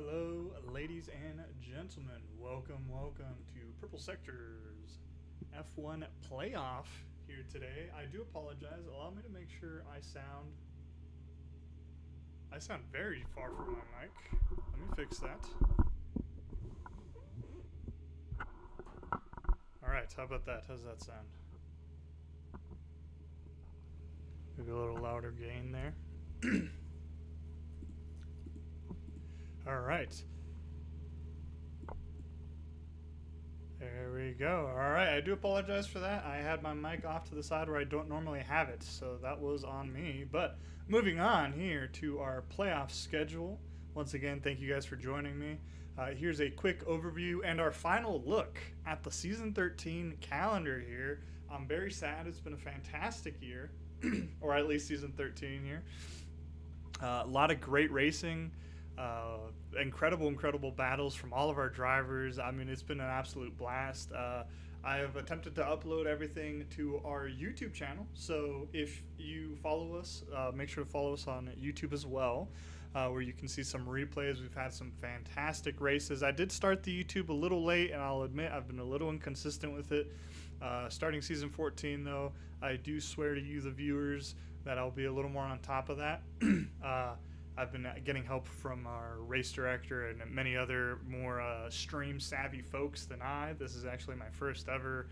Hello, ladies and gentlemen. Welcome to Purple Sector's F1 playoff here today. I do apologize. Allow me to make sure I sound very far from my mic. Let me fix that. Alright, how about that? How's that sound? Maybe a little louder gain there. Alright. There we go. Alright, I do apologize for that. I had my mic off to the side where I don't normally have it, so that was on me. But moving on here to our playoff schedule. Once again, thank you guys for joining me. Here's a quick overview and our final look at the Season 13 calendar here. I'm very sad. It's been a fantastic year, or at least Season 13 here. A lot of great racing. Incredible battles from all of our drivers. I mean, it's been an absolute blast. I have attempted to upload everything to our YouTube channel, so if you follow us, make sure to follow us on YouTube as well, where you can see some replays. We've had some fantastic races. I did start the YouTube a little late, and I'll admit I've been a little inconsistent with it. Starting Season 14, though, I do swear to you, the viewers, that I'll be a little more on top of that. I've been getting help from our race director and many other more stream-savvy folks than I. This is actually my first ever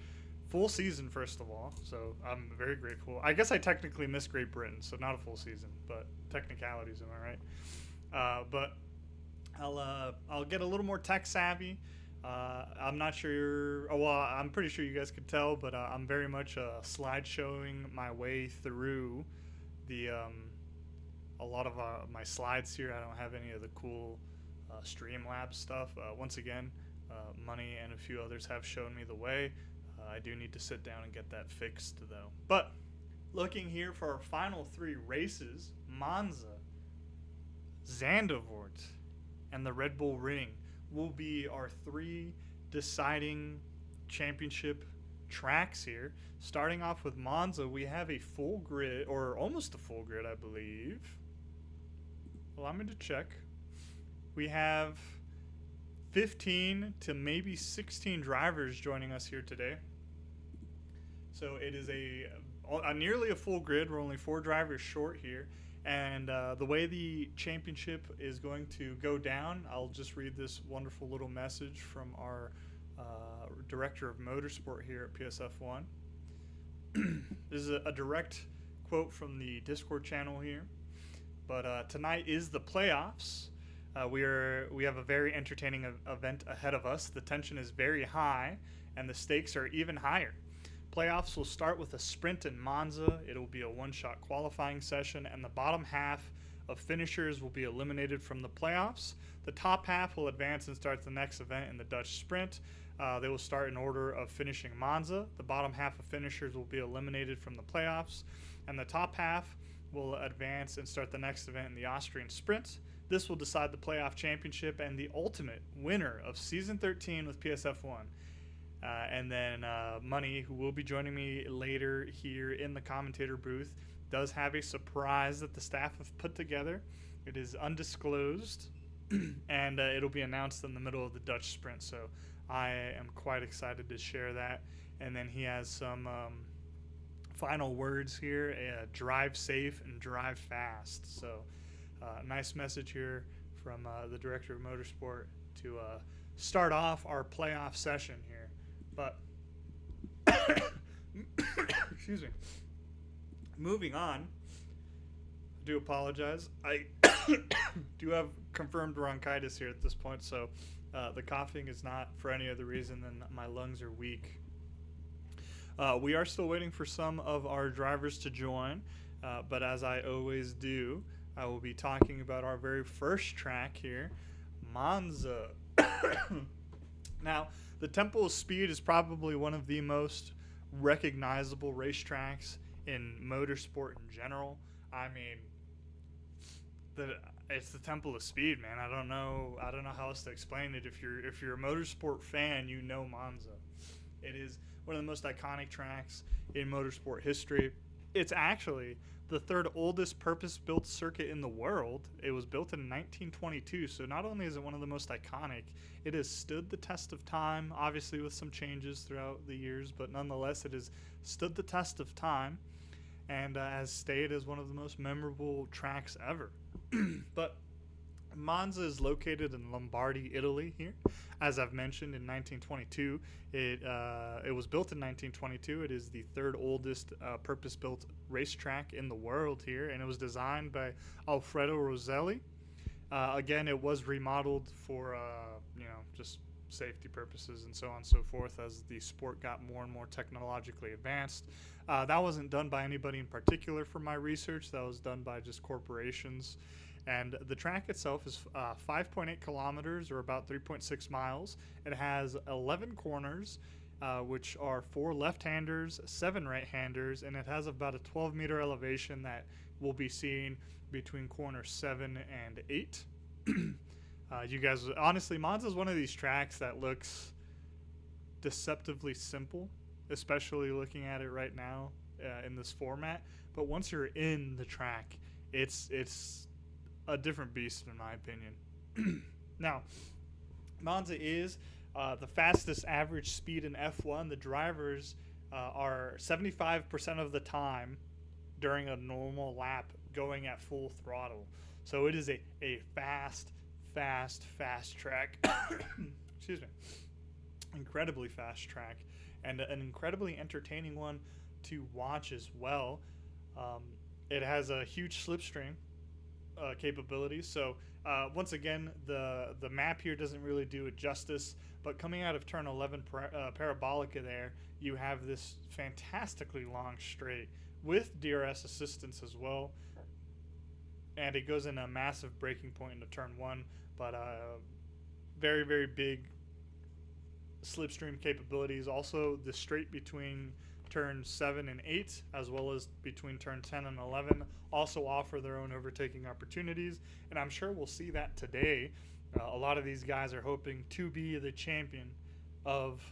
full season, first of all, so I'm very grateful. I guess I technically missed Great Britain, so not a full season, but technicalities, am I right? But I'll get a little more tech-savvy. I'm not sure, well, I'm pretty sure you guys could tell, but I'm very much slideshowing my way through the... a lot of my slides here. I don't have any of the cool Streamlabs stuff. Once again, Money and a few others have shown me the way. I do need to sit down and get that fixed, though. But looking here for our final three races, Monza, Zandvoort, and the Red Bull Ring will be our three deciding championship tracks here. Starting off with Monza, we have a full grid, or almost a full grid, I believe. Allow me to check. We have 15 to maybe 16 drivers joining us here today. So it is a nearly a full grid. We're only 4 drivers short here. And the way the championship is going to go down, I'll just read this wonderful little message from our director of motorsport here at PSF1. This is a direct quote from the Discord channel here. But tonight is the playoffs. We have a very entertaining event ahead of us. The tension is very high, and the stakes are even higher. Playoffs will start with a sprint in Monza. It will be a one-shot qualifying session, and the bottom half of finishers will be eliminated from the playoffs. The top half will advance and start the next event in the Dutch sprint. They will start in order of finishing Monza. The bottom half of finishers will be eliminated from the playoffs, and the top half will advance and start the next event in the Austrian sprint. This will decide the playoff championship and the ultimate winner of Season 13 with PSF1. And then Money, who will be joining me later here in the commentator booth, does have a surprise that the staff have put together. It is undisclosed, and it'll be announced in the middle of the Dutch sprint, so I am quite excited to share that. And then he has some final words here: drive safe and drive fast. So nice message here from the director of motorsport to start off our playoff session here. But excuse me, moving on, I do apologize. I do have confirmed bronchitis here at this point, so the coughing is not for any other reason than my lungs are weak. We are still waiting for some of our drivers to join, but as I always do, I will be talking about our very first track here, Monza. Now, the Temple of Speed is probably one of the most recognizable racetracks in motorsport in general. I mean, it's the Temple of Speed, man. I don't know how else to explain it. If you're a motorsport fan, you know Monza. It is one of the most iconic tracks in motorsport history. It's actually the third oldest purpose-built circuit in the world. It was built in 1922, so not only is it one of the most iconic, it has stood the test of time, obviously with some changes throughout the years, but nonetheless, it has stood the test of time and has stayed as one of the most memorable tracks ever. But Monza is located in Lombardy, Italy. Here, as I've mentioned, in 1922, it was built in 1922. It is the third oldest purpose-built racetrack in the world here, and it was designed by Alfredo Roselli. Again, it was remodeled for just safety purposes and so on and so forth as the sport got more and more technologically advanced. That wasn't done by anybody in particular for my research. That was done by just corporations. And the track itself is 5.8 kilometers, or about 3.6 miles. It has 11 corners, which are 4 left-handers, 7 right-handers, and it has about a 12-meter elevation that will be seen between corners 7 and 8. You guys, honestly, Monza is one of these tracks that looks deceptively simple, especially looking at it right now in this format. But once you're in the track, it's a different beast, in my opinion. Now, Monza is the fastest average speed in F1. The drivers are 75% of the time during a normal lap going at full throttle. So it is a fast track. Excuse me. Incredibly fast track, and an incredibly entertaining one to watch as well. It has a huge slipstream capabilities. So once again, the map here doesn't really do it justice, but coming out of turn 11 Parabolica there, you have this fantastically long straight with DRS assistance as well, and it goes in a massive braking point into turn 1, but very big slipstream capabilities. Also, the straight between turn 7 and 8, as well as between turn 10 and 11, also offer their own overtaking opportunities, and I'm sure we'll see that today. A lot of these guys are hoping to be the champion of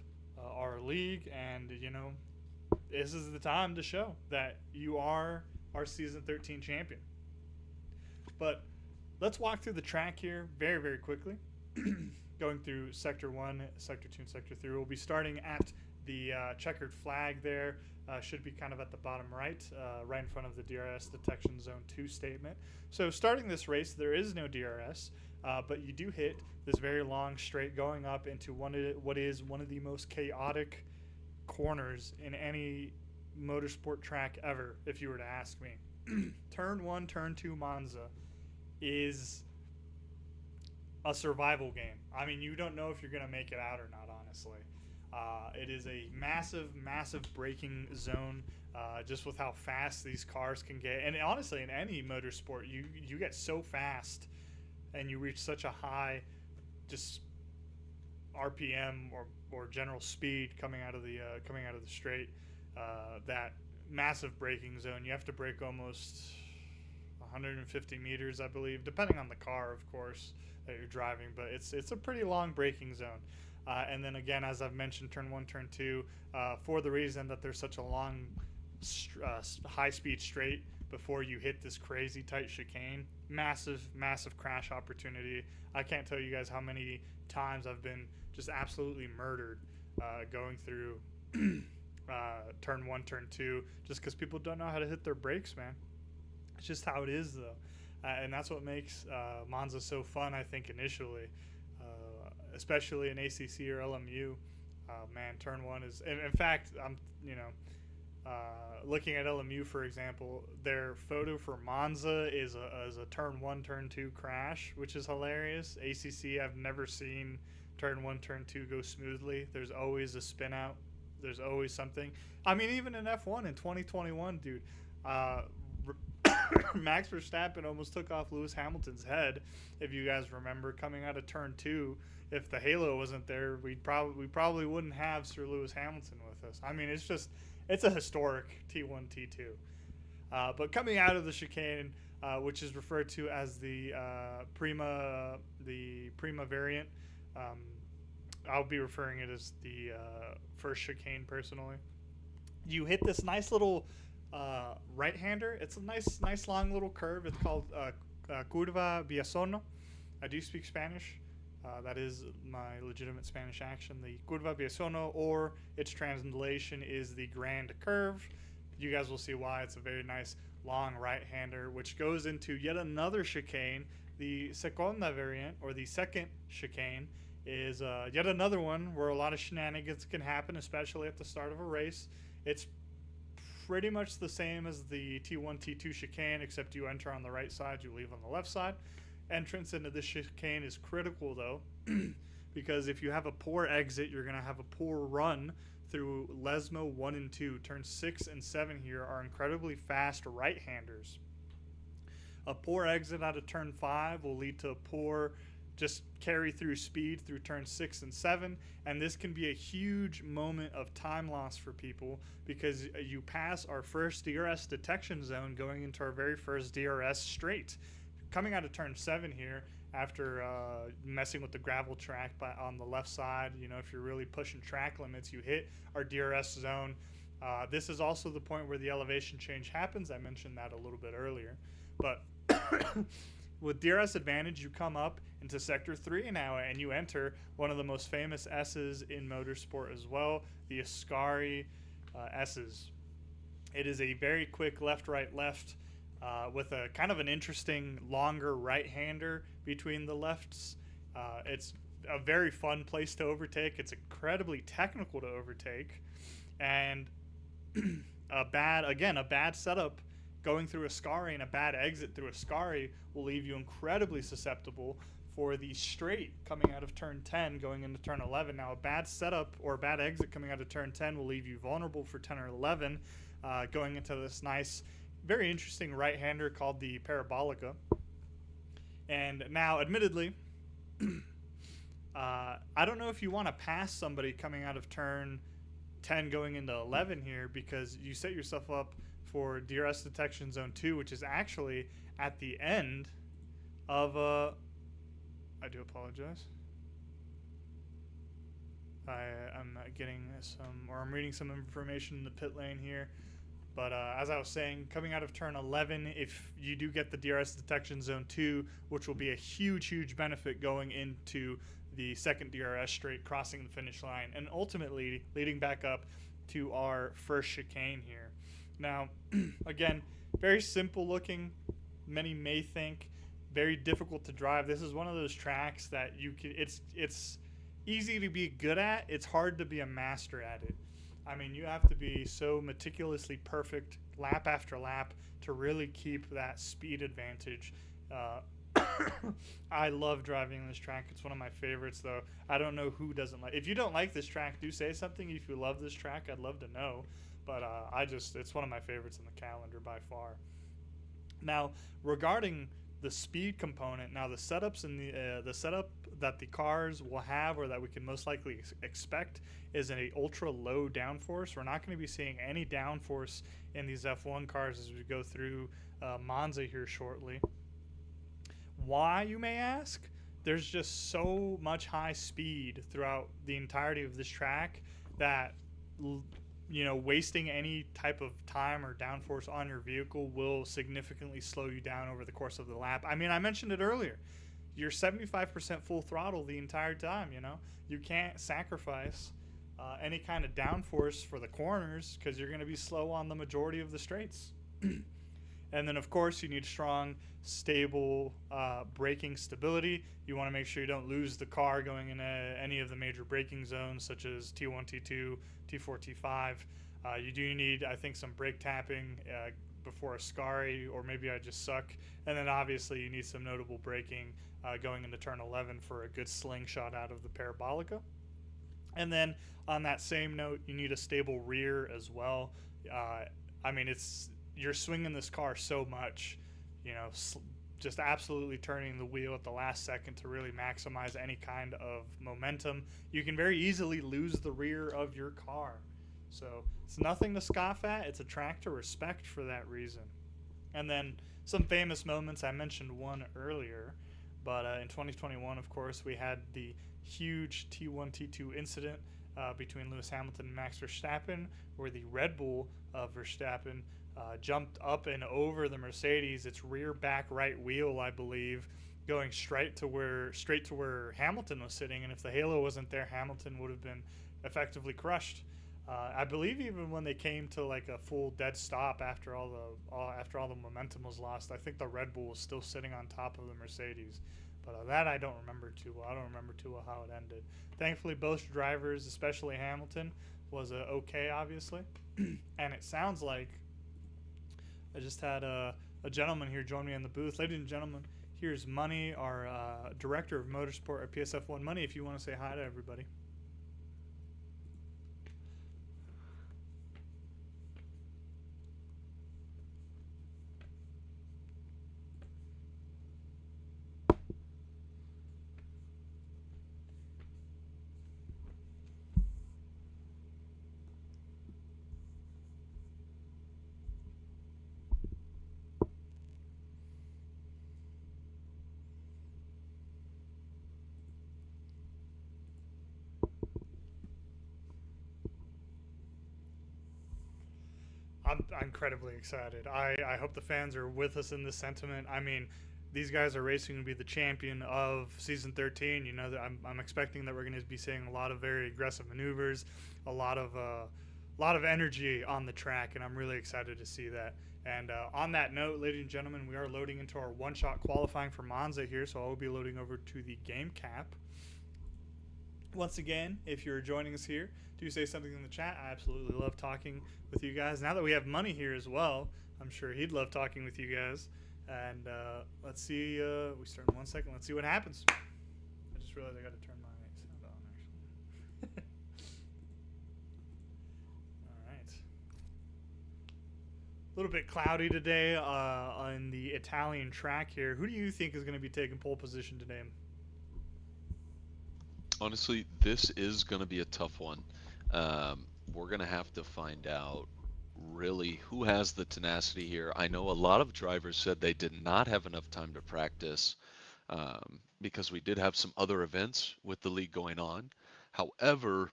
our league, and this is the time to show that you are our season 13 champion. But let's walk through the track here very quickly. Going through sector 1, sector 2, and sector 3. We'll be starting at the checkered flag there. Should be kind of at the bottom right in front of the DRS detection zone 2 statement. So starting this race, there is no DRS, but you do hit this very long straight going up into what is one of the most chaotic corners in any motorsport track ever, if you were to ask me. Turn 1, turn 2 Monza is a survival game. I mean, you don't know if you're going to make it out or not, honestly. It is a massive braking zone, just with how fast these cars can get. And honestly, in any motorsport, you get so fast and you reach such a high just RPM or general speed coming out of the straight, that massive braking zone. You have to brake almost 150 meters, I believe, depending on the car, of course, that you're driving. But it's a pretty long braking zone. And then again, as I've mentioned, turn 1, turn 2, for the reason that there's such a long, high-speed straight before you hit this crazy tight chicane. Massive crash opportunity. I can't tell you guys how many times I've been just absolutely murdered going through turn 1, turn 2, just because people don't know how to hit their brakes, man. It's just how it is, though. And that's what makes Monza so fun, I think, initially. Especially in ACC or LMU, man, turn 1 is. In fact, I'm looking at LMU, for example. Their photo for Monza is a turn 1, turn 2 crash, which is hilarious. ACC, I've never seen turn 1, turn 2 go smoothly. There's always a spin out. There's always something. I mean, even in F1 in 2021, dude. Max Verstappen almost took off Lewis Hamilton's head, if you guys remember, coming out of turn 2. If the halo wasn't there, we probably wouldn't have Sir Lewis Hamilton with us. I mean, it's a historic T1, T2. But coming out of the chicane, which is referred to as the Prima variant, I'll be referring it as the first chicane personally. You hit this nice little right-hander. It's a nice long little curve. It's called curva biasono. I do speak Spanish. That is my legitimate Spanish action. The curva biasono, or its translation is the grand curve. You guys will see why. It's a very nice long right-hander, which goes into yet another chicane. The seconda variant, or the second chicane, is yet another one where a lot of shenanigans can happen, especially at the start of a race. It's pretty much the same as the T1, T2 chicane, except you enter on the right side, you leave on the left side. Entrance into this chicane is critical, though, because if you have a poor exit, you're going to have a poor run through Lesmo 1 and 2. Turns 6 and 7 here are incredibly fast right-handers. A poor exit out of turn 5 will lead to a poor just carry through speed through turn 6 and 7, and this can be a huge moment of time loss for people because you pass our first DRS detection zone going into our very first DRS straight. Coming out of turn 7 here, after messing with the gravel track on the left side, if you're really pushing track limits, you hit our DRS zone. This is also the point where the elevation change happens. I mentioned that a little bit earlier, but with DRS advantage, you come up into Sector 3 now, and you enter one of the most famous S's in motorsport as well, the Ascari S's. It is a very quick left, right, left, with a kind of an interesting longer right-hander between the lefts. It's a very fun place to overtake. It's incredibly technical to overtake, and a bad setup going through Ascari and a bad exit through Ascari will leave you incredibly susceptible for the straight coming out of turn 10 going into turn 11. Now, a bad setup or a bad exit coming out of turn 10 will leave you vulnerable for 10 or 11 going into this nice, very interesting right-hander called the Parabolica. And now, admittedly, I don't know if you want to pass somebody coming out of turn 10 going into 11 here, because you set yourself up for DRS detection zone 2, which is actually at the end of I do apologize. I'm reading some information in the pit lane here. But as I was saying, coming out of turn 11, if you do get the DRS detection zone 2, which will be a huge benefit going into the second DRS straight, crossing the finish line, and ultimately leading back up to our first chicane here. Now, again, very simple looking. Many may think very difficult to drive. This is one of those tracks that it's easy to be good at. It's hard to be a master at it. I mean, you have to be so meticulously perfect lap after lap to really keep that speed advantage. I love driving this track. It's one of my favorites, though. I don't know who doesn't like. If you don't like this track, do say something. If you love this track, I'd love to know. But it's one of my favorites in the calendar by far. Now, regarding the speed component, now the setups and the setup that the cars will have, or that we can most likely expect, is an ultra low downforce. We're not going to be seeing any downforce in these F1 cars as we go through Monza here shortly. Why, you may ask? There's just so much high speed throughout the entirety of this track that wasting any type of time or downforce on your vehicle will significantly slow you down over the course of the lap. I mean, I mentioned it earlier. You're 75% full throttle the entire time, You can't sacrifice any kind of downforce for the corners because you're going to be slow on the majority of the straights. And then, of course, you need strong, stable braking stability. You want to make sure you don't lose the car going into any of the major braking zones, such as T1, T2, T4, T5. You do need, I think, some brake tapping before Ascari, or maybe I just suck. And then, obviously, you need some notable braking going into turn 11 for a good slingshot out of the Parabolica. And then, on that same note, you need a stable rear as well. You're swinging this car so much, just absolutely turning the wheel at the last second to really maximize any kind of momentum. You can very easily lose the rear of your car. So it's nothing to scoff at. It's a track to respect for that reason. And then some famous moments. I mentioned one earlier, but in 2021, of course, we had the huge T1, T2 incident between Lewis Hamilton and Max Verstappen, where the Red Bull of Verstappen jumped up and over the Mercedes, its rear back right wheel, I believe, going straight to where Hamilton was sitting. And if the halo wasn't there, Hamilton would have been effectively crushed. I believe even when they came to like a full dead stop after all the momentum was lost, I think the Red Bull was still sitting on top of the Mercedes. But that I don't remember too well. I don't remember too well how it ended. Thankfully, both drivers, especially Hamilton, was okay, obviously. And it sounds like I just had a gentleman here join me in the booth. Ladies and gentlemen, here's Money, our director of motorsport at PSF1. Money, if you want to say hi to everybody. I'm incredibly excited. I hope the fans are with us in this sentiment. I mean, these guys are racing to be the champion of season 13. You know, I'm expecting that we're going to be seeing a lot of very aggressive maneuvers, a lot of energy on the track, and I'm really excited to see that. And on that note, ladies and gentlemen, we are loading into our one-shot qualifying for Monza here, so I will be loading over to the game cap. Once again, if you're joining us here, do say something in the chat. I absolutely love talking with you guys. Now that we have Money here as well, I'm sure he'd love talking with you guys. And let's see. We start in 1 second. Let's see what happens. I just realized I got to turn my sound on, actually. All right. A little bit cloudy today on the Italian track here. Who do you think is going to be taking pole position today? Honestly, this is going to be a tough one. We're going to have to find out really who has the tenacity here. I know a lot of drivers said they did not have enough time to practice because we did have some other events with the league going on. However,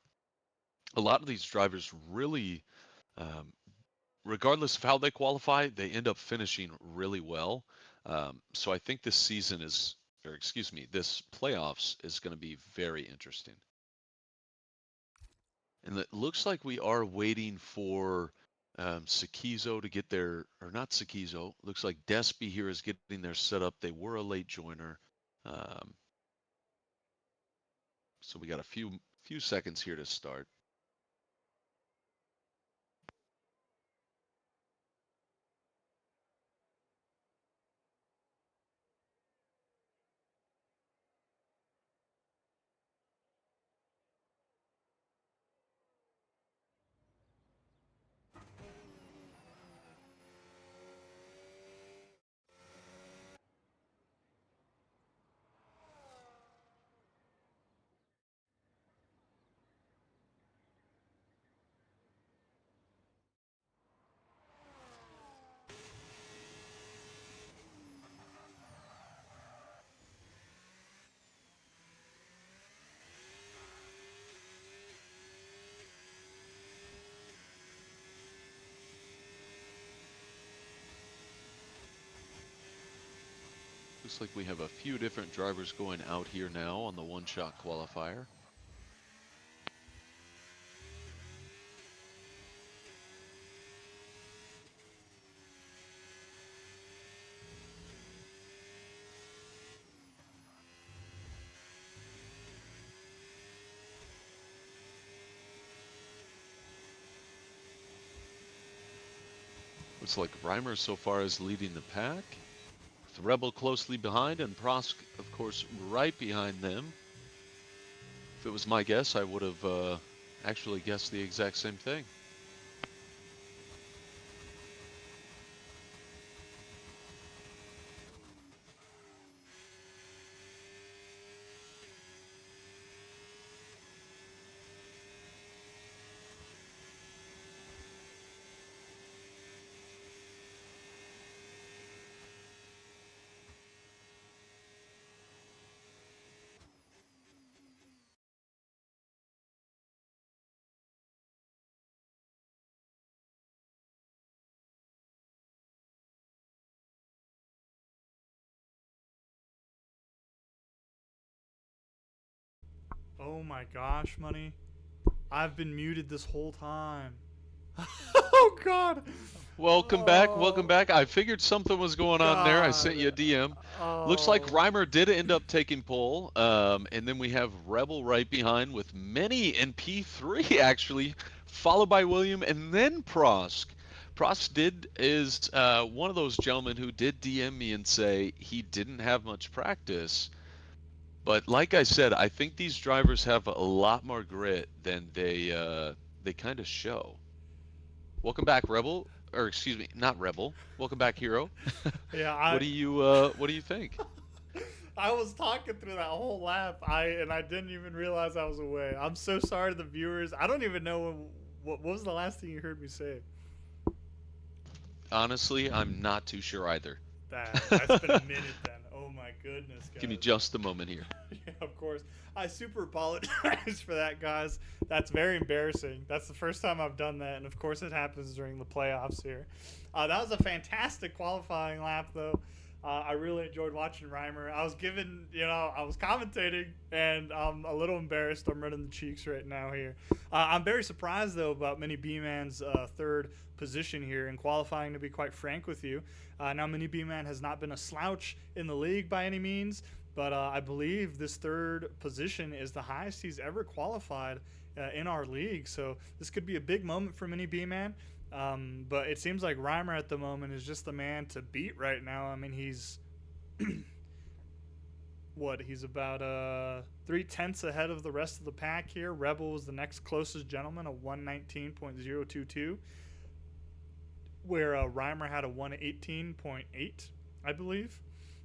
a lot of these drivers really, um, regardless of how they qualify, they end up finishing really well. So I think this season is, or excuse me, this playoffs is going to be very interesting. And it looks like we are waiting for Sakizo to get their, or not Sakizo, looks like Despy here is getting their setup. They were a late joiner. Um, so we got a few seconds here to start. Looks like we have a few different drivers going out here now on the one-shot qualifier. Looks like Reimer so far is leading the pack. With Rebel closely behind and Prosk, of course, right behind them. If it was my guess, I would have actually guessed the exact same thing. Oh my gosh, Money. I've been muted this whole time. Oh God. Welcome back. Welcome Oh back. I figured something was going on there. I sent you a God. DM. Looks like Oh. Reimer did end up taking pole. And then we have Rebel right behind with Mini in P3 actually, followed by William and then Prosk. Prosk is one of those gentlemen who did DM me and say he didn't have much practice. But like I said, I think these drivers have a lot more grit than they kind of show. Welcome back, Rebel, or excuse me, not Rebel. Welcome back, Hero. Yeah, What do you think? I was talking through that whole lap. I didn't even realize I was away. I'm so sorry to the viewers. I don't even know what was the last thing you heard me say. Honestly, I'm not too sure either. That's been a minute then. Oh my goodness, Give me guys. just a moment here. Yeah, of course. I super apologize for that, guys. That's very embarrassing. That's the first time I've done that, and of course it happens during the playoffs here. That was a fantastic qualifying lap, though. I really enjoyed watching Reimer. I was I was commentating, and I'm a little embarrassed. I'm running the cheeks right now here. I'm very surprised, though, about Mini B-Man's third position here in qualifying, to be quite frank with you. Now, Mini B-Man has not been a slouch in the league by any means, but I believe this third position is the highest he's ever qualified in our league. So this could be a big moment for Mini B-Man. But it seems like Reimer at the moment is just the man to beat right now. I mean, he's he's about 3/10 ahead of the rest of the pack here. Rebel is the next closest gentleman, a 119.022, where Reimer had a 118.8, I believe.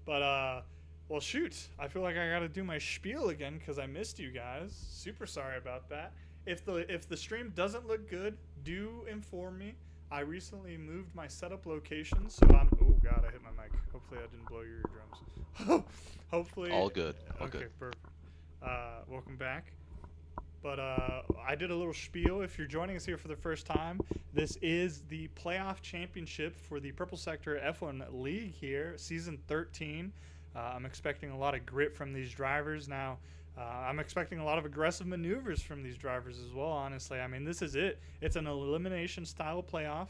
But well, shoot, I feel like I got to do my spiel again because I missed you guys. Super sorry about that. If the stream doesn't look good, do inform me. I recently moved my setup location, so I'm. Oh God, I hit my mic. Hopefully, I didn't blow your eardrums. Hopefully. All good. All Okay, good. perfect. Welcome back. But I did a little spiel. If you're joining us here for the first time, this is the playoff championship for the Purple Sector F1 League here, season 13. I'm expecting a lot of grit from these drivers now. I'm expecting a lot of aggressive maneuvers from these drivers as well, honestly. I mean, this is it. It's an elimination style playoff,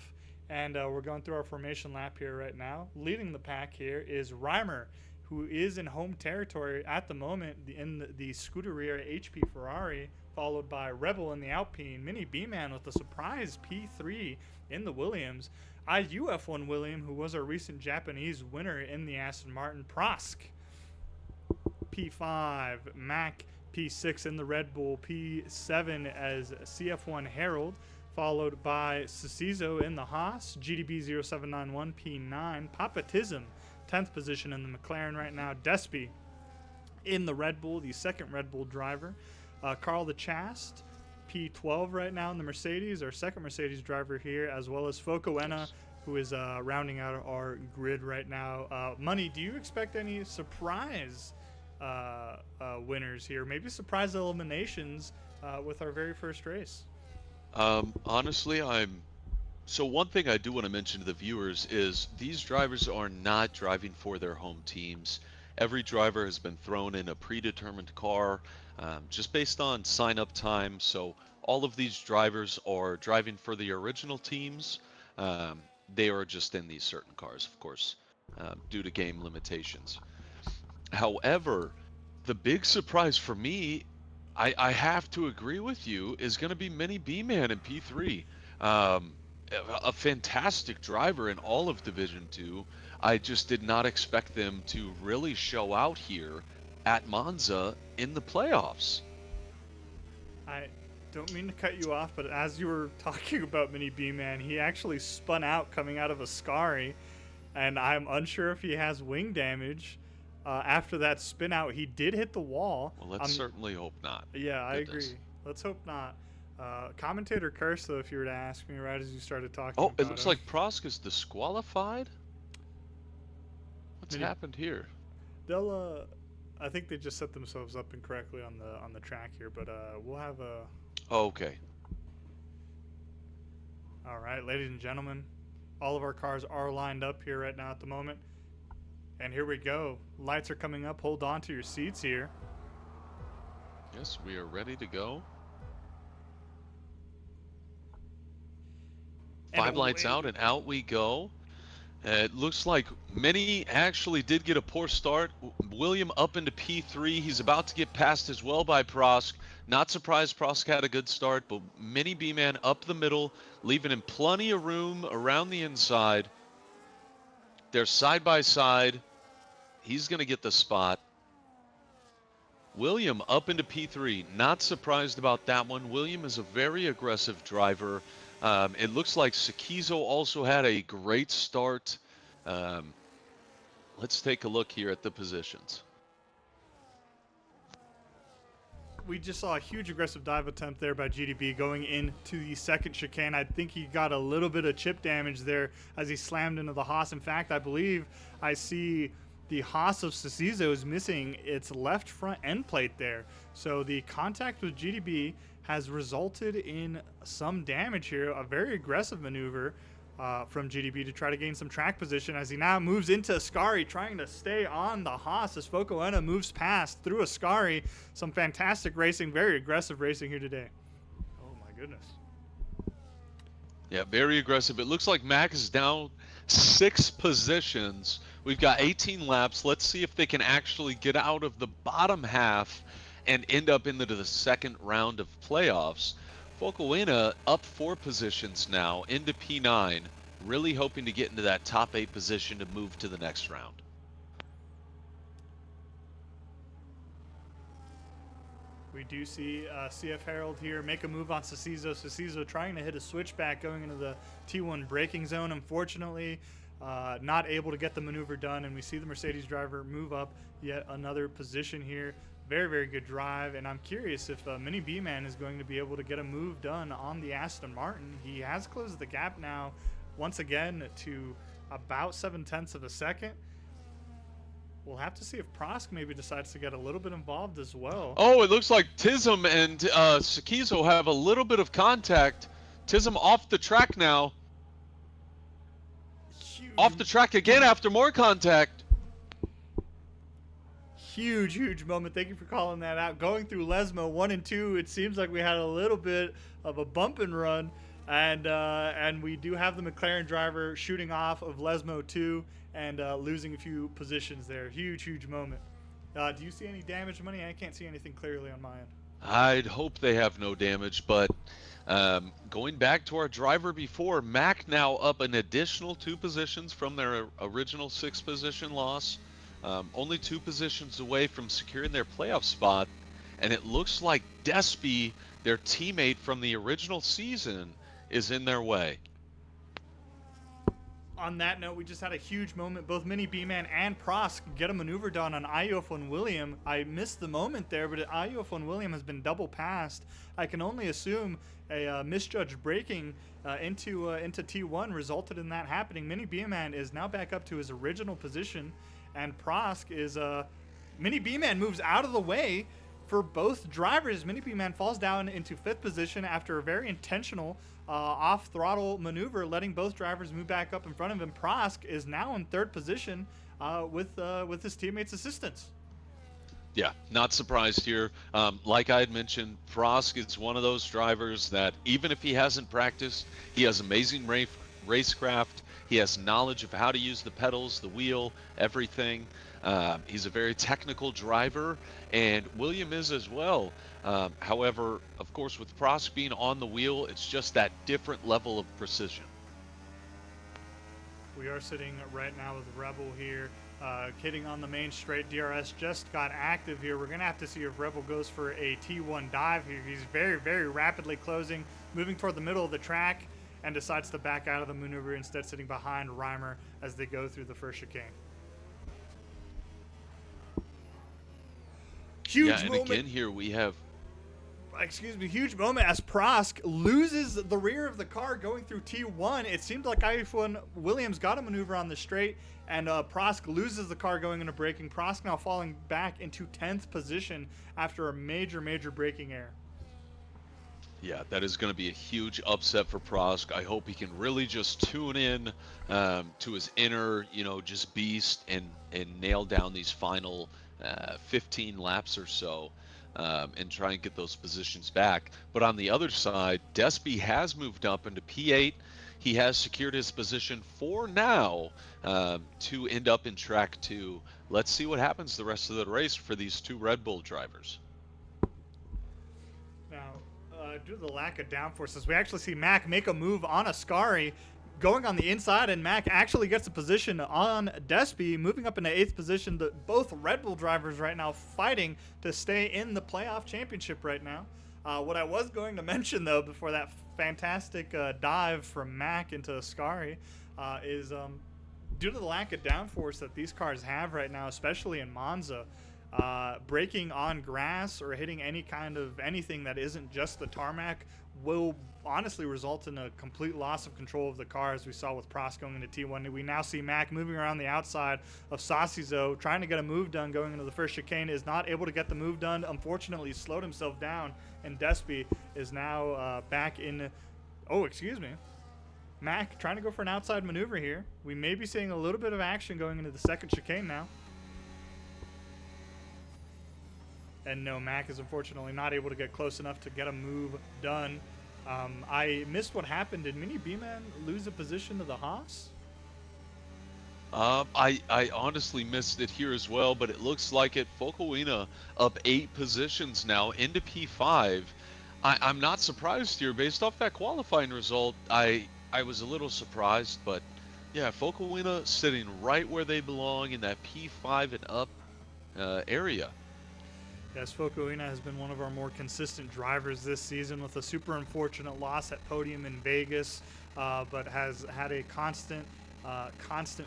and we're going through our formation lap here right now. Leading the pack here is Reimer, who is in home territory at the moment in the Scuderia HP Ferrari, followed by Rebel in the Alpine, Mini B-Man with a surprise P3 in the Williams, IUF1 William, who was our recent Japanese winner in the Aston Martin, Prosk P5, Mac P6 in the Red Bull, P7 as CF1 Herald, followed by Cecizo in the Haas, GDB 0791 P9, Papatism 10th position in the McLaren right now, Despy in the Red Bull, the second Red Bull driver, Carl the Chast P12 right now in the Mercedes, our second Mercedes driver here, as well as Focoena, who is rounding out our grid right now. Money, do you expect any surprise winners here? Maybe surprise eliminations with our very first race? Honestly, so one thing I do want to mention to the viewers is these drivers are not driving for their home teams. Every driver has been thrown in a predetermined car just based on sign-up time. So all of these drivers are driving for the original teams. They are just in these certain cars, of course, due to game limitations. However, the big surprise for me, I have to agree with you, is going to be Mini B-Man in P3. Um, a fantastic driver in all of Division 2. I just did not expect them to really show out here at Monza in the playoffs. I don't mean to cut you off, but as you were talking about Mini B-Man, he actually spun out coming out of a Scari, and I'm unsure if he has wing damage. After that spin out, he did hit the wall. Well, let's certainly hope not. Yeah, I Goodness. agree. Let's hope not. Commentator curse, though, if you were to ask me right as you started talking Oh, about it looks him. like Prosk is disqualified? What's Mini- happened here? They'll I think they just set themselves up incorrectly on the track here, but we'll have a. Oh, okay. All right, ladies and gentlemen, all of our cars are lined up here right now at the moment. And here we go. Lights are coming up. Hold on to your seats here. Yes, we are ready to go. And 5 lights away out we and out go. we go. It looks like many actually did get a poor start. William up into P3. He's about to get passed as well by Prosk. Not surprised Prosk had a good start, but Mini B-Man up the middle, leaving him plenty of room around the inside. They're side by side. He's going to get the spot. William up into P3. Not surprised about that one. William is a very aggressive driver. It looks like Sakizo also had a great start. Um, let's take a look here at the positions. We just saw a huge aggressive dive attempt there by GDB going into the second chicane. I think he got a little bit of chip damage there as he slammed into the Haas. In fact, I believe I see the Haas of Sakizo is missing its left front end plate there. So the contact with GDB has resulted in some damage here. A very aggressive maneuver from GDB to try to gain some track position as he now moves into Ascari, trying to stay on the Haas as Focoena moves past through Ascari. Some fantastic racing, very aggressive racing here today. Oh my goodness. Yeah, very aggressive. It looks like Mac is down 6 positions. We've got 18 laps. Let's see if they can actually get out of the bottom half and end up into the second round of playoffs. Focoena up 4 positions now into P9, really hoping to get into that top 8 position to move to the next round. We do see CF Harold here make a move on Sakizo. Sakizo trying to hit a switchback going into the T1 braking zone. Unfortunately, not able to get the maneuver done, and we see the Mercedes driver move up yet another position here. Very, very good drive, and I'm curious if Mini B-Man is going to be able to get a move done on the Aston Martin. He has closed the gap now once again to about 7/10 of a second. We'll have to see if Prosk maybe decides to get a little bit involved as well. Oh, it looks like Tism and Sakizo have a little bit of contact. Tism off the track now. Huge, Off the track again after more contact. huge moment. Thank you for calling that out. Going through Lesmo 1 and 2, it seems like we had a little bit of a bump and run, and we do have the McLaren driver shooting off of Lesmo 2 and losing a few positions there. Huge moment. Do you see any damage, Money? I can't see anything clearly on my end. I'd hope they have no damage, but going back to our driver before, Mac now up an additional 2 positions from their original 6 position loss. Only 2 positions away from securing their playoff spot, and it looks like Despy, their teammate from the original season, is in their way. On that note, we just had a huge moment. Both Mini B-Man and Prosk get a maneuver done on Ayofun William. I missed the moment there, but Ayofun William has been double passed. I can only assume a misjudged braking into T1 resulted in that happening. Mini B-Man is now back up to his original position, and Prosk is Mini B-Man moves out of the way for both drivers. Mini B-Man falls down into 5th position after a very intentional off-throttle maneuver, letting both drivers move back up in front of him. Prosk is now in 3rd position with his teammates' assistance. Yeah, not surprised here. Like I had mentioned, Prosk is one of those drivers that even if he hasn't practiced, he has amazing racecraft. He has knowledge of how to use the pedals, the wheel, everything. He's a very technical driver, and William is as well. However, of course, with Prosk being on the wheel, it's just that different level of precision. We are sitting right now with Rebel here, hitting on the main straight. DRS just got active here. We're going to have to see if Rebel goes for a T1 dive here. He's very rapidly closing, moving toward the middle of the track, and decides to back out of the maneuver, instead sitting behind Reimer as they go through the first chicane. Huge moment. Again here we have... Huge moment as Prosk loses the rear of the car going through T1. It seemed like Ayofun Williams got a maneuver on the straight, and Prosk loses the car going into braking. Prosk now falling back into 10th position after a major braking error. Yeah, that is going to be a huge upset for Prosk. I hope he can really just tune in to his inner, just beast and nail down these final 15 laps or so. and try and get those positions back. But on the other side, Despy has moved up into P8. He has secured his position for now to end up in track 2. Let's see what happens the rest of the race for these two Red Bull drivers. Now, due to the lack of downforces, we actually see Mac make a move on Ascari, going on the inside, and Mac actually gets a position on Despy, moving up into 8th position. Both Red Bull drivers right now fighting to stay in the playoff championship right now. What I was going to mention, though, before that fantastic dive from Mac into Ascari, is due to the lack of downforce that these cars have right now, especially in Monza, braking on grass or hitting any kind of anything that isn't just the tarmac will honestly result in a complete loss of control of the car, as we saw with Prost going into T1. We now see Mac moving around the outside of Saucizo, trying to get a move done going into the first chicane, is not able to get the move done. Unfortunately, slowed himself down, and Despy is now back in. Oh, excuse me. Mac trying to go for an outside maneuver here. We may be seeing a little bit of action going into the second chicane now. And no, Mac is unfortunately not able to get close enough to get a move done. I missed what happened. Did Mini B-Man lose a position to the Haas? I honestly missed it here as well, but it looks like it. Focuina up 8 positions now into P5. I'm not surprised here based off that qualifying result. I was a little surprised, but yeah, Focuina sitting right where they belong in that P5 and up area. Yes, Focuina has been one of our more consistent drivers this season, with a super unfortunate loss at podium in Vegas, but has had a constant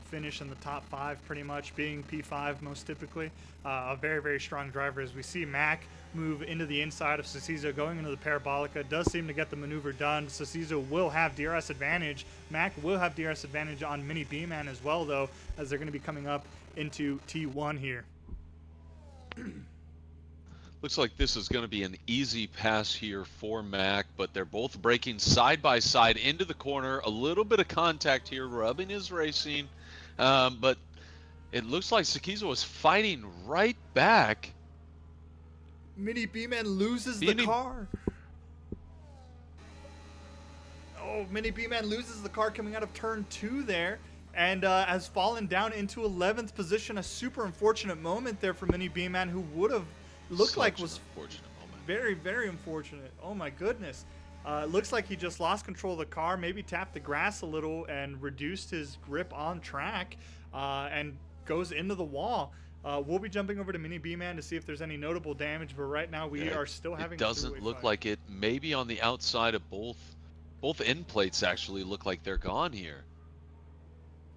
finish in the top 5, pretty much being P5 most typically. A very, very strong driver. As we see Mac move into the inside of Saucizo, going into the Parabolica, does seem to get the maneuver done. Saucizo will have DRS advantage. Mac will have DRS advantage on Mini B-Man as well, though, as they're going to be coming up into T1 here. Looks like this is going to be an easy pass here for Mac, but they're both braking side by side into the corner. A little bit of contact here, rubbing his racing, but it looks like Saucizo was fighting right back. Mini B-Man loses the car. Oh, Mini B-Man loses the car coming out of turn 2 there, and has fallen down into 11th position. A super unfortunate moment there for Mini B-Man, who would have looked like was unfortunate moment. Very, very unfortunate. Oh my goodness. Looks like he just lost control of the car, maybe tapped the grass a little and reduced his grip on track, and goes into the wall. We'll be jumping over to Mini B-Man to see if there's any notable damage, but right now we are still having. It doesn't look like it. Maybe on the outside of both end plates actually look like they're gone here.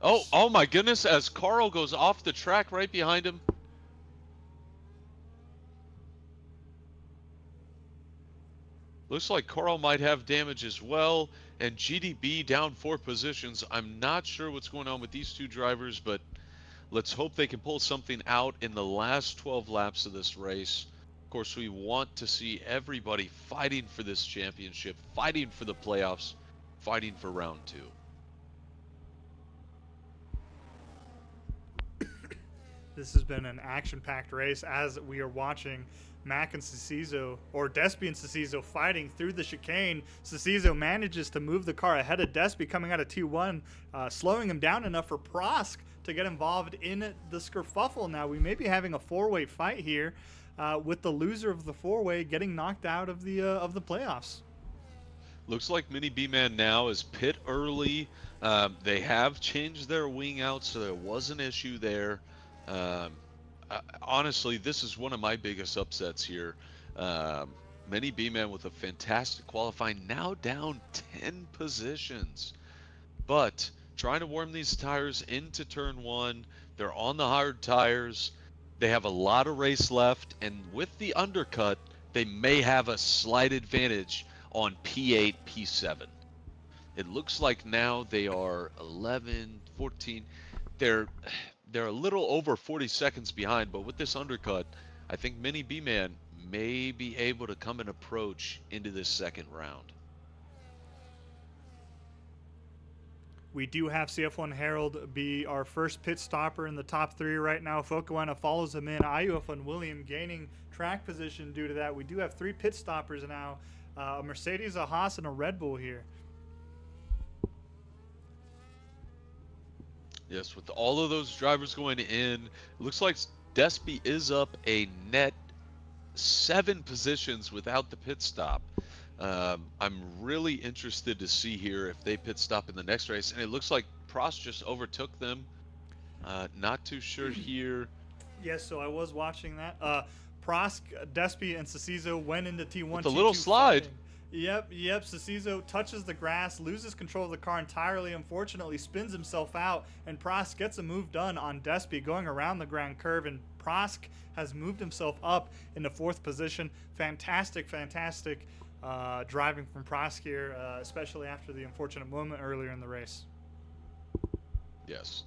Oh my goodness! As Carl goes off the track right behind him. Looks like Carl might have damage as well, and GDB down 4 positions. I'm not sure what's going on with these two drivers, but let's hope they can pull something out in the last 12 laps of this race. Of course, we want to see everybody fighting for this championship, fighting for the playoffs, fighting for round 2. This has been an action-packed race as we are watching Mac and Saucizo, or Despy and Saucizo, fighting through the chicane. Saucizo manages to move the car ahead of Despy coming out of T1, slowing him down enough for Prosk to get involved in the skerfuffle. Now we may be having a 4-way fight here, with the loser of the 4-way getting knocked out of the playoffs. Looks like Mini B-Man now is pit early. They have changed their wing out, so there was an issue there. Honestly, this is one of my biggest upsets here. Mini B-Man with a fantastic qualifying, now down 10 positions. But trying to warm these tires into turn 1. They're on the hard tires. They have a lot of race left, and with the undercut, they may have a slight advantage on P8, P7. It looks like now they are 11, 14. They're a little over 40 seconds behind, but with this undercut, I think Mini B-Man may be able to come and approach into this second round. We do have CF1 Harold be our first pit stopper in the top three right now. Focoena follows him in. IUF1 William gaining track position due to that. We do have three pit stoppers now, a Mercedes, a Haas, and a Red Bull here. Yes, with all of those drivers going in, it looks like Despy is up a net 7 positions without the pit stop. I'm really interested to see here if they pit stop in the next race, and it looks like Prost just overtook them. Not too sure here. Yes, so I was watching that. Prosk, Despy, and Cecizo went into T1, With a T2 little slide. fighting. Yep. Cecizo touches the grass, loses control of the car entirely, unfortunately, spins himself out, and Prosk gets a move done on Despy going around the grand curve, and Prosk has moved himself up into 4th position. Fantastic driving from Prosk here, especially after the unfortunate moment earlier in the race. Yes.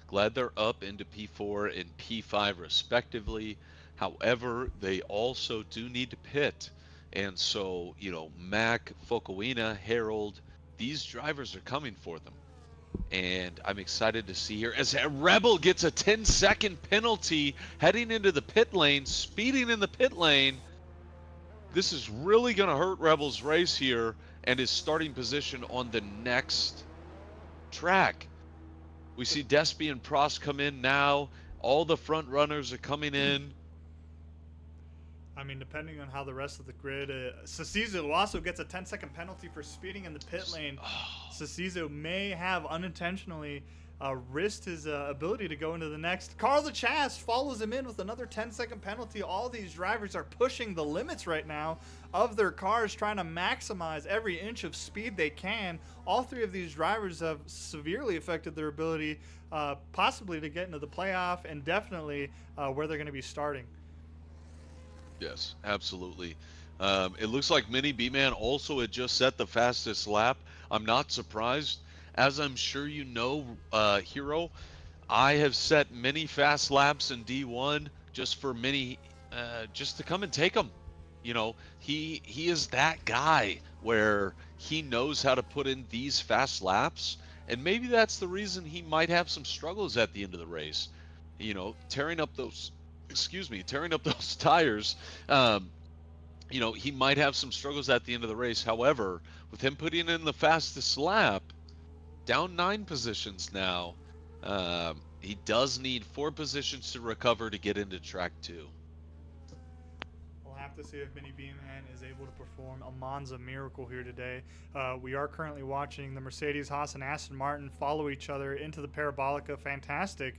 Glad they're up into P4 and P5 respectively. However, they also do need to pit. And so, Mac, Focoena, Harold, these drivers are coming for them. And I'm excited to see here as Rebel gets a 10-second penalty heading into the pit lane, speeding in the pit lane. This is really going to hurt Rebel's race here and his starting position on the next track. We see Despy and Prost come in now. All the front runners are coming in. I mean, depending on how the rest of the grid, Cecizo also gets a 10-second penalty for speeding in the pit lane. Cecizo may have unintentionally risked his ability to go into the next. Carl the Chas follows him in with another 10-second penalty. All these drivers are pushing the limits right now of their cars, trying to maximize every inch of speed they can. All three of these drivers have severely affected their ability, possibly to get into the playoff, and definitely where they're going to be starting. Yes, absolutely. It looks like Mini B-Man also had just set the fastest lap. I'm not surprised. As I'm sure you know, Hero, I have set many fast laps in D1 just for Mini, just to come and take them. He is that guy where he knows how to put in these fast laps, and maybe that's the reason he might have some struggles at the end of the race. Tearing up those tires. He might have some struggles at the end of the race. However, with him putting in the fastest lap, down 9 positions now, he does need 4 positions to recover to get into track 2. We'll have to see if Mini B-Man is able to perform a Monza miracle here today. We are currently watching the Mercedes, Haas, and Aston Martin follow each other into the Parabolica. Fantastic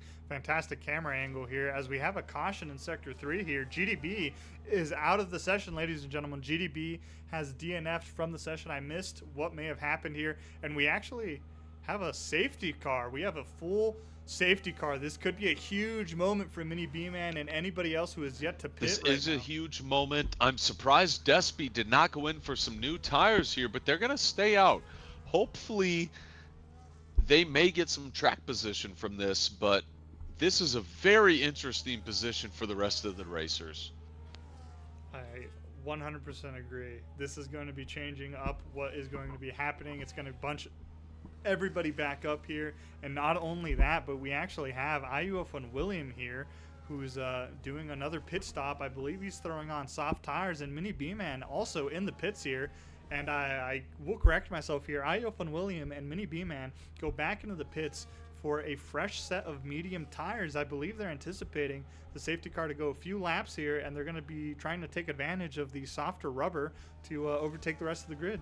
camera angle here as we have a caution in Sector 3 here. GDB is out of the session, ladies and gentlemen. GDB has DNF'd from the session. I missed what may have happened here, and we actually have a safety car. We have a full safety car. This could be a huge moment for Mini B-Man and anybody else who is yet to pit. This is a huge moment. I'm surprised Despy did not go in for some new tires here, but they're going to stay out. Hopefully, they may get some track position from this, but this is a very interesting position for the rest of the racers. I 100% agree. This is going to be changing up what is going to be happening. It's going to bunch everybody back up here, and not only that, but we actually have IUF1 William here, who's doing another pit stop. I believe he's throwing on soft tires, and Mini B-Man also in the pits here. And I will correct myself here. IUF1 William and Mini B-Man go back into the pits for a fresh set of medium tires. I believe they're anticipating the safety car to go a few laps here, and they're going to be trying to take advantage of the softer rubber to overtake the rest of the grid.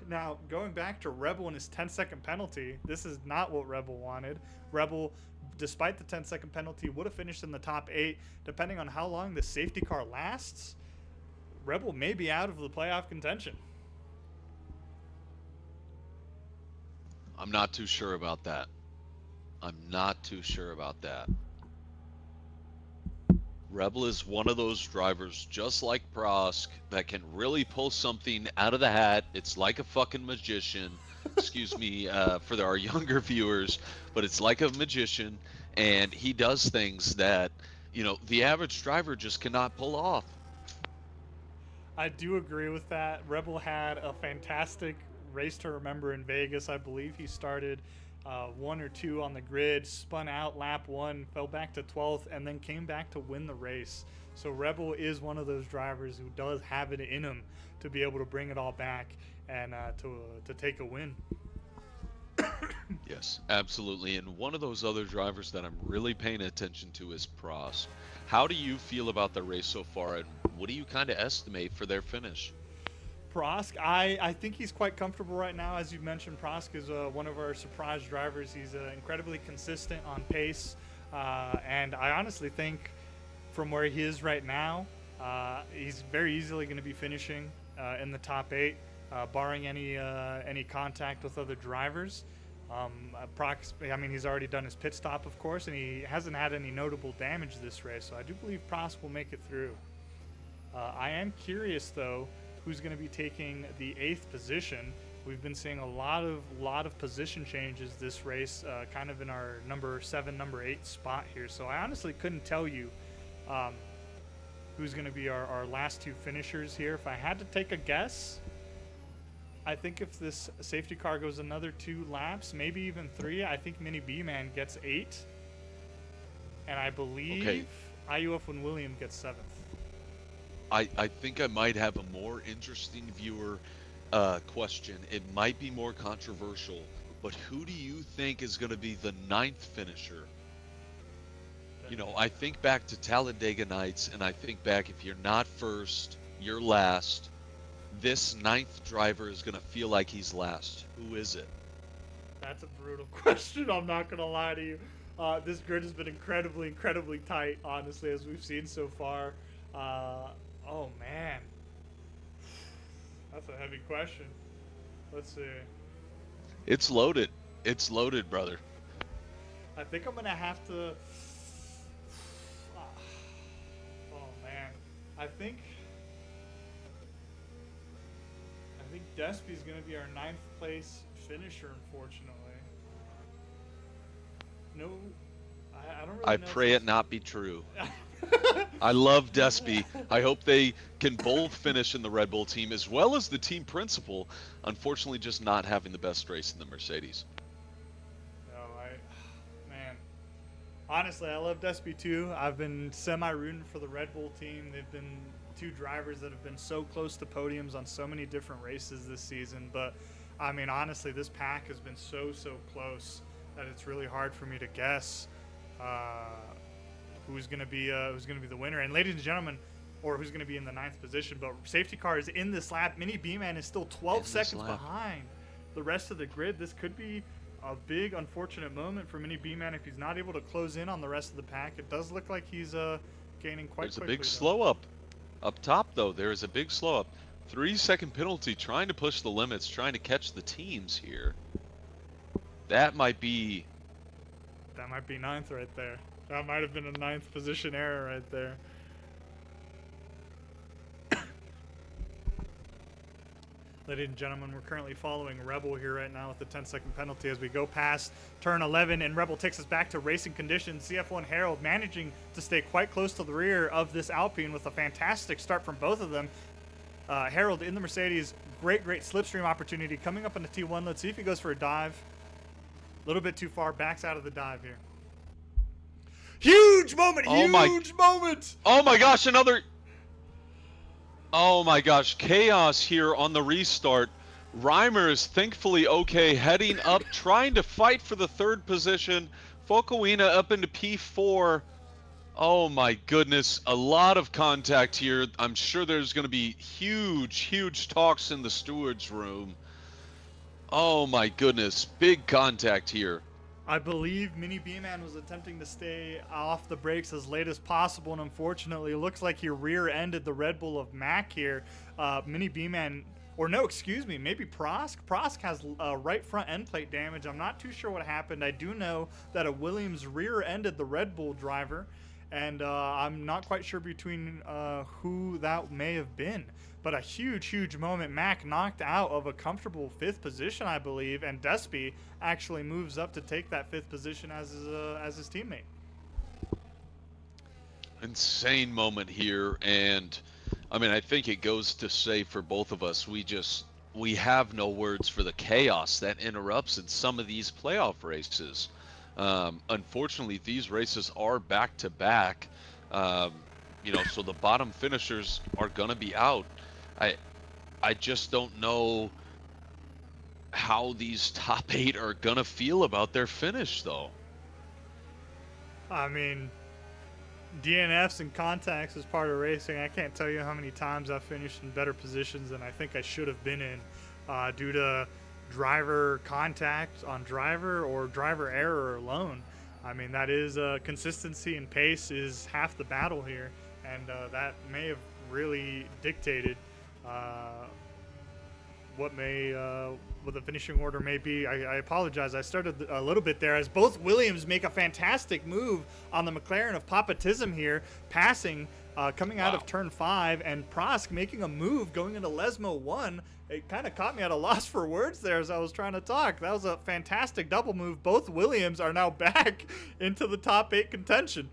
Now, going back to Rebel and his 10-second penalty, this is not what Rebel wanted. Rebel, despite the 10-second penalty, would have finished in the top 8. Depending on how long the safety car lasts, Rebel may be out of the playoff contention. I'm not too sure about that. Rebel is one of those drivers, just like Prosk, that can really pull something out of the hat. It's like a fucking magician. Excuse me for our younger viewers, but it's like a magician, and he does things that, the average driver just cannot pull off. I do agree with that. Rebel had a fantastic race to remember in Vegas. I believe he started 1 or 2 on the grid, spun out lap 1, fell back to 12th, and then came back to win the race. So Rebel is one of those drivers who does have it in him to be able to bring it all back and to take a win. Yes, absolutely. And one of those other drivers that I'm really paying attention to is Prost. How do you feel about the race so far, and what do you kind of estimate for their finish? Prosk, I think he's quite comfortable right now. As you mentioned, Prosk is one of our surprise drivers. He's incredibly consistent on pace, and I honestly think from where he is right now, he's very easily going to be finishing in the top 8, barring any contact with other drivers. Prox, I mean, he's already done his pit stop, of course, and he hasn't had any notable damage this race, so I do believe Prost will make it through. I am curious, though, who's going to be taking the 8th position. We've been seeing a lot of position changes this race, kind of in our number 7, number 8 spot here. So I honestly couldn't tell you who's going to be our last 2 finishers here. If I had to take a guess, I think if this safety car goes another 2 laps, maybe even 3, I think Mini B-Man gets 8. And I believe IUF and William gets 7th. I think I might have a more interesting viewer question. It might be more controversial, but who do you think is going to be the 9th finisher? You know, I think back to Talladega Nights, and I think back, if you're not first, you're last. This 9th driver is going to feel like he's last. Who is it? That's a brutal question. I'm not going to lie to you. This grid has been incredibly tight, honestly, as we've seen so far. Oh, man. That's a heavy question. Let's see. It's loaded. It's loaded, brother. I think I'm going to have to... Oh, man. I think Despy's going to be our 9th place finisher, unfortunately. No, I don't really I know. pray it not be true. I love Despy. I hope they can both finish in the Red Bull team, as well as the team principal. Unfortunately, just not having the best race in the Mercedes. No, man. Honestly, I love Despy too. I've been semi-rooting for the Red Bull team. They've been 2 drivers that have been so close to podiums on so many different races this season. But, I mean, honestly, this pack has been so close that it's really hard for me to guess who's going to be the winner. And ladies and gentlemen, or who's going to be in the 9th position. But safety car is in this lap. Mini B-Man is still 12 seconds behind the rest of the grid. This could be a big unfortunate moment for Mini B-Man if he's not able to close in on the rest of the pack. It does look like he's gaining quite quickly. There's a big slow up. Up top, though, there is a big slow up. 3-second penalty, trying to push the limits, trying to catch the teams here. That might be 9th right there. That might have been a 9th position error right there. Ladies and gentlemen, we're currently following Rebel here right now with the 10-second penalty as we go past turn 11, and Rebel takes us back to racing conditions. CF1 Harold managing to stay quite close to the rear of this Alpine with a fantastic start from both of them. Harold in the Mercedes, great slipstream opportunity coming up on the T1. Let's see if he goes for a dive. A little bit too far, backs out of the dive here. Huge moment! Huge moment! Oh my gosh, another... Oh my gosh, chaos here on the restart. Reimer is thankfully okay, heading up, trying to fight for the 3rd position. Focoina up into P4. Oh my goodness, a lot of contact here. I'm sure there's going to be huge talks in the steward's room. Oh my goodness, big contact here. I believe Mini B-Man was attempting to stay off the brakes as late as possible, and unfortunately, it looks like he rear-ended the Red Bull of Mac here. Mini B-Man, or no, excuse me, maybe Prosk. Prosk has right front end plate damage. I'm not too sure what happened. I do know that a Williams rear-ended the Red Bull driver, and I'm not quite sure between who that may have been. But a huge moment. Mac knocked out of a comfortable 5th position, I believe, and Despy actually moves up to take that 5th position as his teammate. Insane moment here, and I mean, I think it goes to say for both of us, we just we have no words for the chaos that interrupts in some of these playoff races. Unfortunately, these races are back to back. So the bottom finishers are gonna be out. I I just don't know how these top eight are gonna feel about their finish, though. I mean, DNFs and contacts is part of racing. I can't tell you how many times I've finished in better positions than I think I should have been in due to driver contact on driver or driver error alone. I mean, that is consistency and pace is half the battle here, and that may have really dictated uh, what the finishing order may be. I apologize. I started a little bit there as both Williams make a fantastic move on the McLaren of Papatism here, passing, coming out Wow. of turn 5, and Prosk making a move going into Lesmo 1. It kind of caught me at a loss for words there as I was trying to talk. That was a fantastic double move. Both Williams are now back into the top 8 contention.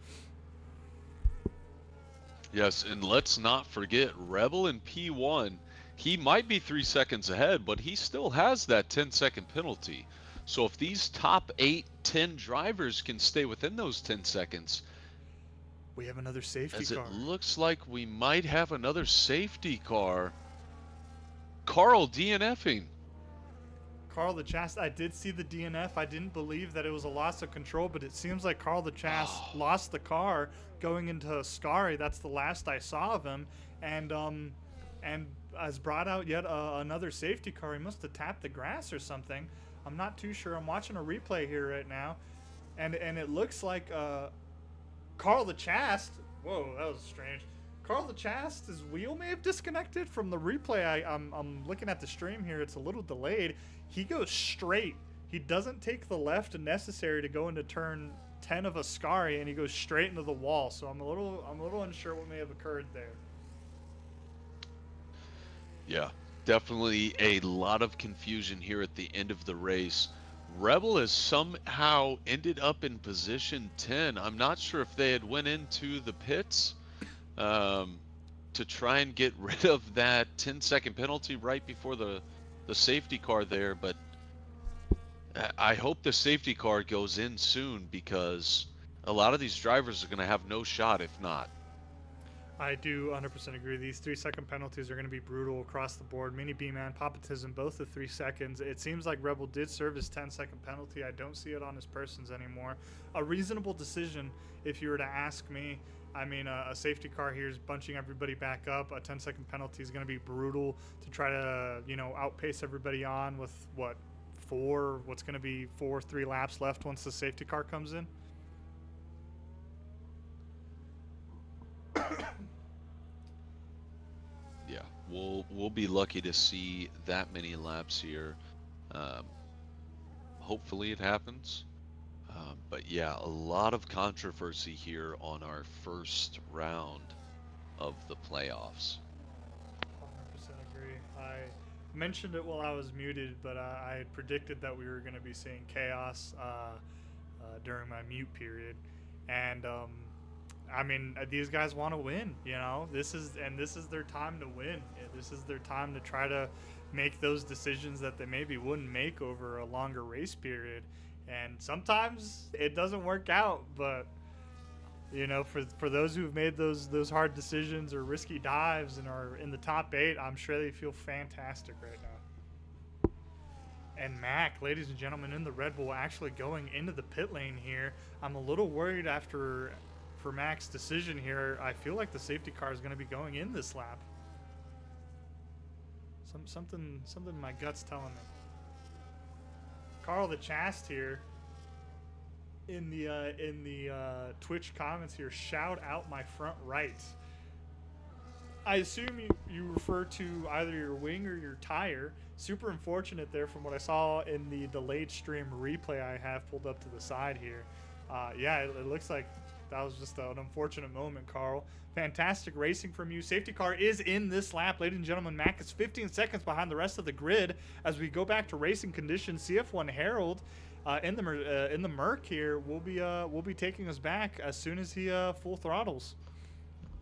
Yes, and let's not forget Rebel in P1. He might be 3 seconds ahead, but he still has that 10-second penalty. So if these top 8, 10 drivers can stay within those 10 seconds, We have another safety as car. it looks like we might have another safety car. Carl DNFing. Carl the Chast, I did see the DNF. I didn't believe that it was a loss of control, but it seems like Carl the Chast lost the car going into Ascari. That's the last I saw of him, and has brought out yet another safety car. He must have tapped the grass or something. I'm not too sure. I'm watching a replay here right now, and it looks like Carl the Chast. Whoa, that was strange. Carl the Chast, his wheel may have disconnected from the replay. I'm looking at the stream here. It's a little delayed. He goes straight. He doesn't take the left necessary to go into turn 10 of Ascari, and he goes straight into the wall. So I'm a little unsure what may have occurred there. Yeah, definitely a lot of confusion here at the end of the race. Rebel has somehow ended up in position 10. I'm not sure if they had went into the pits um, to try and get rid of that 10-second penalty right before the safety car there, but I hope the safety car goes in soon because a lot of these drivers are going to have no shot if not. I do 100% agree. These 3-second penalties are going to be brutal across the board. Mini B-Man, Papatism, both the 3 seconds. It seems like Rebel did serve his 10-second penalty. I don't see it on his persons anymore. A reasonable decision, if you were to ask me. I mean, a safety car here is bunching everybody back up. A 10-second penalty is going to be brutal to try to, outpace everybody on with, what's going to be 3 laps left once the safety car comes in. Yeah, we'll be lucky to see that many laps here. Um, Hopefully it happens. But yeah, a lot of controversy here on our first round of the playoffs. 100% agree. I mentioned it while I was muted, but I had predicted that we were going to be seeing chaos during my mute period, and I mean, these guys want to win. This is their time to win. This is their time to try to make those decisions that they maybe wouldn't make over a longer race period. And sometimes it doesn't work out, but for those who've made those hard decisions or risky dives and are in the top 8, I'm sure they feel fantastic right now. And Mac, ladies and gentlemen, in the Red Bull, actually going into the pit lane here. I'm a little worried for Mac's decision here. I feel like the safety car is going to be going in this lap. Something my gut's telling me. Carl the Chast here in the Twitch comments here, shout out my front right. I assume you refer to either your wing or your tire. Super unfortunate there from what I saw in the delayed stream replay I have pulled up to the side here. Yeah, it looks like that was just an unfortunate moment, Carl. Fantastic racing from you. Safety car is in this lap, ladies and gentlemen. Mac is 15 seconds behind the rest of the grid as we go back to racing conditions. CF1 Harold in the Merc here will be taking us back as soon as he full throttles.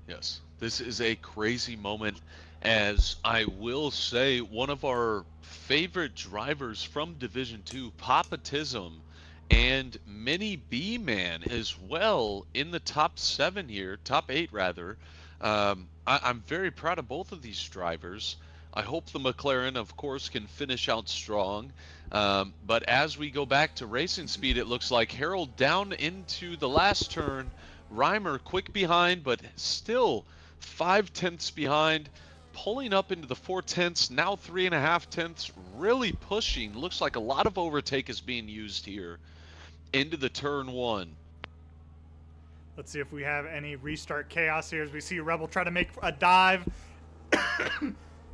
Yes, this is a crazy moment As I will say, one of our favorite drivers from Division Two, Papatism, and Mini B Man as well in the top seven here, top eight rather. I'm very proud of both of these drivers. I hope the McLaren, of course, can finish out strong. But as we go back to racing speed, it looks like Harold down into the last turn. Reimer quick behind, but still 5 tenths behind, pulling up into the 4 tenths, now 3.5 tenths, really pushing. Looks like a lot of overtake is being used here into the turn one. Let's see if we have any restart chaos here as we see Rebel try to make a dive.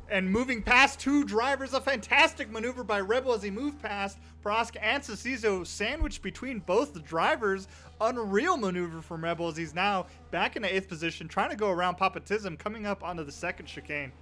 And moving past two drivers, a fantastic maneuver by Rebel as he moved past Prosk and Cecizo, sandwiched between both the drivers. Unreal maneuver from Rebel as he's now back in the 8th position, trying to go around Papatism, coming up onto the 2nd chicane.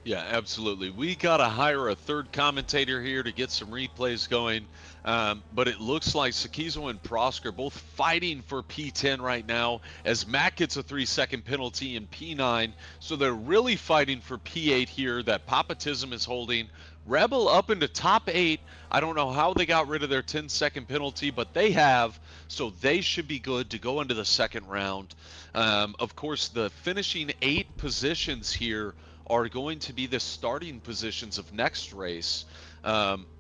Yeah, absolutely. We got to hire a third commentator here to get some replays going. But it looks like Sakizo and Prosk are both fighting for P10 right now as Matt gets a 3-second penalty in P9. So they're really fighting for P8 here that Papatism is holding. Rebel up into top 8. I don't know how they got rid of their 10-second penalty, but they have. So they should be good to go into the second round. Of course, the finishing 8 positions here are going to be the starting positions of next race,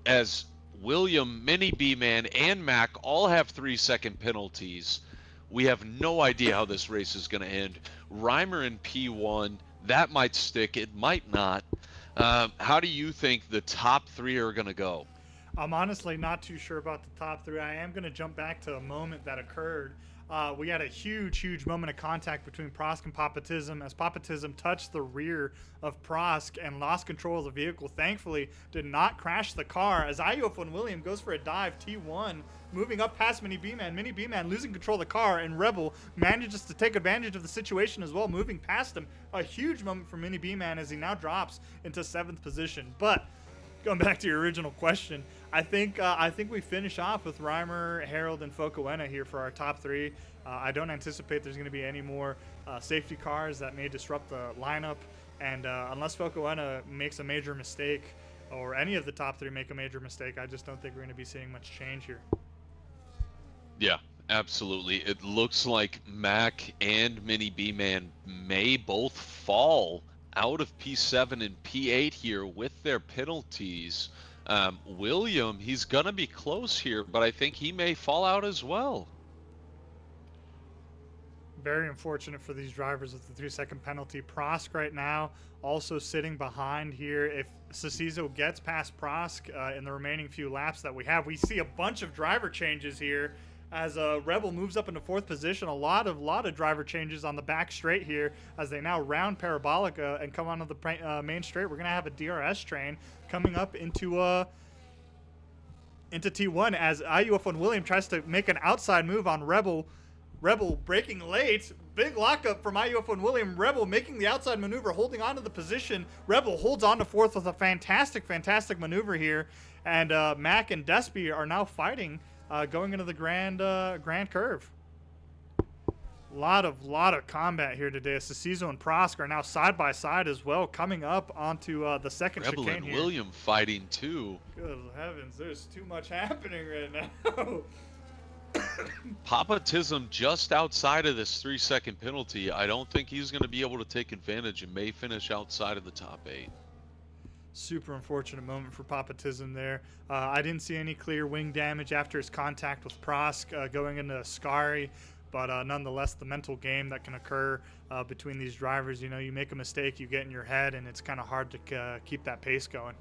as William, Mini B-Man, and Mac all have 3-second penalties. We have no idea how this race is going to end. Reimer in P1, that might stick, it might not. How do you think the top 3 are going to go? I'm honestly not too sure about the top 3. I am going to jump back to a moment that occurred. We had a huge moment of contact between Prosk and Papatism as Papatism touched the rear of Prosk and lost control of the vehicle. Thankfully, did not crash the car as IUF1 William goes for a dive T1, moving up past Mini B-Man. Mini B-Man losing control of the car, and Rebel manages to take advantage of the situation as well, moving past him. A huge moment for Mini B-Man as he now drops into 7th position. But going back to your original question, I think we finish off with Reimer, Harold, and Focoena here for our top 3. I don't anticipate there's going to be any more safety cars that may disrupt the lineup, and unless Focoena makes a major mistake, or any of the top 3 make a major mistake, I just don't think we're going to be seeing much change here. Yeah, absolutely. It looks like Mac and Mini B-Man may both fall out of P7 and P8 here with their penalties. William, he's going to be close here, but I think he may fall out as well. Very unfortunate for these drivers with the 3-second penalty. Prosk right now also sitting behind here. If Cecizo gets past Prosk in the remaining few laps that we have, we see a bunch of driver changes here as Rebel moves up into 4th position. A lot of driver changes on the back straight here as they now round Parabolica and come onto the main straight. We're going to have a DRS train coming up into T1 as IUF1 William tries to make an outside move on Rebel. Rebel breaking late. Big lockup from IUF1 William. Rebel making the outside maneuver, holding on to the position. Rebel holds on to 4th with a fantastic maneuver here. And Mac and Despy are now fighting going into the grand curve. Lot of combat here today. Cecizo and Prosk are now side by side as well, coming up onto the 2nd Rebel chicane and here. William fighting too. Good heavens, there's too much happening right now. Papatism just outside of this 3-second penalty. I don't think he's going to be able to take advantage and may finish outside of the top 8. Super unfortunate moment for Papatism there. I didn't see any clear wing damage after his contact with Prosk going into Ascari, but nonetheless, the mental game that can occur between these drivers, you know, you make a mistake, you get in your head, and it's kind of hard to keep that pace going.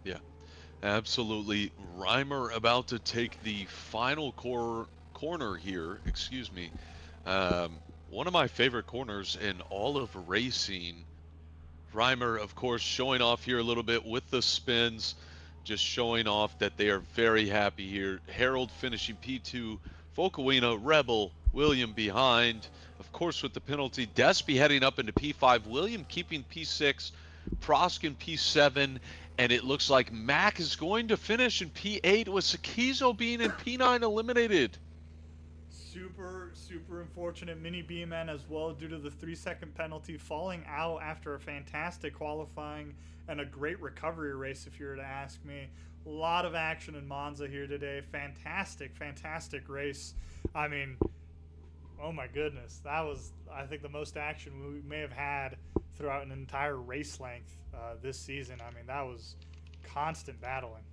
Yeah, absolutely. Reimer about to take the final corner here. Excuse me. One of my favorite corners in all of racing. Reimer, of course, showing off here a little bit with the spins, just showing off that they are very happy here. Harold finishing P2, Focoena, Rebel, William behind. Of course, with the penalty, Despy heading up into P5, William keeping P6, Prosk in P7, and it looks like Mac is going to finish in P8 with Sakizo being in P9 eliminated. super unfortunate. Mini B-Man as well due to the 3 second penalty, falling out after a fantastic qualifying and a great recovery race, if you were to ask me. A lot of action in Monza here today. Fantastic race. I mean, oh my goodness, that was, I think, the most action we may have had throughout an entire race length this season. I mean, that was constant battling.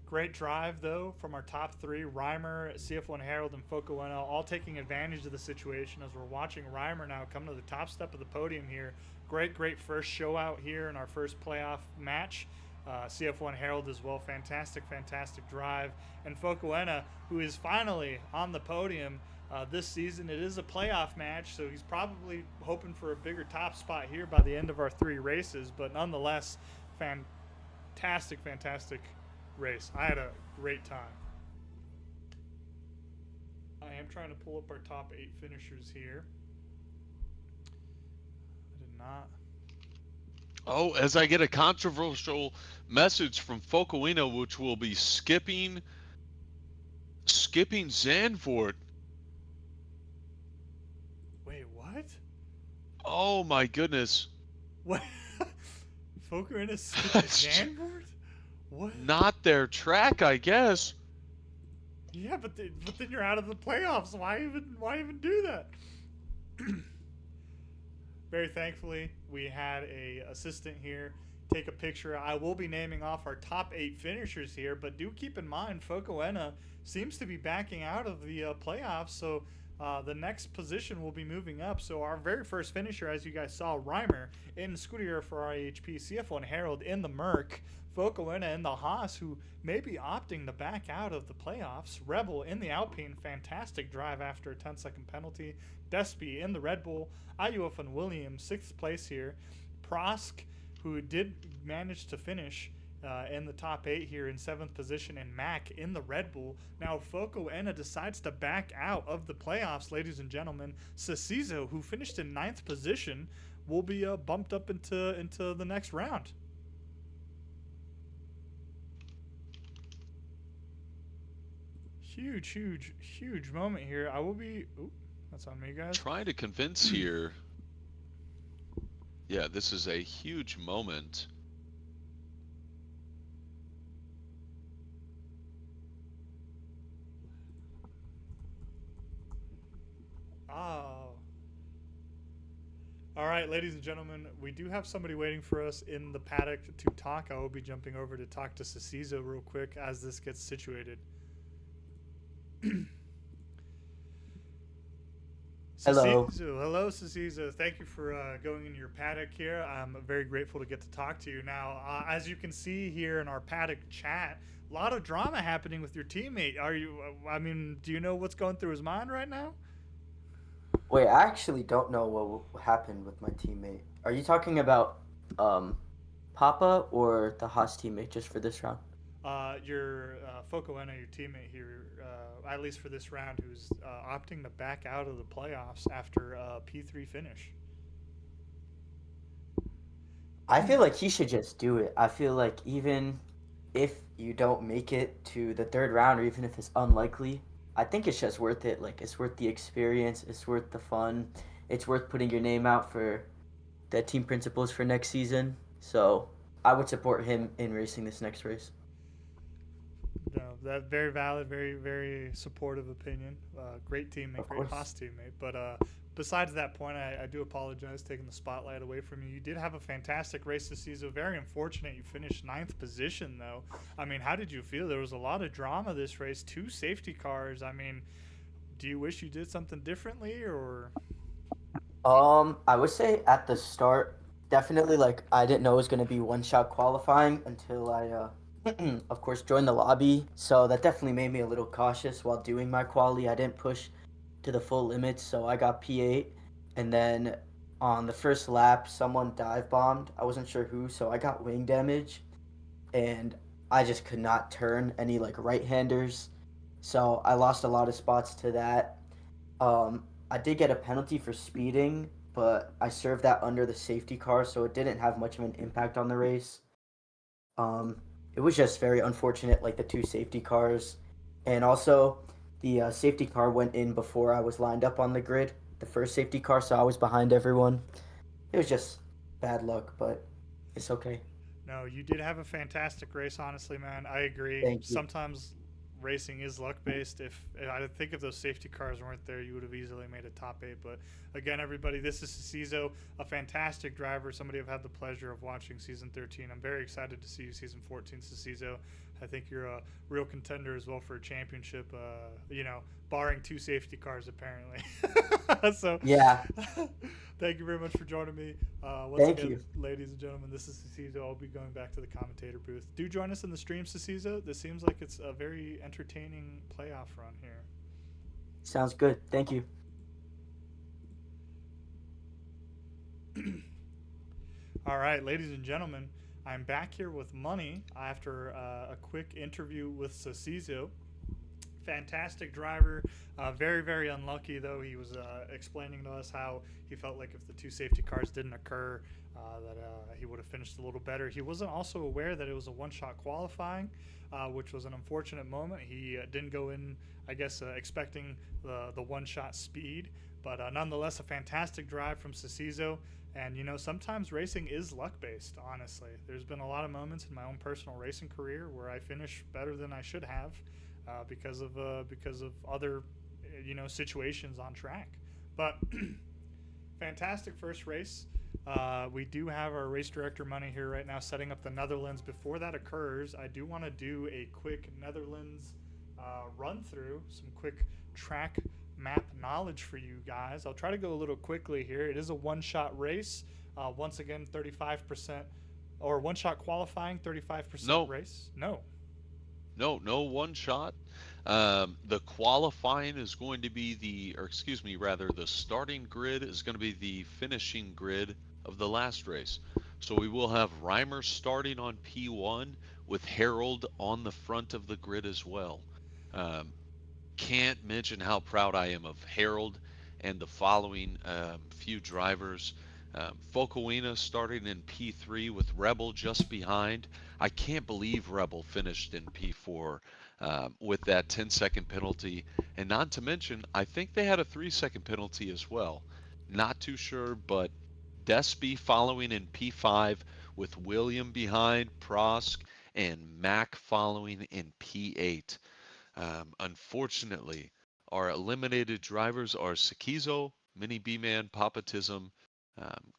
Great drive, though, from our top three, Reimer, CF1 Harold, and Focoena, all taking advantage of the situation as we're watching Reimer now come to the top step of the podium here. Great first show out here in our first playoff match. CF1 Harold as well, fantastic drive. And Focoena, who is finally on the podium this season. It is a playoff match, so he's probably hoping for a bigger top spot here by the end of our 3 races, but nonetheless, fantastic race. I had a great time. I am trying to pull up our top 8 finishers here. I did not. Oh, as I get a controversial message from Focoena, which will be skipping Zandvoort. Wait, what? Oh my goodness. What? Focoena skipping Zandvoort? What? Not their track, I guess. Yeah, but then you're out of the playoffs. Why even do that? Very thankfully, we had a assistant here take a picture. I will be naming off our top 8 finishers here, but do keep in mind Focoena seems to be backing out of the playoffs, so the next position will be moving up. So our very first finisher, as you guys saw, Reimer in Scuderia for IHP, CF1 Harold in the Merc, Focoena in the Haas, who may be opting to back out of the playoffs. Rebel in the Alpine, fantastic drive after a 10-second penalty. Despy in the Red Bull. Ayuf and Williams, 6th place here. Prosk, who did manage to finish in the top 8 here in 7th position, and Mac in the Red Bull. Now Focoena decides to back out of the playoffs, ladies and gentlemen. Cecizo, who finished in 9th position, will be bumped up into the next round. Huge moment here. I will be... Ooh, that's on me, guys. Trying to convince here. Yeah, this is a huge moment. Oh. All right, ladies and gentlemen, we do have somebody waiting for us in the paddock to talk. I will be jumping over to talk to Cecizo real quick as this gets situated. Hello. Hello, Cecizo. Thank you for going into your paddock here. I'm very grateful to get to talk to you. Now, as you can see here in our paddock chat, a lot of drama happening with your teammate. Do you know what's going through his mind right now? Wait, I actually don't know what happened with my teammate. Are you talking about Papa or the Haas teammate just for this round? Your Focoena, your teammate here, at least for this round, who's opting to back out of the playoffs after a P3 finish. I feel like he should just do it. I feel like even if you don't make it to the 3rd round, or even if it's unlikely, I think it's just worth it. Like, it's worth the experience. It's worth the fun. It's worth putting your name out for the team principals for next season. So I would support him in racing this next race. No, that very valid, very supportive opinion. Great teammate, great Haas teammate. But besides that point, I do apologize taking the spotlight away from you. You did have a fantastic race this season. Very unfortunate you finished 9th position, though. I mean, how did you feel? There was a lot of drama this race. 2 safety cars. I mean, do you wish you did something differently, or? I would say at the start, definitely, like, I didn't know it was going to be one-shot qualifying until I of course, joined the lobby. So that definitely made me a little cautious while doing my quali. I didn't push to the full limits, so I got P8. And then on the first lap, someone dive bombed. I wasn't sure who, so I got wing damage. And I just could not turn any, like, right-handers. So I lost a lot of spots to that. I did get a penalty for speeding, but I served that under the safety car, so it didn't have much of an impact on the race. it was just very unfortunate, like the two safety cars, and also the safety car went in before I was lined up on the grid. The first safety car, so I was behind everyone. It was just bad luck, but it's okay. No, you did have a fantastic race, honestly, man. I agree. Thank you. Sometimes racing is luck based. If I think if those safety cars weren't there, you would have easily made a top eight. But again, everybody, this is Cizo, a fantastic driver. Somebody I've had the pleasure of watching season 13. I'm very excited to see you season 14, Cizo. I think you're a real contender as well for a championship. Barring two safety cars apparently. So, Yeah, thank you very much for joining me. Once thank again, you. ladies and gentlemen, this is Cecizo. I'll be going back to the commentator booth. Do join us in the stream, Cecizo. This seems like it's a very entertaining playoff run here. Sounds good. Thank you. All right, ladies and gentlemen, I'm back here with Money after a quick interview with Cecizo. Fantastic driver. Very, very unlucky, though. He was explaining to us how he felt like if the two safety cars didn't occur, that he would have finished a little better. He wasn't also aware that it was a one shot qualifying, which was an unfortunate moment. He didn't go in, I guess, expecting the one shot speed, but nonetheless, a fantastic drive from Cecizo. And sometimes racing is luck based. Honestly, there's been a lot of moments in my own personal racing career where I finish better than I should have, because of other situations on track. But fantastic first race. We do have our race director Money here right now setting up the Netherlands. Before that occurs, I do want to do a quick Netherlands run through, some quick track map knowledge for you guys. I'll try to go a little quickly here. It is a one-shot race. Once again, 35%, or one-shot qualifying, 35% No, race. No. no one shot. The qualifying is going to be or excuse me, rather, the starting grid is going to be the finishing grid of the last race. So we will have Reimer starting on P1 with Harold on the front of the grid as well. Um, can't mention how proud I am of Harold and the following few drivers. Fokowina starting in P3 with Rebel just behind. I can't believe Rebel finished in P4 with that 10-second penalty. And not to mention, I think they had a 3-second penalty as well. Not too sure, but Despy following in P5 with William behind, Prosk, and Mac following in P8. Unfortunately, our eliminated drivers are Sakizo, Mini B-Man, Papatism,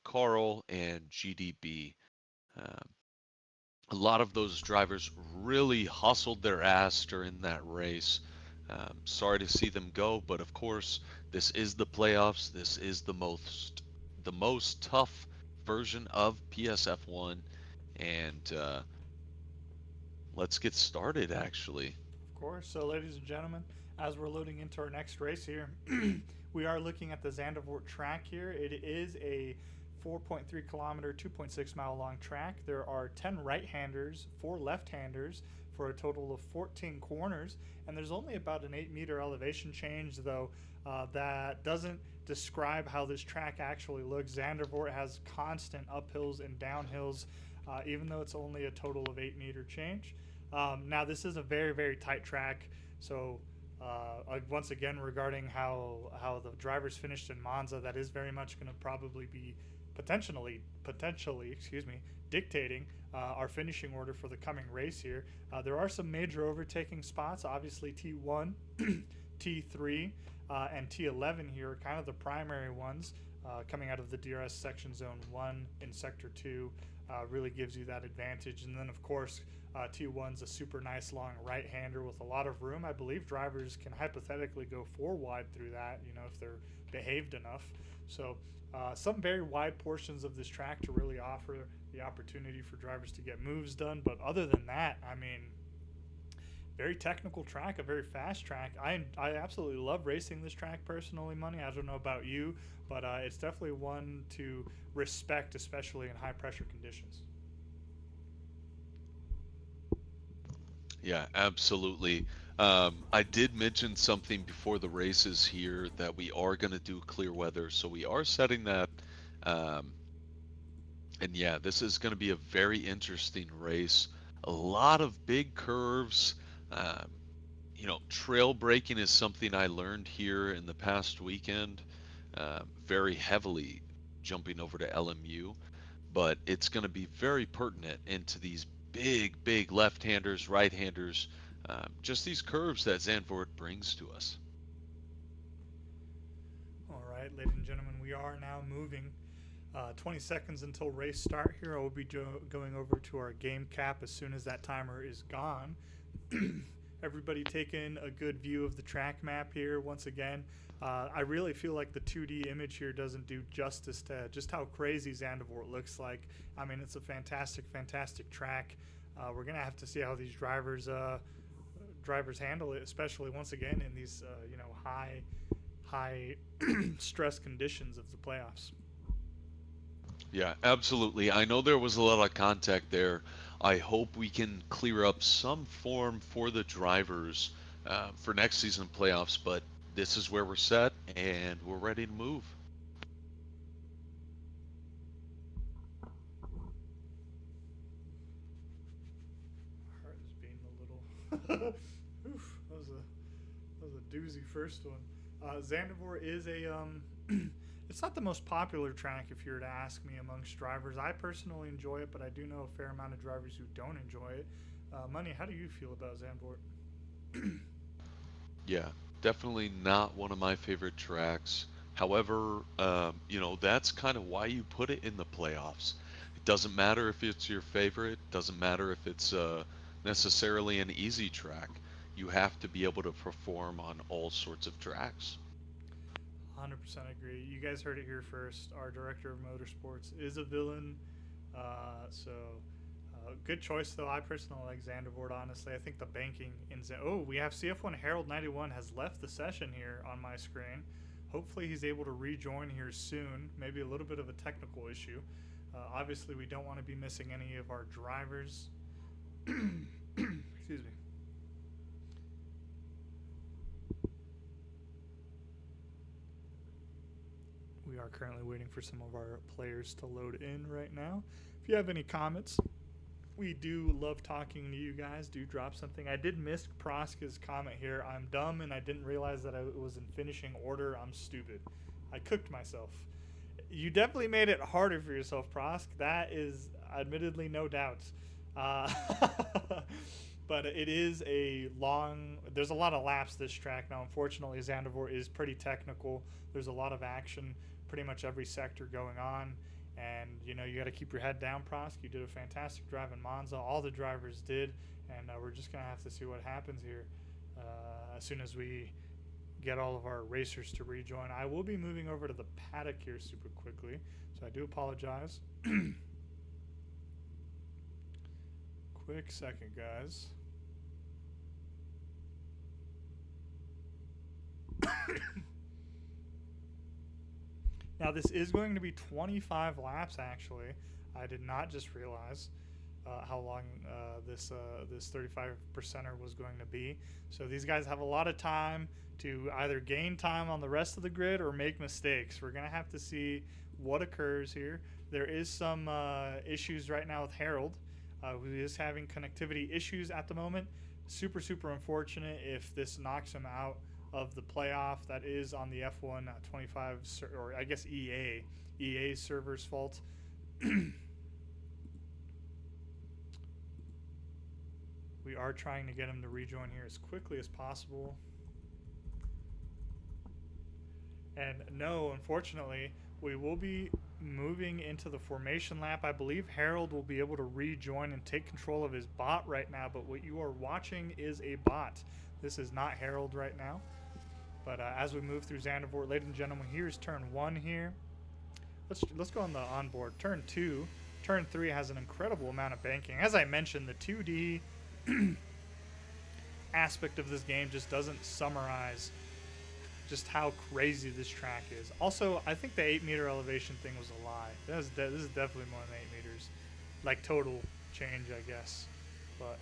Carl, and GDB. Um, a lot of those drivers really hustled their ass during that race. Sorry to see them go, but of course, this is the playoffs. This is the most tough version of PSF1, and let's get started. Actually, Of course. So, ladies and gentlemen, as we're loading into our next race here, we are looking at the Zandvoort track here. It is a 4.3 kilometer, 2.6 mile long track. There are 10 right handers, 4 left handers for a total of 14 corners. And there's only about an 8-meter elevation change, though, that doesn't describe how this track actually looks. Zandvoort has constant uphills and downhills, even though it's only a total of 8-meter change. Now, this is a very, very tight track. So, once again, regarding how the drivers finished in Monza, that is very much going to probably be potentially, excuse me, dictating our finishing order for the coming race here. There are some major overtaking spots. Obviously, T1, T3, and T11 here are kind of the primary ones coming out of the DRS section zone 1 in sector 2. Really gives you that advantage. And then, of course, T1's a super nice long right hander with a lot of room. I believe drivers can hypothetically go 4 wide through that, if they're behaved enough. So, some very wide portions of this track to really offer the opportunity for drivers to get moves done. But other than that, I mean, very technical track, a very fast track. I absolutely love racing this track personally, Money. I don't know about you, but it's definitely one to respect, especially in high pressure conditions. yeah, absolutely. I did mention something before the races here that we are going to do clear weather, so we are setting that. Um, and yeah, this is going to be a very interesting race. A lot of big curves. Um, trail braking is something I learned here in the past weekend, very heavily jumping over to LMU, but it's going to be very pertinent into these big left-handers, right-handers, just these curves that Zandvoort brings to us. All right, ladies and gentlemen, we are now moving 20 seconds until race start here. I will be going over to our game cap as soon as that timer is gone. Everybody taking a good view of the track map here once again. I really feel like the 2D image here doesn't do justice to just how crazy Zandvoort looks like. I mean, it's a fantastic track. We're gonna have to see how these drivers handle it, especially once again in these high stress conditions of the playoffs. Yeah, absolutely. I know there was a lot of contact there. I hope we can clear up some form for the drivers for next season playoffs, but this is where we're set and we're ready to move. Heart is beating a little. Oof, that was a doozy first one. Zandvoort is a it's not the most popular track if you were to ask me amongst drivers. I personally enjoy it, but I do know a fair amount of drivers who don't enjoy it. Money, how do you feel about Zandvoort? Yeah, definitely not one of my favorite tracks. However, that's kind of why you put it in the playoffs. It doesn't matter if it's your favorite, doesn't matter if it's necessarily an easy track. You have to be able to perform on all sorts of tracks. 100% agree. You guys heard it here first. Our director of motorsports is a villain. Good choice, though. I personally like Zandvoort, honestly. I think the banking in we have CF1 Harold 91 has left the session here on my screen. Hopefully, he's able to rejoin here soon. Maybe a little bit of a technical issue. Obviously, we don't want to be missing any of our drivers. Excuse me. We are currently waiting for some of our players to load in right now. If you have any comments, we do love talking to you guys. Do drop something. I did miss Proska's comment here. I'm dumb and I didn't realize that I was in finishing order. I'm stupid. I cooked myself. You definitely made it harder for yourself, Prosk. That is admittedly no doubt. Uh, but it is a long. There's a lot of laps this track now. Unfortunately, Zandvoort is pretty technical. There's a lot of action, pretty much every sector going on, and you got to keep your head down, Prosk. You did a fantastic drive in Monza. All the drivers did, and we're just gonna have to see what happens here as soon as we get all of our racers to rejoin. I will be moving over to the paddock here super quickly, so I do apologize. Quick second, guys. Now, this is going to be 25 laps, actually. I did not just realize how long this 35%er was going to be. So these guys have a lot of time to either gain time on the rest of the grid or make mistakes. We're going to have to see what occurs here. There is some issues right now with Harold, who is having connectivity issues at the moment. Super unfortunate if this knocks him out of the playoff. That is on the F1 25, or I guess EA server's fault. We are trying to get him to rejoin here as quickly as possible. And no, unfortunately, we will be moving into the formation lap. I believe Harold will be able to rejoin and take control of his bot right now, but what you are watching is a bot. This is not Harold right now. But as we move through Zandvoort, ladies and gentlemen, here's turn 1 here. Let's go on the onboard. Turn 2. Turn 3 has an incredible amount of banking. As I mentioned, the 2D aspect of this game just doesn't summarize just how crazy this track is. Also, I think the 8-meter elevation thing was a lie. This is definitely more than 8 meters. Like total change, I guess. But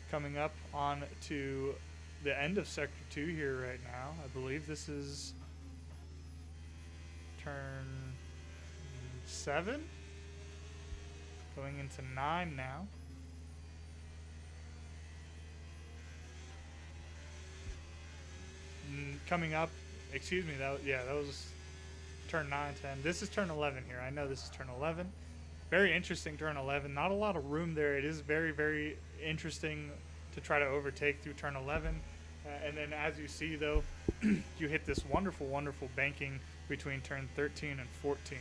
coming up on to the end of Sector 2 here right now. I believe this is turn 7. Going into 9 now. Coming up, excuse me, that was turn 9, 10. This is turn 11 here. I know this is turn 11. Very interesting turn 11. Not a lot of room there. It is very, very interesting to try to overtake through turn 11. And then as you see, though, you hit this wonderful, wonderful banking between turn 13 and 14.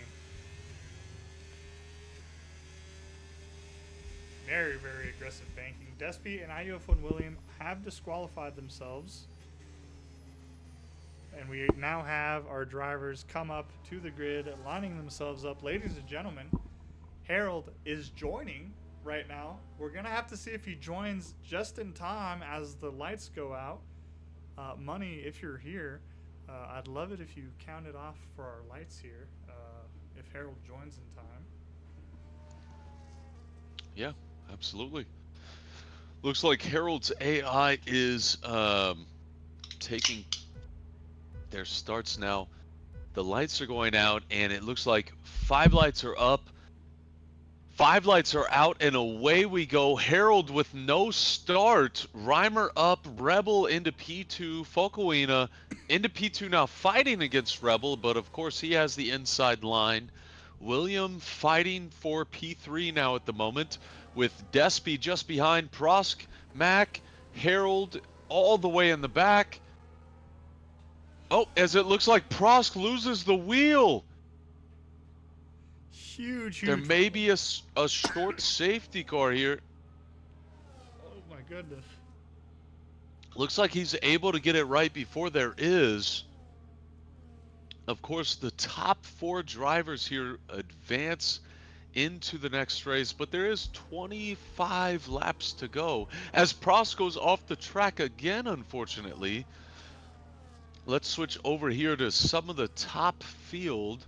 Very, very aggressive banking. Despy and IUF1 William have disqualified themselves. And we now have our drivers come up to the grid, lining themselves up. Ladies and gentlemen, Harold is joining right now. We're going to have to see if he joins just in time as the lights go out. Money, if you're here, I'd love it if you counted off for our lights here, if Harold joins in time. Yeah, absolutely. Looks like Harold's AI is taking their starts now. The lights are going out, and it looks like 5 lights are up. 5 lights are out, and away we go. Harold with no start. Reimer up, Rebel into P2, Focoina into P2 now, fighting against Rebel, but of course he has the inside line. William fighting for P3 now at the moment, with Despy just behind, Prosk, Mac, Harold all the way in the back. Oh, as it looks like Prosk loses the wheel. Huge, There huge. may be a short safety car here. Oh my goodness. Looks like he's able to get it right before there is. Of course, the top 4 drivers here advance into the next race, but there is 25 laps to go. As Prost goes off the track again, unfortunately. Let's switch over here to some of the top field.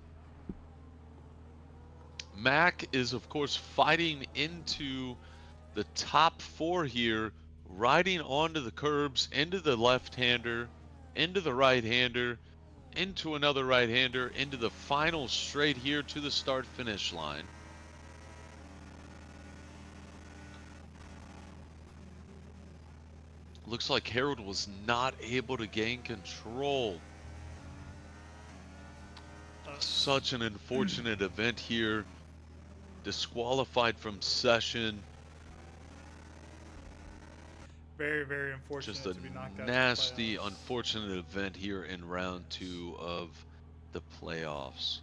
Mac is, of course, fighting into the top 4 here, riding onto the curbs, into the left-hander, into the right-hander, into another right-hander, into the final straight here to the start-finish line. Looks like Harold was not able to gain control. Such an unfortunate event here. Disqualified from session. Very, very unfortunate Just a to be knocked out. nasty, unfortunate event here in round 2 of the playoffs.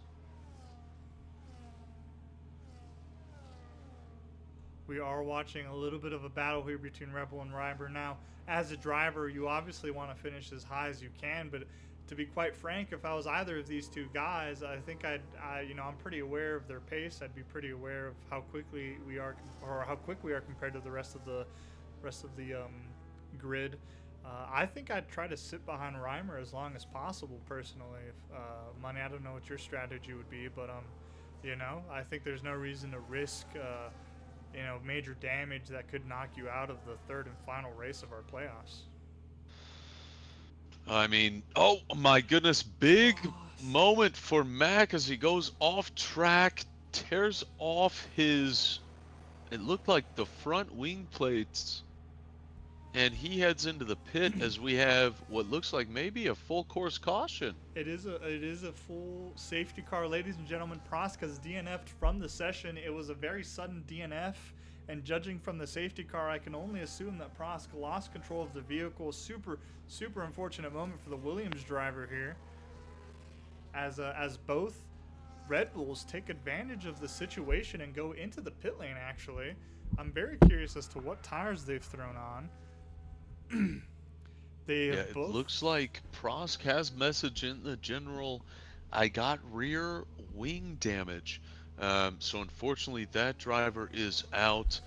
We are watching a little bit of a battle here between Rebel and Ryber. Now, as a driver, you obviously want to finish as high as you can, but to be quite frank, if I was either of these two guys, I think I'm pretty aware of their pace. I'd be pretty aware of how quickly we are, or how quick we are compared to the rest of the grid. I think I'd try to sit behind Reimer as long as possible, personally. If, Money, I don't know what your strategy would be, but I think there's no reason to risk major damage that could knock you out of the third and final race of our playoffs. I mean, oh my goodness, big moment for Mac as he goes off track, tears off his, it looked like the front wing plates, and he heads into the pit as we have what looks like maybe a full course caution. It is a full safety car, ladies and gentlemen. Prosk has DNF'd from the session. It was a very sudden DNF, and judging from the safety car, I can only assume that Prosk lost control of the vehicle. Super, super unfortunate moment for the Williams driver here, as both Red Bulls take advantage of the situation and go into the pit lane. Actually, I'm very curious as to what tires they've thrown on. It looks like Prosk has message in the general, I got rear wing damage. So unfortunately that driver is out.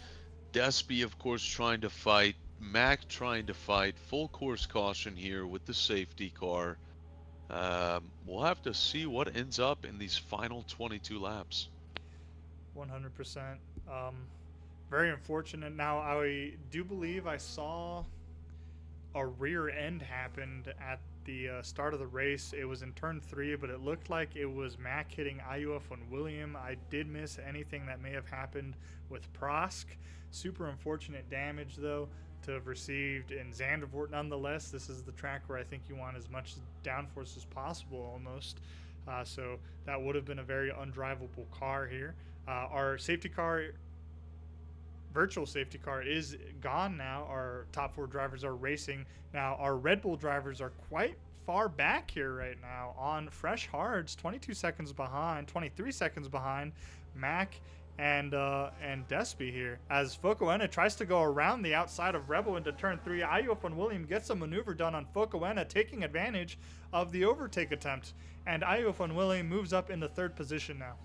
Despy, of course, trying to fight. Mac trying to fight. Full course caution here with the safety car. We'll have to see what ends up in these final 22 laps. 100%. Very unfortunate. Now, I do believe I saw a rear end happened at the start of the race. It was in turn 3, but it looked like it was Mac hitting IUF on William. I did miss anything that may have happened with Prosk. Super unfortunate damage, though, to have received in Zandvoort. Nonetheless, this is the track where I think you want as much downforce as possible, almost. So that would have been a very undrivable car here. Our safety car, virtual safety car, is gone now. Our top 4 drivers are racing now. Our Red Bull drivers are quite far back here right now on fresh hards, 22 seconds behind, 23 seconds behind Mac and Despy here, as Focoena tries to go around the outside of Rebel into turn 3. IUF and William gets a maneuver done on Focoena, taking advantage of the overtake attempt, and IUF and William moves up into 3rd position now.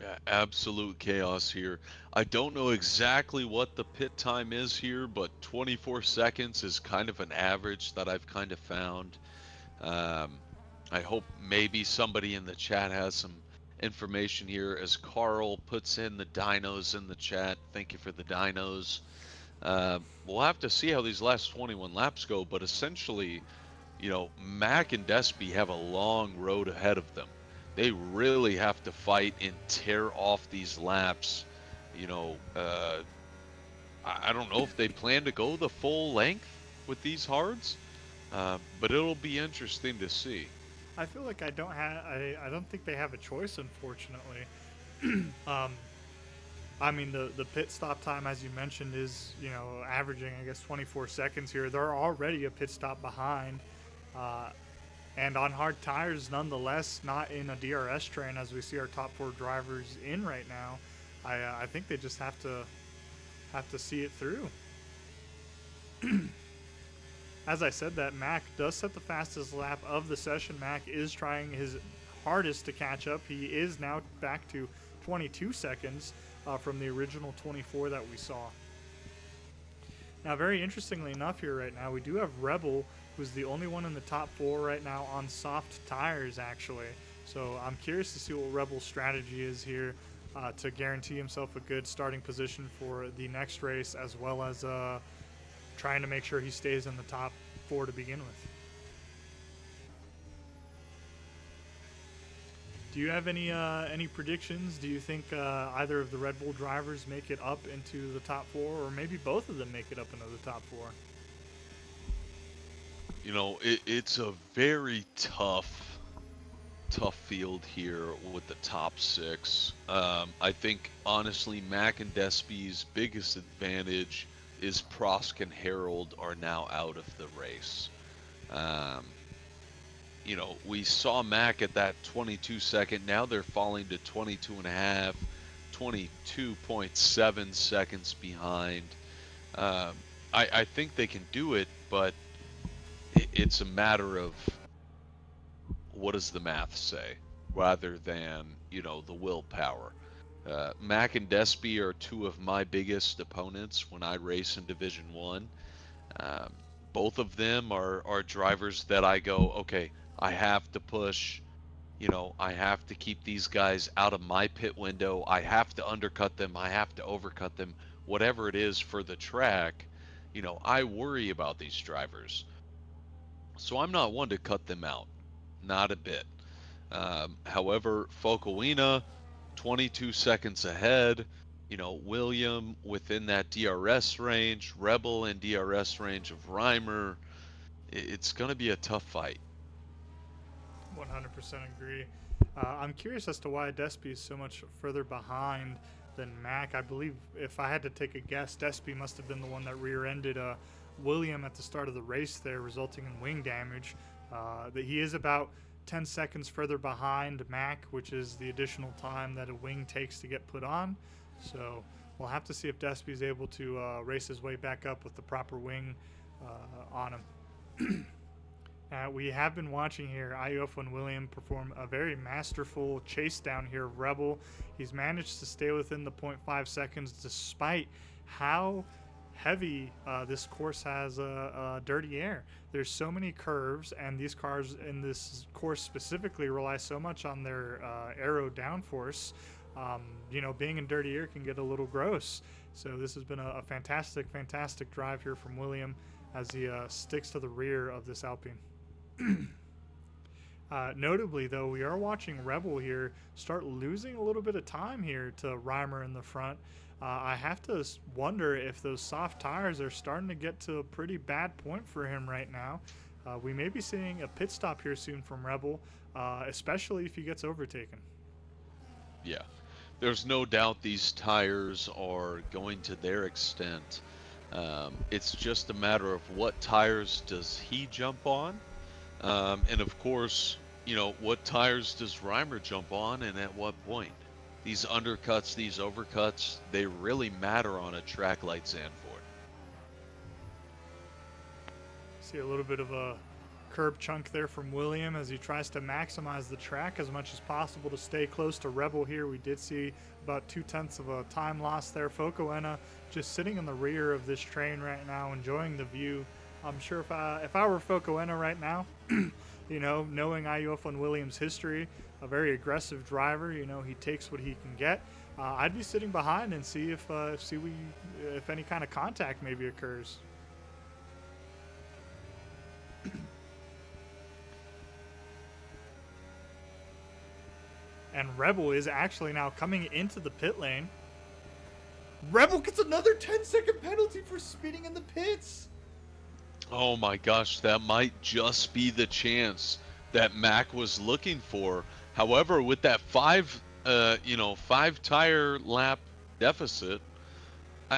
Yeah, absolute chaos here. I don't know exactly what the pit time is here, but 24 seconds is kind of an average that I've kind of found. I hope maybe somebody in the chat has some information here, as Carl puts in the dynos in the chat. Thank you for the dynos. We'll have to see how these last 21 laps go, but essentially, Mac and Despy have a long road ahead of them. They really have to fight and tear off these laps. I don't know if they plan to go the full length with these hards, but it'll be interesting to see. I feel like I don't think they have a choice, unfortunately. I mean, the pit stop time, as you mentioned, is, averaging, I guess, 24 seconds here. They're already a pit stop behind. And on hard tires, nonetheless, not in a DRS train, as we see our top 4 drivers in right now. I think they just have to see it through. As I said, that Mac does set the fastest lap of the session. Mac is trying his hardest to catch up. He is now back to 22 seconds from the original 24 that we saw. Now, very interestingly enough here right now, we do have Rebel, who's the only one in the top 4 right now on soft tires, actually. So I'm curious to see what Rebel's strategy is here to guarantee himself a good starting position for the next race, as well as trying to make sure he stays in the top 4 to begin with. Do you have any predictions? Do you think either of the Red Bull drivers make it up into the top 4, or maybe both of them make it up into the top 4? It's a very tough field here with the top 6. I think, honestly, Mac and Despy's biggest advantage is Prosk and Harold are now out of the race. We saw Mac at that 22 second. Now they're falling to 22 and a half, 22.7 seconds behind. I think they can do it, but it's a matter of what does the math say, rather than, the willpower. Mac and Despy are 2 of my biggest opponents when I race in Division 1. Both of them are drivers that I go, okay, I have to push, I have to keep these guys out of my pit window. I have to undercut them. I have to overcut them, whatever it is for the track. I worry about these drivers. So I'm not one to cut them out, not a bit. However, Focoena, 22 seconds ahead. William within that DRS range, Rebel in DRS range of Reimer. It's going to be a tough fight. 100% agree. I'm curious as to why Despy is so much further behind than Mac. I believe, if I had to take a guess, Despy must have been the one that rear-ended William at the start of the race there, resulting in wing damage. That he is about 10 seconds further behind Mac, which is the additional time that a wing takes to get put on. So we'll have to see if Despy is able to race his way back up with the proper wing on him. We have been watching here IUF and William perform a very masterful chase down here of Rebel. He's managed to stay within the 0.5 seconds despite how heavy this course has dirty air. There's so many curves, and these cars in this course specifically rely so much on their aero downforce. Being in dirty air can get a little gross. So this has been a fantastic, fantastic drive here from William as he sticks to the rear of this Alpine. Notably, though, we are watching Rebel here start losing a little bit of time here to Reimer in the front. I have to wonder if those soft tires are starting to get to a pretty bad point for him right now. We may be seeing a pit stop here soon from Rebel, especially if he gets overtaken. Yeah, there's no doubt these tires are going to their extent. It's just a matter of what tires does he jump on, and of course, what tires does Reimer jump on, and at what point. These undercuts, these overcuts, they really matter on a track like Zandvoort. See a little bit of a curb chunk there from William as he tries to maximize the track as much as possible to stay close to Rebel here. We did see about 0.2 of a time loss there. Focoena just sitting in the rear of this train right now, enjoying the view. I'm sure if I were Focoena right now, knowing IUF1 Williams' history, a very aggressive driver, he takes what he can get. I'd be sitting behind and see if any kind of contact maybe occurs. And Rebel is actually now coming into the pit lane. Rebel gets another 10-second penalty for speeding in the pits. Oh my gosh, that might just be the chance that Mac was looking for. However, with that five tire lap deficit,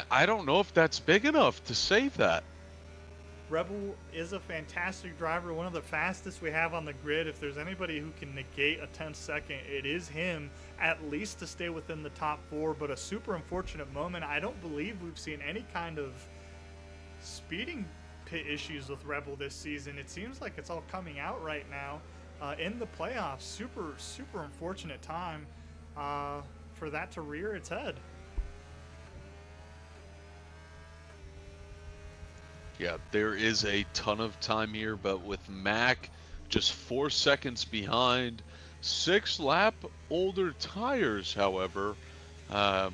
I don't know if that's big enough to save that. Rebel is a fantastic driver, one of the fastest we have on the grid. If there's anybody who can negate a 10-second, it is him, at least to stay within the top 4. But a super unfortunate moment. I don't believe we've seen any kind of speeding pit issues with Rebel this season. It seems like it's all coming out right now in the playoffs. Super, super unfortunate time for that to rear its head. Yeah, there is a ton of time here, but with Mac just 4 seconds behind, 6 lap older tires, however, I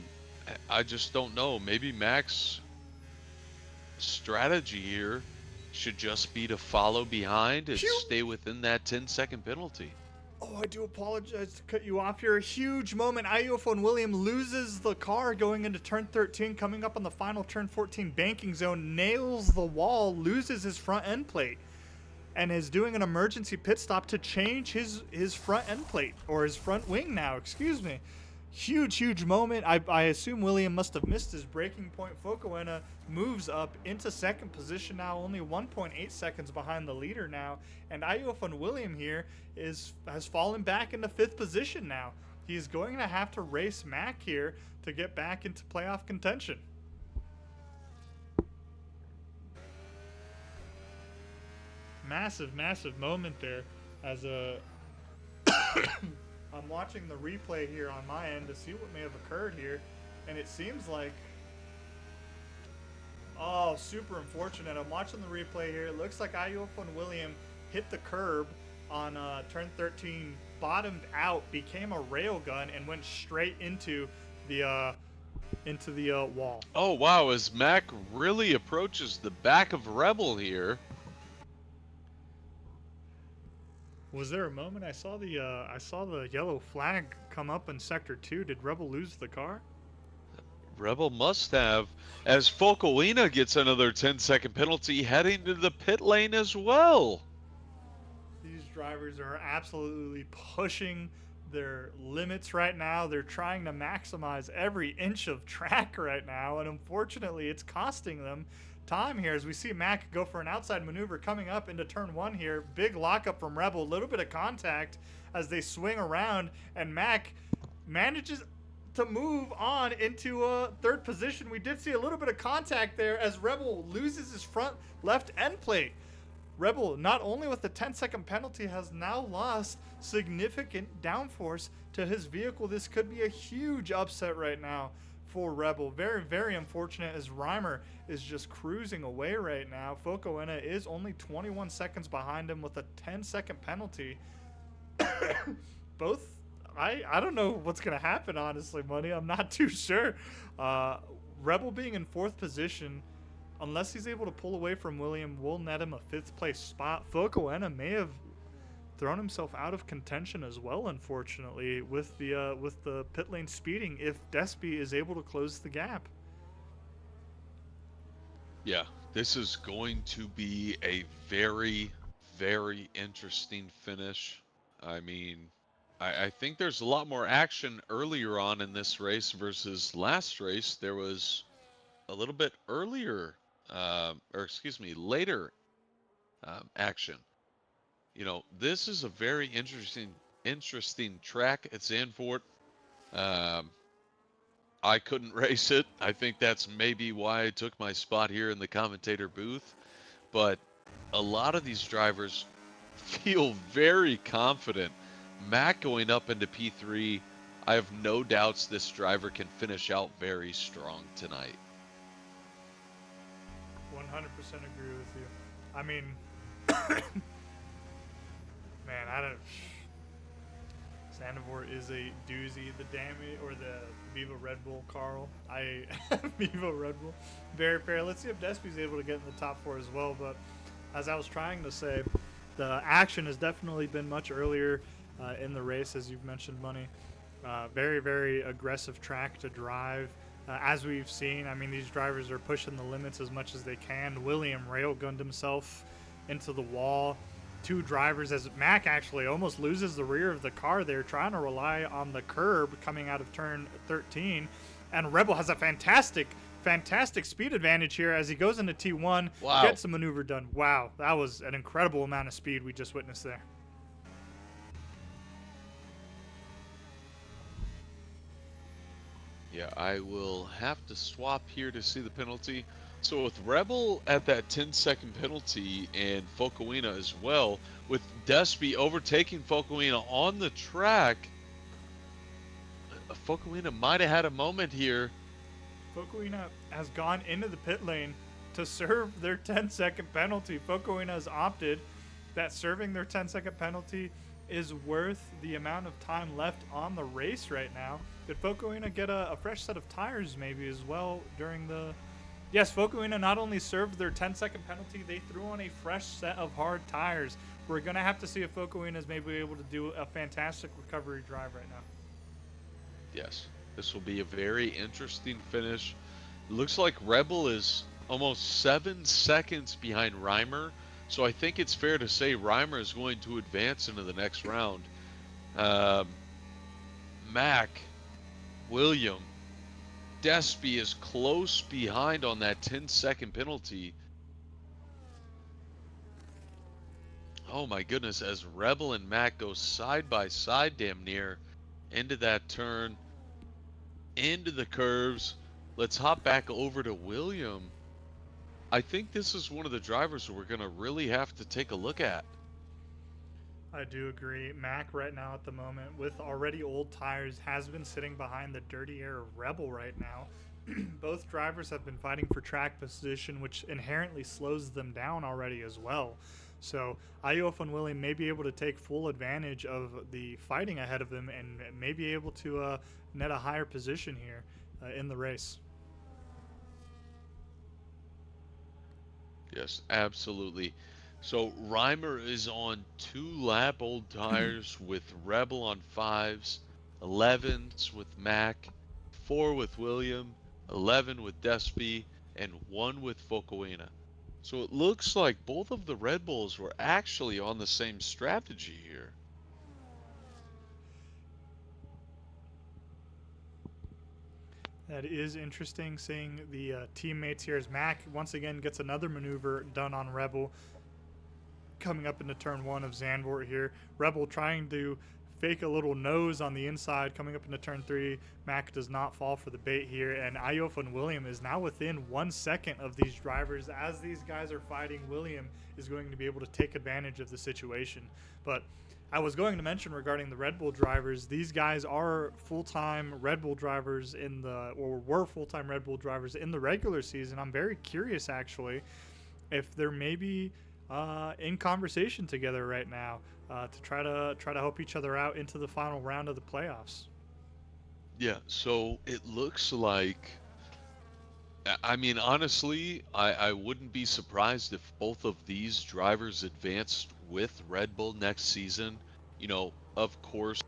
just don't know. Maybe Mac's strategy here should just be to follow behind and stay within that 10-second penalty. Oh, I do apologize to cut you off here. A huge moment. IUF1 William loses the car going into turn 13, coming up on the final turn 14 banking zone, nails the wall, loses his front end plate, and is doing an emergency pit stop to change his front end plate, or his front wing now, excuse me. Huge moment. I assume William must have missed his braking point. Focoena moves up into second position now, only 1.8 seconds behind the leader now. And IUF1 William here has fallen back into 5th position now. He's going to have to race Mac here to get back into playoff contention. Massive moment there as a... I'm watching the replay here on my end to see what may have occurred here, and it seems like, oh, super unfortunate. I'm watching the replay here. It looks like IUF1 William hit the curb on turn 13, bottomed out, became a railgun, and went straight into the wall. Oh wow! As Mac really approaches the back of Rebel here. Was there a moment I saw the yellow flag come up in sector 2? Did Rebel lose the car? Rebel must have, as Focoena gets another 10-second penalty heading to the pit lane as well. These drivers are absolutely pushing their limits right now. They're trying to maximize every inch of track right now, and unfortunately it's costing them time here as we see Mac go for an outside maneuver coming up into turn 1 here. Big lockup from Rebel, a little bit of contact as they swing around, and Mac manages to move on into 3rd position. We did see a little bit of contact there as Rebel loses his front left end plate. Rebel, not only with the 10-second penalty, has now lost significant downforce to his vehicle. This could be a huge upset right now for Rebel. Very, very unfortunate as Reimer is just cruising away right now. Focoena is only 21 seconds behind him with a 10-second penalty. Both, I don't know what's going to happen, honestly, Money. I'm not too sure. Rebel being in 4th position, unless he's able to pull away from William, will net him a 5th place spot. Focoena may have thrown himself out of contention as well, unfortunately, with the pit lane speeding if Despy is able to close the gap. Yeah, this is going to be a very, very interesting finish. I mean, I think there's a lot more action earlier on in this race versus last race. There was a little bit earlier, or excuse me, later action. You know, this is a very interesting track at Zandvoort. Um, I couldn't race it. I think that's maybe why I took my spot here in the commentator booth. But a lot of these drivers feel very confident. Matt going up into P3, I have no doubts this driver can finish out very strong tonight. 100% agree with you. I mean, man, I don't. Zandvoort is a doozy. The Dammy or the Viva Red Bull, Carl. Viva Red Bull. Very fair. Let's see if Despy's able to get in the top 4 as well. But as I was trying to say, the action has definitely been much earlier in the race, as you've mentioned, Money. Very, very aggressive track to drive. As we've seen, I mean, these drivers are pushing the limits as much as they can. William railgunned himself into the wall. 2 drivers, as Mac actually almost loses the rear of the car there, trying to rely on the curb coming out of turn 13. And Rebel has a fantastic speed advantage here as he goes into T1, Wow. gets the maneuver done. Wow, that was an incredible amount of speed we just witnessed there. Yeah, I will have to swap here to see the penalty. So with Rebel at that 10-second penalty and Focoena as well, with Despy overtaking Focoena on the track, Focoena might have had a moment here. Focoena has gone into the pit lane to serve their 10-second penalty. Focoena has opted that serving their 10-second penalty is worth the amount of time left on the race right now. Did Focoena get a fresh set of tires maybe as well during the... Yes, Focoena not only served their 10-second penalty, they threw on a fresh set of hard tires. We're going to have to see if Focoena is maybe able to do a fantastic recovery drive right now. Yes, this will be a very interesting finish. It looks like Rebel is almost 7 seconds behind Reimer, so I think it's fair to say Reimer is going to advance into the next round. Mac, William, Despy is close behind on that 10-second penalty. Oh my goodness, as Rebel and Mac go side by side damn near into that turn, into the curves. Let's hop back over to William. I think this is one of the drivers we're going to really have to take a look at. I do agree. Mac right now at the moment with already old tires has been sitting behind the dirty air of Rebel right now. Both drivers have been fighting for track position, which inherently slows them down already as well. So Ayof and William may be able to take full advantage of the fighting ahead of them and may be able to net a higher position here in the race. Yes, absolutely. So Reimer is on 2-lap old tires with Rebel on 5s, 11s with Mac, 4 with William, 11 with Despy, and 1 with Focoena. So it looks like both of the Red Bulls were actually on the same strategy here. That is interesting seeing the teammates here as Mac once again gets another maneuver done on Rebel coming up into turn 1 of Zandvoort here. Rebel trying to fake a little nose on the inside coming up into turn 3. Mac does not fall for the bait here, and Ayof and William is now within 1 second of these drivers. As these guys are fighting, William is going to be able to take advantage of the situation. But I was going to mention regarding the Red Bull drivers, these guys are full-time Red Bull drivers were full-time Red Bull drivers in the regular season. I'm very curious actually if they're maybe in conversation together right now to try to help each other out into the final round of the playoffs. Yeah, so it looks like I mean, honestly, I wouldn't be surprised if both of these drivers advanced with Red Bull next season. Of course,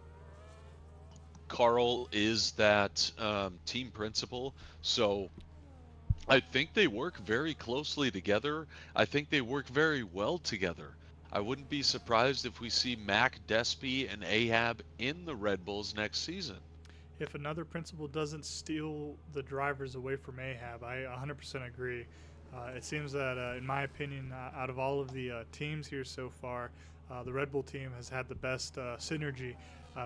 Carl is that team principal, so I think they work very closely together. I think they work very well together. I wouldn't be surprised if we see Mac, Despy, and Ahab in the Red Bulls next season. If another principal doesn't steal the drivers away from Ahab, I 100% agree. It seems that, in my opinion, out of all of the teams here so far, the Red Bull team has had the best synergy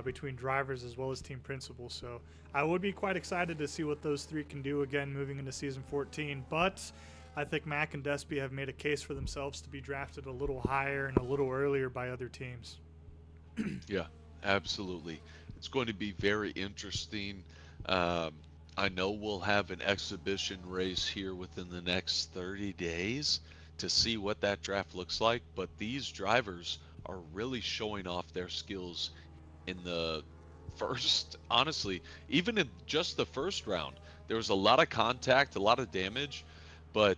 between drivers as well as team principals. So I would be quite excited to see what those three can do again moving into season 14. But I think Mac and Despy have made a case for themselves to be drafted a little higher and a little earlier by other teams. Yeah, absolutely. It's going to be very interesting. Um, I know we'll have an exhibition race here within the next 30 days to see what that draft looks like, but these drivers are really showing off their skills in the first, honestly, even in just the first round. There was a lot of contact, a lot of damage, but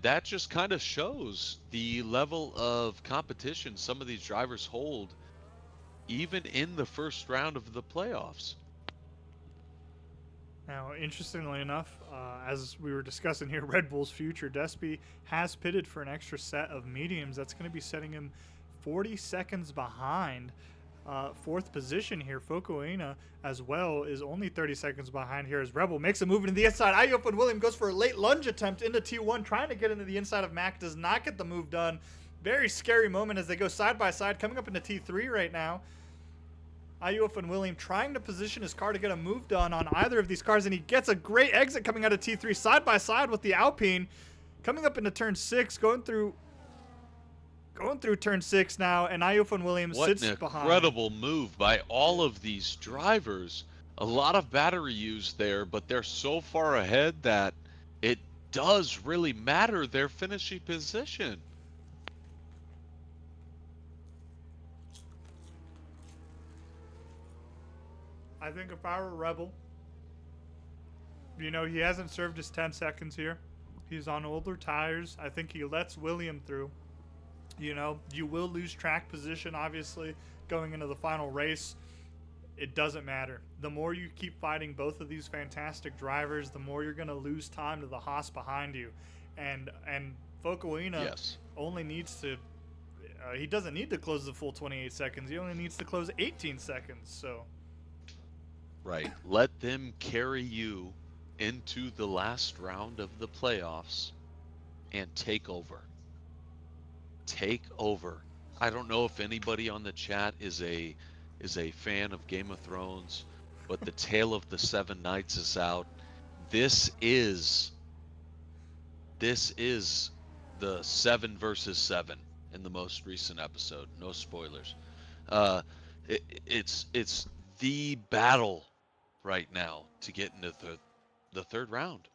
that just kind of shows the level of competition some of these drivers hold even in the first round of the playoffs. Now, interestingly enough, as we were discussing here, Red Bull's future, Despy has pitted for an extra set of mediums. That's going to be setting him 40 seconds behind fourth position here. Focoena as well is only 30 seconds behind here as Rebel makes a move into the inside. Ayop and William goes for a late lunge attempt into T1, trying to get into the inside of Mac, does not get the move done. Very scary moment as they go side by side, coming up into T3 right now. Ayuf and William trying to position his car to get a move done on either of these cars, and he gets a great exit coming out of T3 side by side with the Alpine. Coming up into turn 6, going through turn 6 now, and Ayuf and William What sits an behind. incredible move by all of these drivers. A lot of battery used there, but they're so far ahead that it does really matter their finishing position. I think if I were Rebel, he hasn't served his 10 seconds here. He's on older tires. I think he lets William through. You will lose track position, obviously, going into the final race. It doesn't matter. The more you keep fighting both of these fantastic drivers, the more you're going to lose time to the Haas behind you. And Focoena Yes. only needs to he doesn't need to close the full 28 seconds. He only needs to close 18 seconds. So Right. Let them carry you into the last round of the playoffs and take over. Take over. I don't know if anybody on the chat is a fan of Game of Thrones, but the Tale of the Seven Knights is out. This is this is the 7 versus 7 in the most recent episode. No spoilers. Uh, it's the battle right now to get into the third round.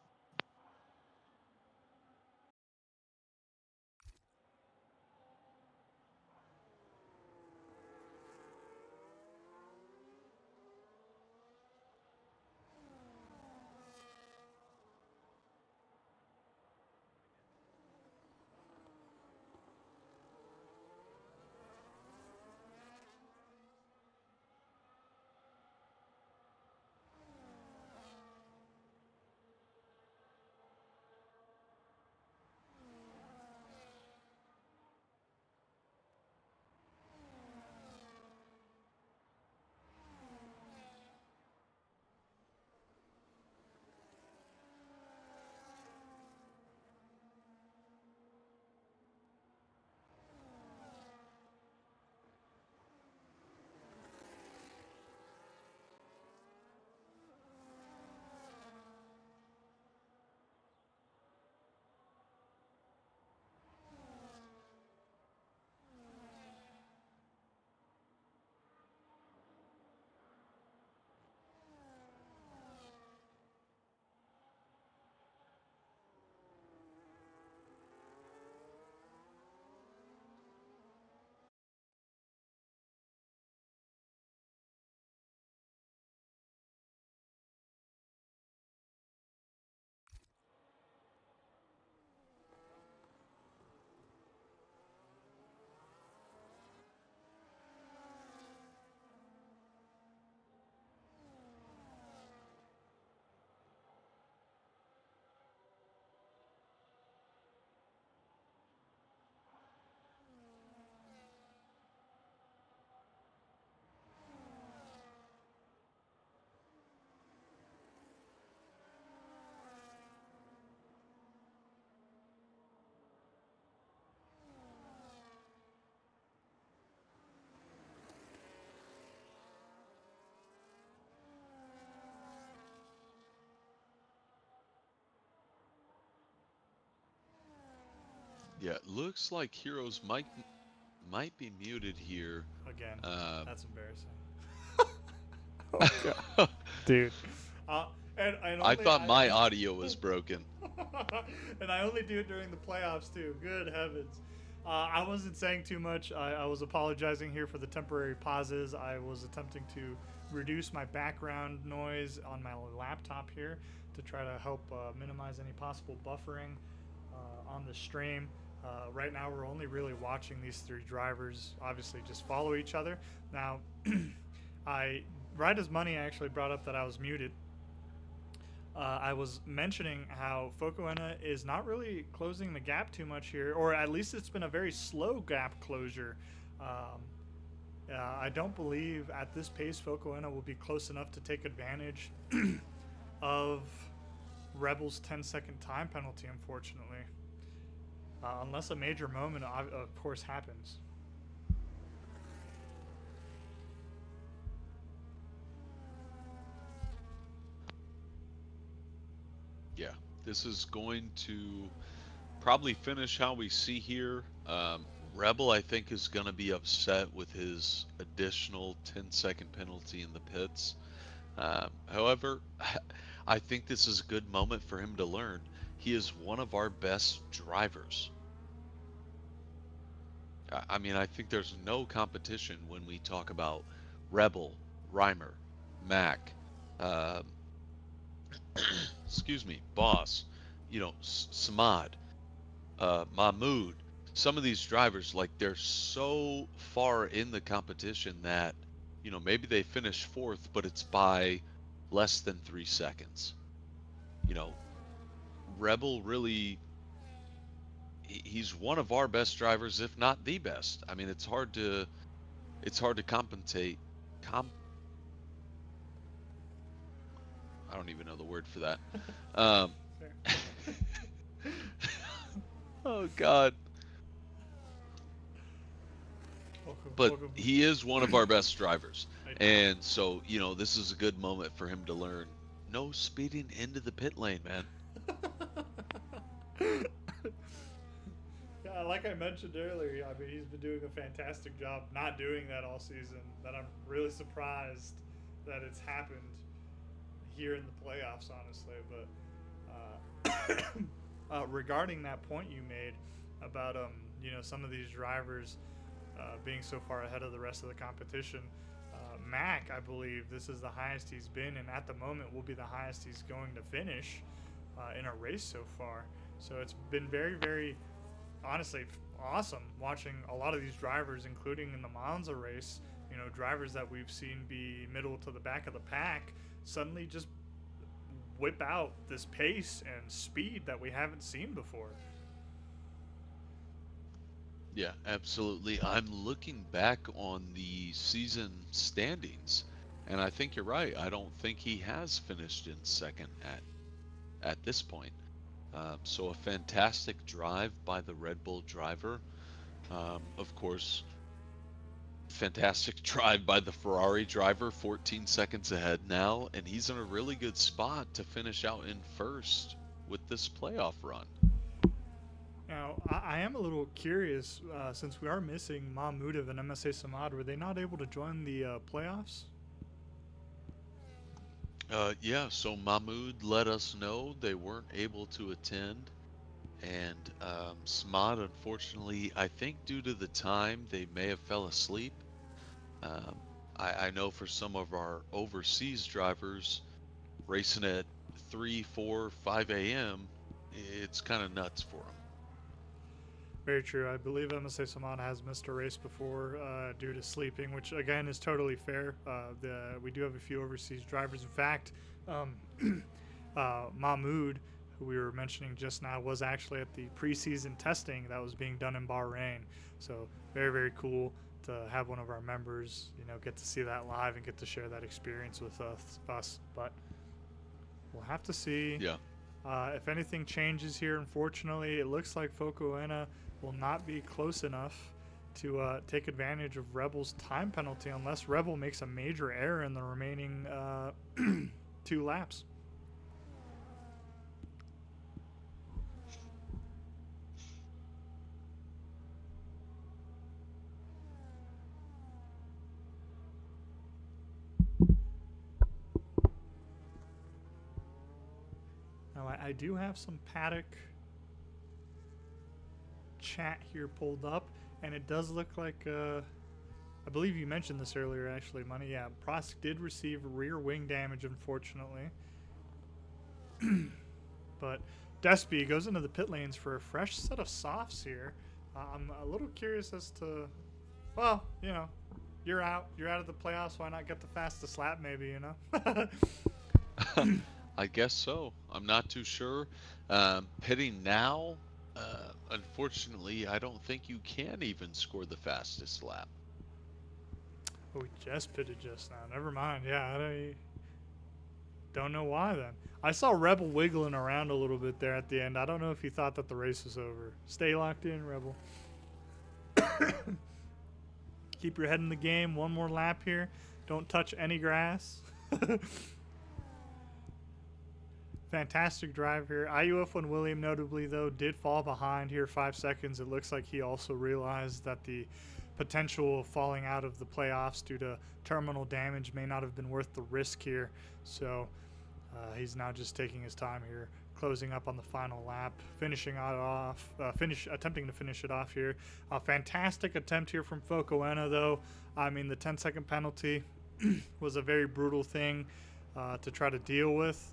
Yeah, it looks like Heroes might be muted here. Again, Um, that's embarrassing. Oh god, dude. Uh, and I only thought I. my audio was broken. And I only do it during the playoffs too. Good heavens. I wasn't saying too much. I was apologizing here for the temporary pauses. I was attempting to reduce my background noise on my laptop here to try to help minimize any possible buffering on the stream. Right now, we're only really watching these three drivers obviously just follow each other. Now, I right as Money actually brought up that I was muted. I was mentioning how Focoena is not really closing the gap too much here, or at least it's been a very slow gap closure. I don't believe at this pace Focoena will be close enough to take advantage of Rebel's 10-second time penalty, unfortunately. Unless a major moment, of course, happens. Yeah, this is going to probably finish how we see here. Rebel, I think, is going to be upset with his additional 10-second penalty in the pits. However, I think this is a good moment for him to learn. He is one of our best drivers. I mean, I think there's no competition when we talk about Rebel, Reimer, Mac, um, excuse me, Boss, Samad, Mahmood. Some of these drivers, like they're so far in the competition that, maybe they finish fourth, but it's by less than 3 seconds. You know, Rebel really, he's one of our best drivers, if not the best. I mean, it's hard to compensate. Com, I don't even know the word for that. Um, Fair. oh God. Welcome, But welcome. he is one of our best drivers. I, And so, this is a good moment for him to learn no speeding into the pit lane, man. yeah, like I mentioned earlier, I mean, he's been doing a fantastic job not doing that all season. That I'm really surprised that it's happened here in the playoffs, honestly. But regarding that point you made about some of these drivers being so far ahead of the rest of the competition. Mac, I believe this is the highest he's been, and at the moment will be the highest he's going to finish in a race so far. So it's been very, very, honestly, awesome watching a lot of these drivers, including in the Monza race. Drivers that we've seen be middle to the back of the pack suddenly just whip out this pace and speed that we haven't seen before. Yeah, absolutely. I'm looking back on the season standings, and I think you're right. I don't think he has finished in second at this point. So a fantastic drive by the Red Bull driver. Of course, fantastic drive by the Ferrari driver, 14 seconds ahead now, and he's in a really good spot to finish out in first with this playoff run. Now, I am a little curious since we are missing Mahmoudov and MSA Samad. Were they not able to join the playoffs? Yeah, so Mahmoud let us know they weren't able to attend, and Smod, unfortunately, I think due to the time, they may have fell asleep. Um, I know for some of our overseas drivers, racing at 3, 4, 5 a.m., it's kind of nuts for them. Very true. I believe MSA Samad has missed a race before due to sleeping, which again is totally fair. We do have a few overseas drivers. In fact, um, Mahmoud, who we were mentioning just now, was actually at the preseason testing that was being done in Bahrain. So very, very cool to have one of our members, get to see that live and get to share that experience with us. But we'll have to see. Yeah. If anything changes here, unfortunately, it looks like Focoena will not be close enough to take advantage of Rebel's time penalty unless Rebel makes a major error in the remaining 2 laps. I do have some paddock chat here pulled up, and it does look like I believe you mentioned this earlier, actually, Money. Yeah, Prosk did receive rear wing damage, unfortunately. But Despy goes into the pit lanes for a fresh set of softs here. I'm a little curious as to, well, you're out. You're out of the playoffs. Why not get the fastest lap, maybe, I guess so. I'm not too sure. Pitting now, unfortunately, I don't think you can even score the fastest lap. Oh, we just pitted just now. Never mind. Yeah, I don't know why then. I saw Rebel wiggling around a little bit there at the end. I don't know if he thought that the race was over. Stay locked in, Rebel. Keep your head in the game. One more lap here. Don't touch any grass. Fantastic drive here. IUF1 William, notably, though, did fall behind here 5 seconds. It looks like he also realized that the potential of falling out of the playoffs due to terminal damage may not have been worth the risk here. So he's now just taking his time here, closing up on the final lap, finishing it off, attempting to finish it off here. A fantastic attempt here from Focoena, though. I mean, the 10-second penalty was a very brutal thing to try to deal with.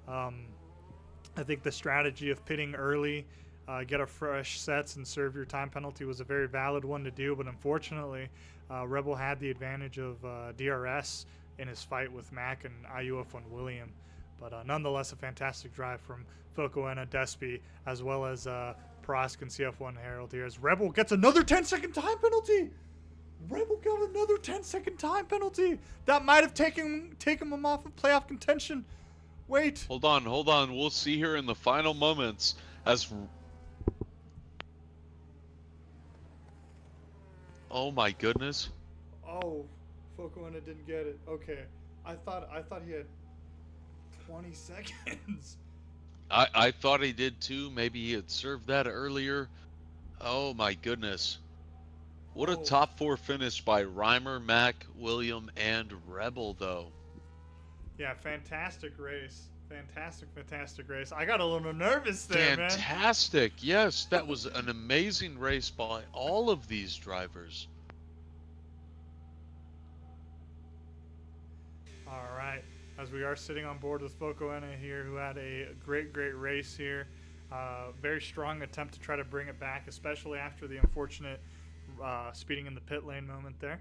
I think the strategy of pitting early, get a fresh sets and serve your time penalty was a very valid one to do, but unfortunately, Rebel had the advantage of DRS in his fight with Mac and IUF1 William. But nonetheless, a fantastic drive from Focoena, Despy, as well as Prosk and CF1 Herald here, as Rebel gets another 10-second time penalty! Rebel got another 10-second time penalty! That might have taken him off of playoff contention. Wait. Hold on. We'll see here in the final moments as... Oh my goodness. Oh, Focoena didn't get it. Okay. I thought he had 20 seconds. I thought he did too. Maybe he had served that earlier. Oh my goodness. What a top 4 finish by Reimer, Mac, William, and Rebel, though. Yeah, fantastic race. Fantastic race. I got a little nervous there, man. Fantastic. Yes, that was an amazing race by all of these drivers. All right. As we are sitting on board with Focoena here, who had a great race here. Very strong attempt to try to bring it back, especially after the unfortunate speeding in the pit lane moment there.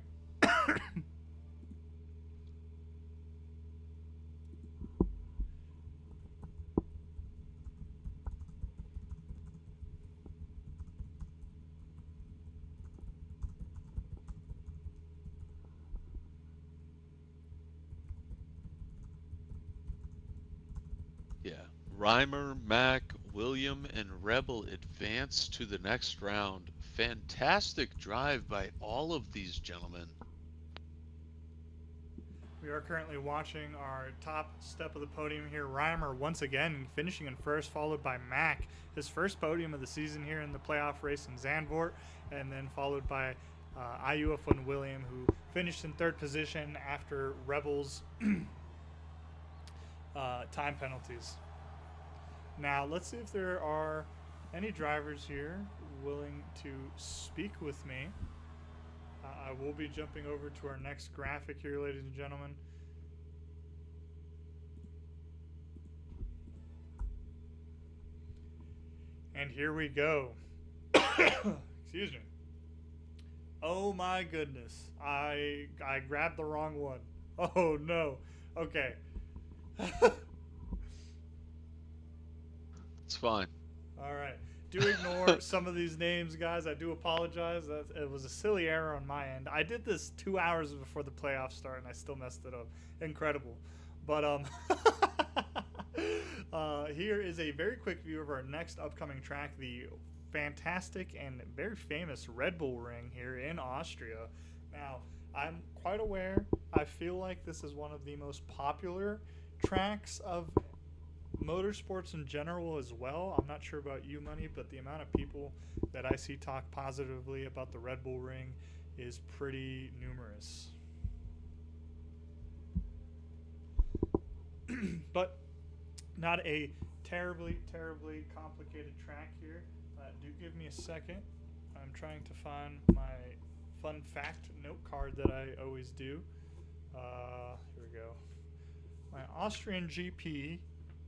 Yeah. Reimer, Mac, William, and Rebel advance to the next round. Fantastic drive by all of these gentlemen. We are currently watching our top step of the podium here. Reimer once again finishing in first, followed by Mac, his first podium of the season here in the playoff race in Zandvoort, and then followed by IUF1 William, who finished in third position after Rebel's time penalties. Now, let's see if there are any drivers here willing to speak with me. I will be jumping over to our next graphic here, ladies and gentlemen. And here we go. Excuse me. Oh my goodness. I grabbed the wrong one. Oh no. Okay. It's fine. All right. Do ignore some of these names, guys. I do apologize. It was a silly error on my end. I did this 2 hours before the playoffs start, and I still messed it up. Incredible. But here is a very quick view of our next upcoming track, the fantastic and very famous Red Bull Ring here in Austria. Now, I'm quite aware. I feel like this is one of the most popular tracks of motorsports in general as well. I'm not sure about you, Money, but the amount of people that I see talk positively about the Red Bull Ring is pretty numerous. But not a terribly, terribly complicated track here. Do give me a second. I'm trying to find my fun fact note card that I always do. Here we go. My Austrian GP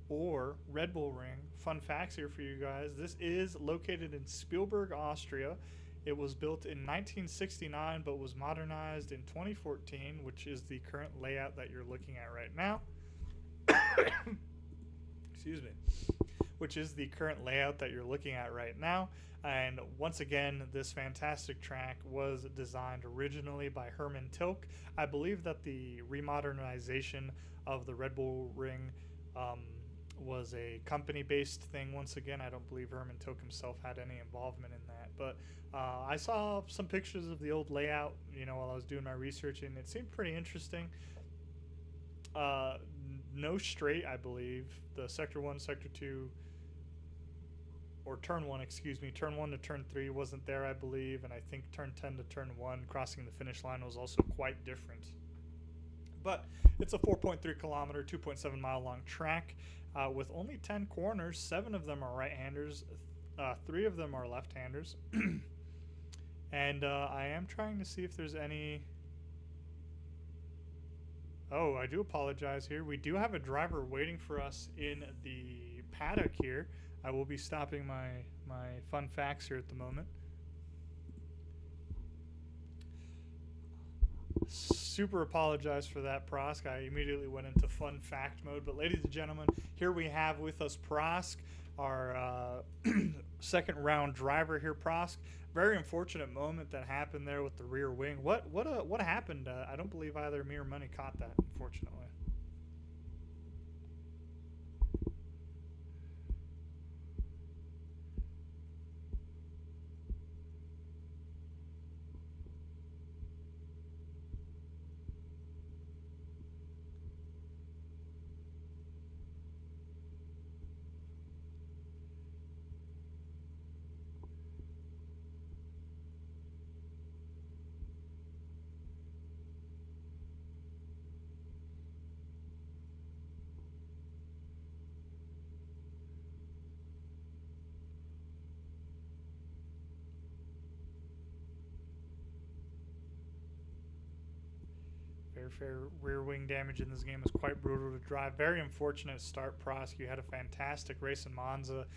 or Red Bull Ring. Fun facts here for you guys. This is located in Spielberg, Austria. It was built in 1969 but was modernized in 2014, which is the current layout that you're looking at right now. Excuse me. Which is the current layout that you're looking at right now. And once again, this fantastic track was designed originally by Hermann Tilke. I believe that the remodernization of the Red Bull Ring was a company-based thing. Once again, I don't believe Hermann Tilke himself had any involvement in that. But I saw some pictures of the old layout, while I was doing my research, and it seemed pretty interesting. No straight, I believe. The Sector 1, Sector 2, or Turn 1, excuse me. Turn 1 to Turn 3 wasn't there, I believe. And I think Turn 10 to Turn 1, crossing the finish line, was also quite different. But it's a 4.3 kilometer, 2.7 mile long track with only 10 corners. 7 of them are right-handers. 3 of them are left-handers. And I am trying to see if there's any... Oh, I do apologize here. We do have a driver waiting for us in the paddock here. I will be stopping my fun facts here at the moment. Super apologize for that, Prosk. I immediately went into fun fact mode. But ladies and gentlemen, here we have with us Prosk, our second round driver here. Prosk, very unfortunate moment that happened there with the rear wing. What happened? I don't believe either me or Money caught that, unfortunately. Fair rear wing damage in this game is quite brutal to drive. Very unfortunate start, Prosk. You had a fantastic race in Monza.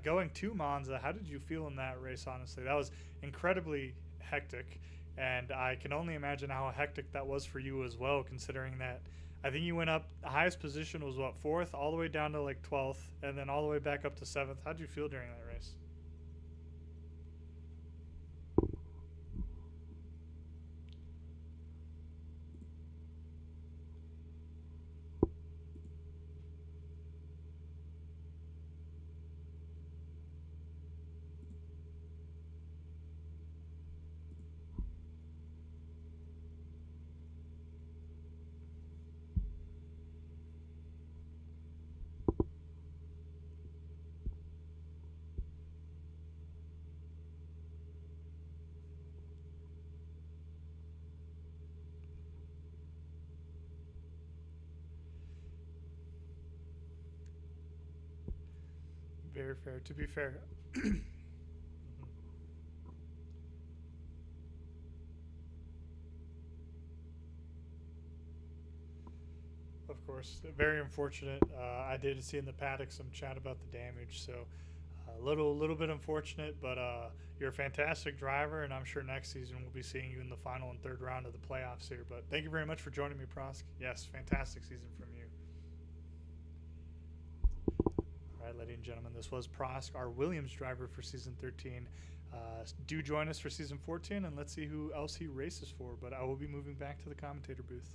Going to Monza, how did you feel in that race, honestly? That was incredibly hectic, and I can only imagine how hectic that was for you as well, considering that I think you went up, the highest position was, 4th, all the way down to, 12th, and then all the way back up to 7th. How did you feel during that race? Very fair. To be fair, of course, very unfortunate. I did see in the paddock some chat about the damage, so a little bit unfortunate. But you're a fantastic driver, and I'm sure next season we'll be seeing you in the final and third round of the playoffs here. But thank you very much for joining me, Prosk. Yes, fantastic season from you. All right, ladies and gentlemen, this was Prosk, our Williams driver for season 13. Do join us for season 14, and let's see who else he races for. But I will be moving back to the commentator booth.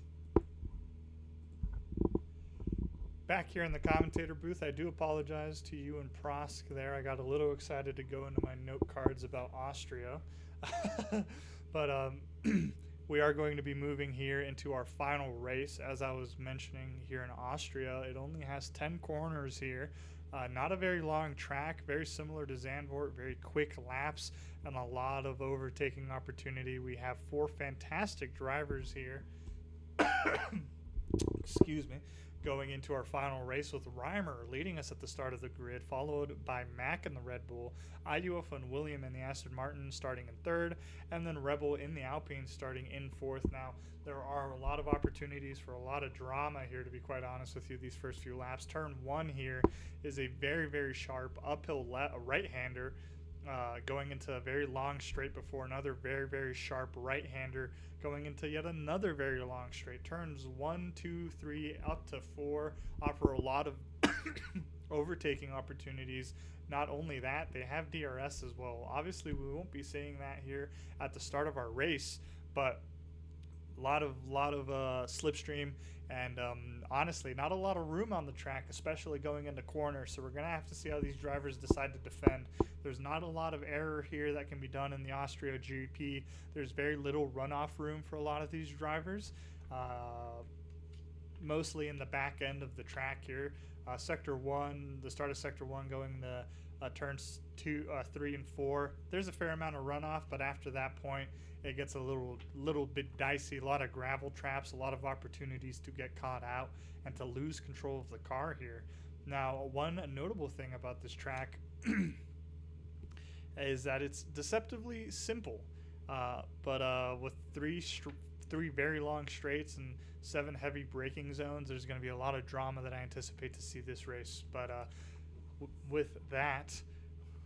Back here in the commentator booth, I do apologize to you and Prosk there. I got a little excited to go into my note cards about Austria. But we are going to be moving here into our final race. As I was mentioning, here in Austria, it only has 10 corners here. Not a very long track, very similar to Zandvoort, very quick laps, and a lot of overtaking opportunity. We have 4 fantastic drivers here. Excuse me. going into our final race with Reimer leading us at the start of the grid, followed by Mack in the Red Bull, IUF and William in the Aston Martin starting in third, and then Rebel in the Alpine starting in fourth. Now, there are a lot of opportunities for a lot of drama here, to be quite honest with you, these first few laps. Turn one here is a very, very sharp uphill right-hander going into a very long straight before another very, very sharp right-hander going into yet another very long straight. Turns 1, 2, 3, up to 4 offer a lot of overtaking opportunities. Not only that, they have DRS as well. Obviously, we won't be seeing that here at the start of our race, but a lot of slipstream and honestly not a lot of room on the track, especially going into corners. So we're gonna have to see how these drivers decide to defend. There's not a lot of error here that can be done in the Austria GP. There's very little runoff room for a lot of these drivers, mostly in the back end of the track here. Sector 1, the start of Sector 1 going to turns 2, 3, and 4. There's a fair amount of runoff, but after that point, it gets a little bit dicey. A lot of gravel traps, a lot of opportunities to get caught out and to lose control of the car here. Now, one notable thing about this track is that it's deceptively simple, but with three very long straights and 7 heavy braking zones, there's going to be a lot of drama that I anticipate to see this race. But with that,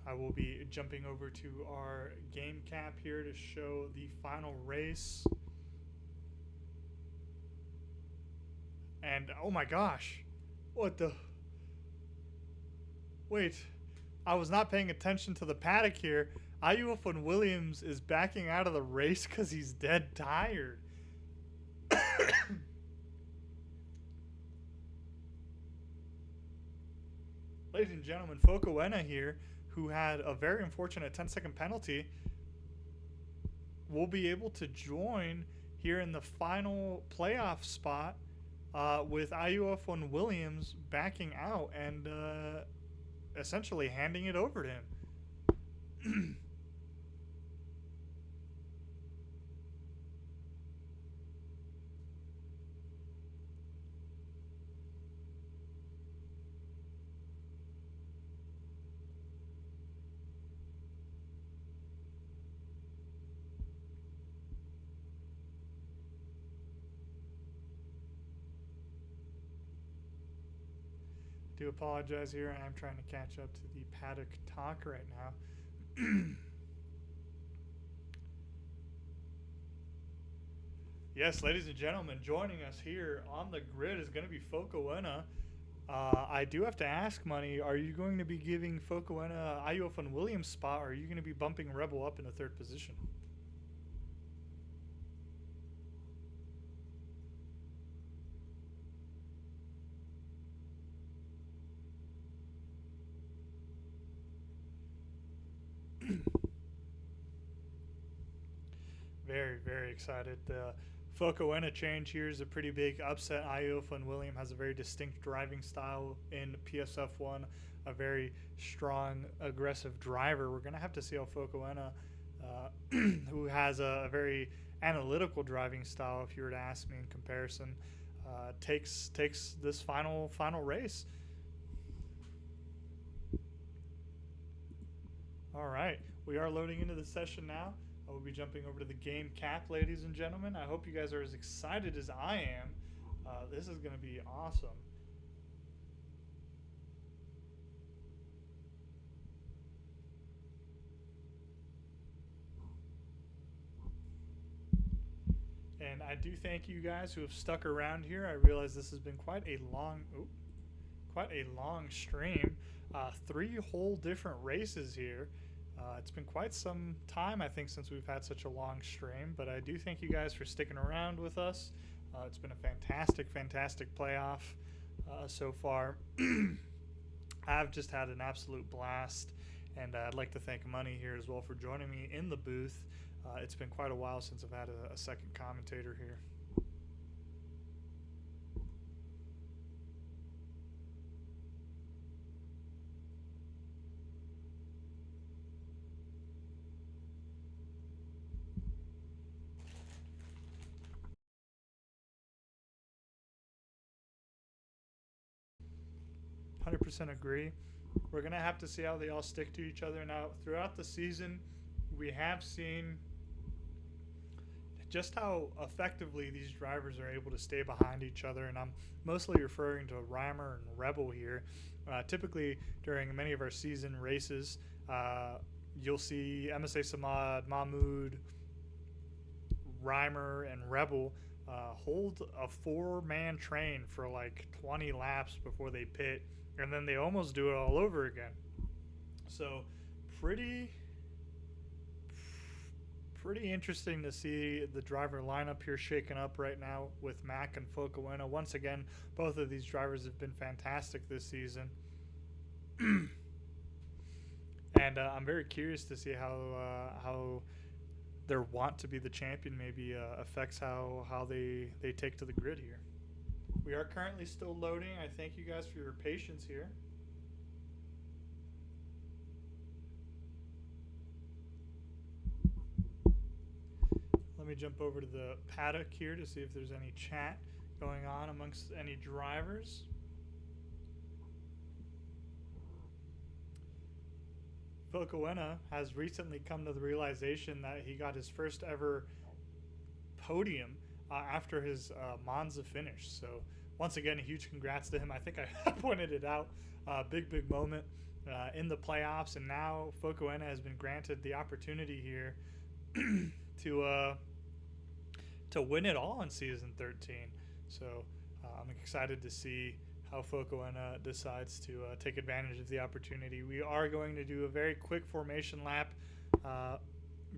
I will be jumping over to our game cap here to show the final race. And oh my gosh, what the? Wait, I was not paying attention to the paddock here. IUF and Williams is backing out of the race because he's dead tired. Ladies and gentlemen, Focoena here, who had a very unfortunate 10-second penalty, will be able to join here in the final playoff spot with IUF and Williams backing out and essentially handing it over to him. Do apologize here. I'm trying to catch up to the paddock talk right now. Yes, ladies and gentlemen, joining us here on the grid is going to be Focoena. I do have to ask, Money, are you going to be giving Focoena IUF and Williams spot, or are you going to be bumping Rebel up into third position? Very, very excited. The Focoena change here is a pretty big upset. IUF and William has a very distinct driving style in PSF1, a very strong, aggressive driver. We're going to have to see how Focoena, who has a very analytical driving style, if you were to ask me in comparison, takes this final race. All right, we are loading into the session now. I will be jumping over to the game cap, ladies and gentlemen. I hope you guys are as excited as I am. This is going to be awesome. And I do thank you guys who have stuck around here. I realize this has been quite a long stream. 3 whole different races here. It's been quite some time, I think, since we've had such a long stream, but I do thank you guys for sticking around with us. It's been a fantastic playoff so far. I've just had an absolute blast, and I'd like to thank Money here as well for joining me in the booth. It's been quite a while since I've had a second commentator here. 100% agree. We're going to have to see how they all stick to each other. Now, throughout the season, we have seen just how effectively these drivers are able to stay behind each other, and I'm mostly referring to Reimer and Rebel here. Typically, during many of our season races, you'll see MSA Samad, Mahmoud, Reimer, and Rebel hold a 4-man train for like 20 laps before they pit, and then they almost do it all over again. So, pretty interesting to see the driver lineup here shaken up right now with Mac and Focoena. Once again, both of these drivers have been fantastic this season. And I'm very curious to see how their want to be the champion maybe affects how they take to the grid here. We are currently still loading. I thank you guys for your patience here. Let me jump over to the paddock here to see if there's any chat going on amongst any drivers. Focoena has recently come to the realization that he got his first ever podium after his Monza finish. So once again, a huge congrats to him. I think I pointed it out. Big moment in the playoffs, and now Focoena has been granted the opportunity here to win it all in season 13. So I'm excited to see how Focoena decides to take advantage of the opportunity. We are going to do a very quick formation lap.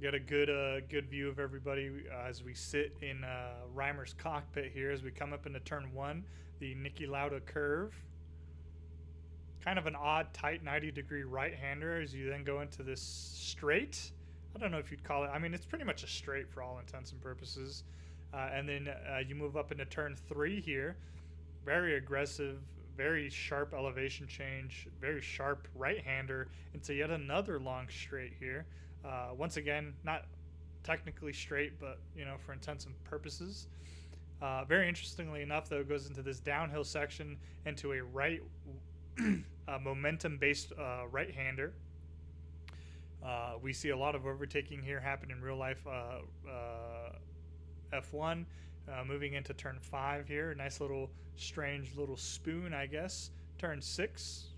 Get a good view of everybody as we sit in Reimer's cockpit here as we come up into turn 1, the Niki Lauda curve. Kind of an odd, tight 90-degree right-hander as you then go into this straight. I don't know if you'd call it. I mean, it's pretty much a straight for all intents and purposes. And then you move up into turn 3 here. Very aggressive, very sharp elevation change, very sharp right-hander into yet another long straight here. Once again, not technically straight, but for intents and purposes. Very interestingly enough, though, it goes into this downhill section into a right momentum-based right-hander. We see a lot of overtaking here happen in real life F1. Moving into turn 5 here. Nice little strange little spoon, I guess. Turn 6.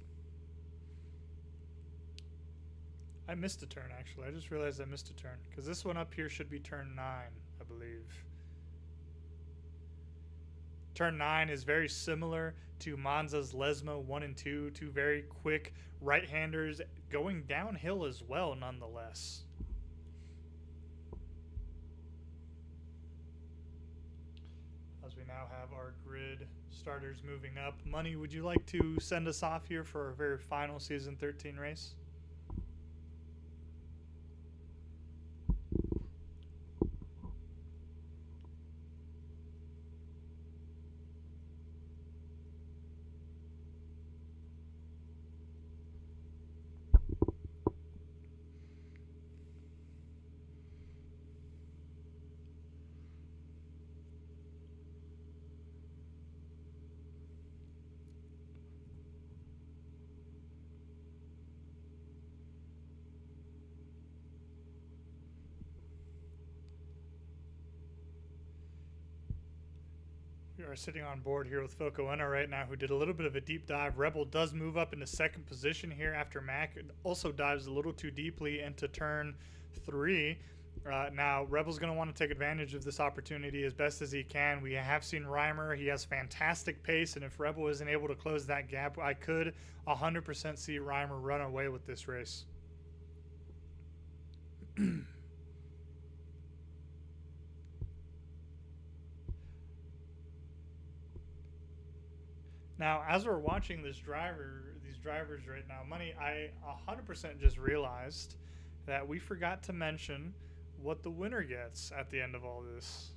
I missed a turn, actually. I just realized I missed a turn. Because this one up here should be turn 9, I believe. Turn 9 is very similar to Monza's Lesmo 1 and 2. Two very quick right-handers going downhill as well, nonetheless. As we now have our grid starters moving up. Money, would you like to send us off here for our very final season 13 race? We are sitting on board here with Focoena right now, who did a little bit of a deep dive. Rebel does move up into second position here after Mac also dives a little too deeply into turn 3. Now, Rebel's going to want to take advantage of this opportunity as best as he can. We have seen Reimer. He has fantastic pace, and if Rebel isn't able to close that gap, I could 100% see Reimer run away with this race. Now, as we're watching these drivers right now, Money, I 100% just realized that we forgot to mention what the winner gets at the end of all this.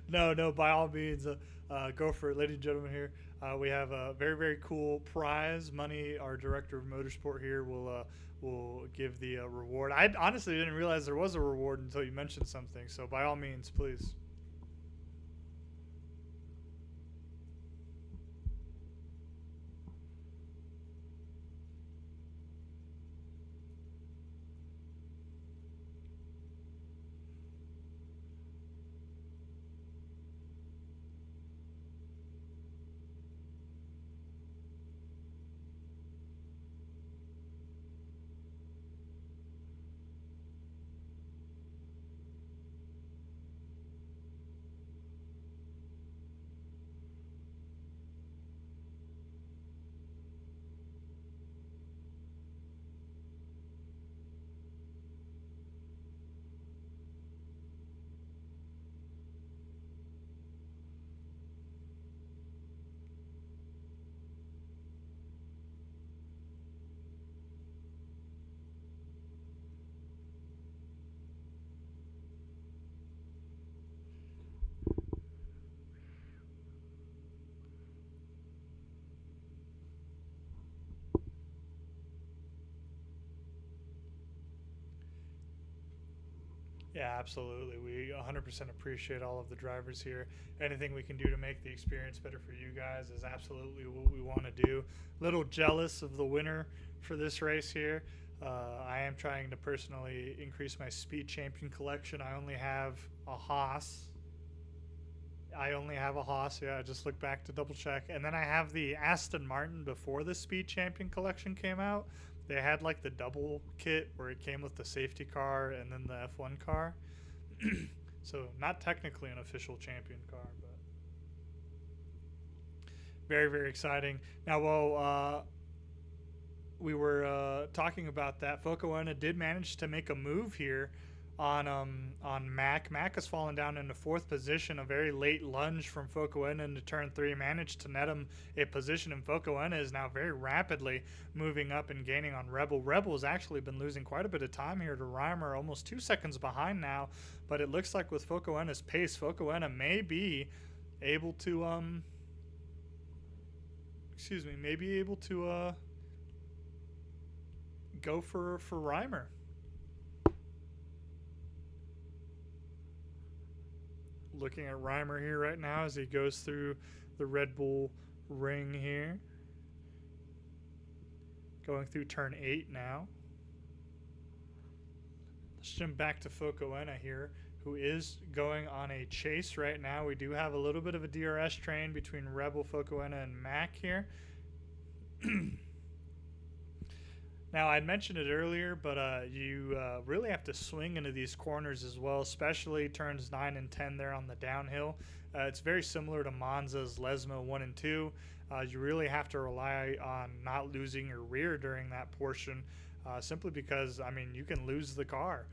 No, by all means, go for it, ladies and gentlemen here. We have a very, very cool prize money. Our director of motorsport here will give the reward. I honestly didn't realize there was a reward until you mentioned something. So by all means, please. Yeah, absolutely. We 100% appreciate all of the drivers here. Anything we can do to make the experience better for you guys is absolutely what we want to do. Little jealous of the winner for this race here. I am trying to personally increase my speed champion collection. I only have a Haas. Yeah, I just looked back to double check. And then I have the Aston Martin before the Speed Champion collection came out. They had like the double kit where it came with the safety car and then the F1 car. So, not technically an official champion car, but very, very exciting. Now, while we were talking about that, Focoena did manage to make a move here on Mac. Mac has fallen down into fourth position. A very late lunge from Focoena into turn 3 managed to net him a position, and Focoena is now very rapidly moving up and gaining on Rebel. Rebel has actually been losing quite a bit of time here to Reimer, almost 2 seconds behind now, but it looks like with Focoena's pace, Focoena may be able to go for Reimer. Looking at Reimer here right now as he goes through the Red Bull ring here. Going through turn 8 now. Let's jump back to Focoena here, who is going on a chase right now. We do have a little bit of a DRS train between Rebel, Focoena, and Mac here. Now, I'd mentioned it earlier, but you really have to swing into these corners as well, especially turns 9 and 10 there on the downhill. It's very similar to Monza's Lesmo 1 and 2. You really have to rely on not losing your rear during that portion, simply because, I mean, you can lose the car.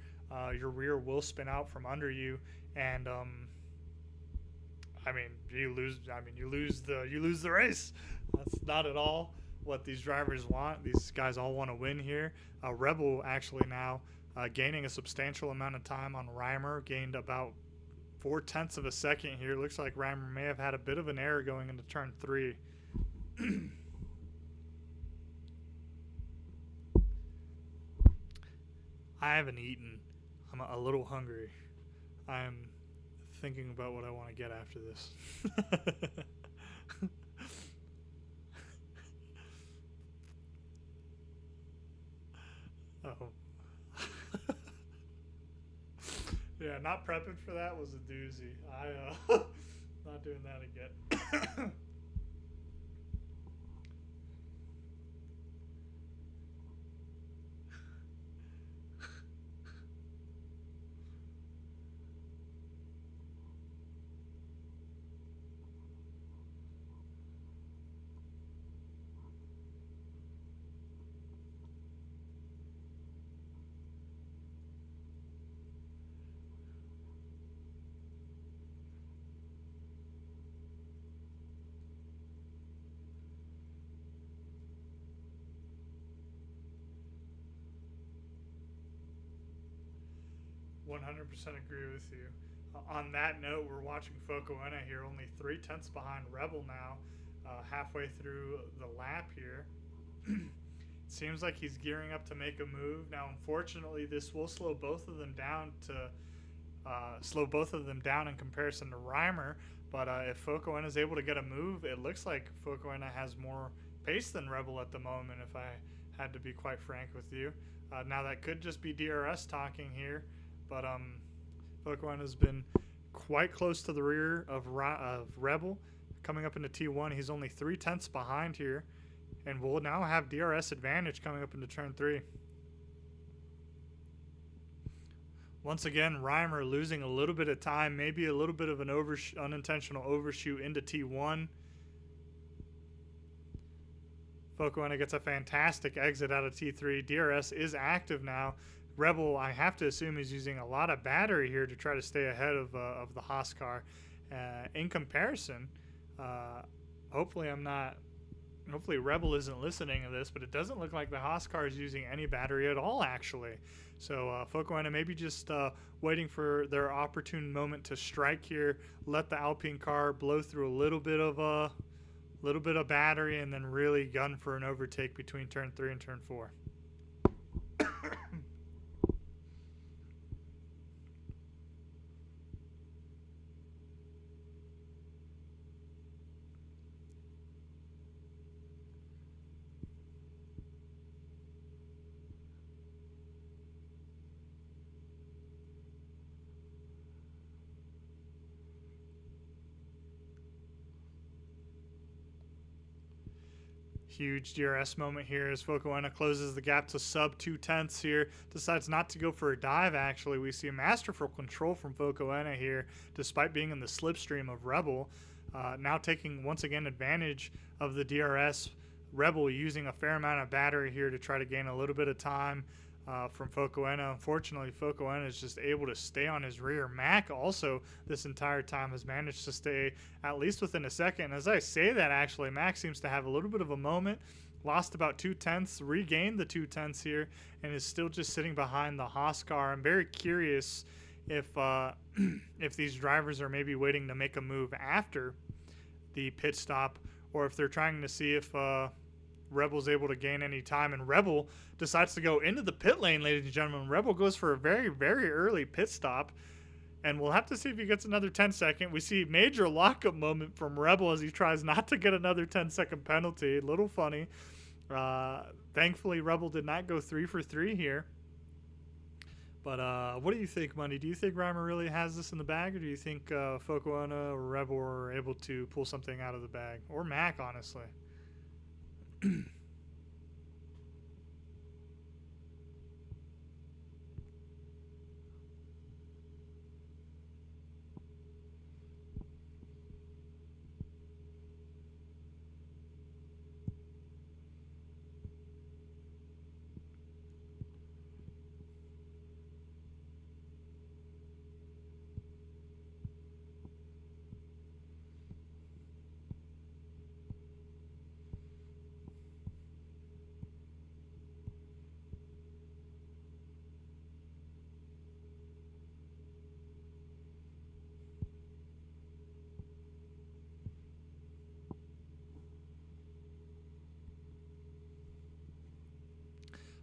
Your rear will spin out from under you, and you lose the race. That's not at all what these drivers want. These guys all want to win here. Rebel actually now gaining a substantial amount of time on Reimer, gained about 0.4 of a second here. Looks like Reimer may have had a bit of an error going into turn 3. I haven't eaten. I'm a little hungry. I'm thinking about what I want to get after this. Oh. Yeah, not prepping for that was a doozy. Not doing that again. 100% agree with you. On that note, we're watching Focoena here, only 0.3 behind Rebel now. halfway through the lap here. Seems like he's gearing up to make a move. Now, unfortunately, this will slow both of them down in comparison to Reimer. But if Focoena is able to get a move, it looks like Focoena has more pace than Rebel at the moment, if I had to be quite frank with you. Now, that could just be DRS talking here, but Focoena has been quite close to the rear of Rebel. Coming up into T1, he's only 3/10 behind here, and we'll now have DRS advantage coming up into turn 3. Once again, Reimer losing a little bit of time, maybe a little bit of an unintentional overshoot into T1. Focoena gets a fantastic exit out of T3. DRS is active now. Rebel, I have to assume, is using a lot of battery here to try to stay ahead of the Haas car. In comparison, hopefully Rebel isn't listening to this, but it doesn't look like the Haas car is using any battery at all, actually. So Focoena maybe just waiting for their opportune moment to strike here, let the Alpine car blow through a little bit of battery, and then really gun for an overtake between turn 3 and turn 4. Huge DRS moment here as Focoena closes the gap to sub 2/10 here. Decides not to go for a dive, actually. We see a masterful control from Focoena here, despite being in the slipstream of Rebel. Now taking, once again, advantage of the DRS. Rebel using a fair amount of battery here to try to gain a little bit of time from Focoena. Unfortunately, Focoena is just able to stay on his rear. Mac also this entire time has managed to stay at least within a second. As I say that, actually, Mac seems to have a little bit of a moment. Lost about 2/10, regained the 2/10 here, and is still just sitting behind the Haas car. I'm very curious if if these drivers are maybe waiting to make a move after the pit stop, or if they're trying to see if Rebel's able to gain any time, and Rebel decides to go into the pit lane, ladies and gentlemen. Rebel goes for a very, very early pit stop, and we'll have to see if he gets another 10-second. We see major lockup moment from Rebel as he tries not to get another 10-second penalty. A little funny. Thankfully, Rebel did not go 3 for 3 here. But what do you think, Money? Do you think Reimer really has this in the bag, or do you think Focoena or Rebel are able to pull something out of the bag? Or Mac, honestly.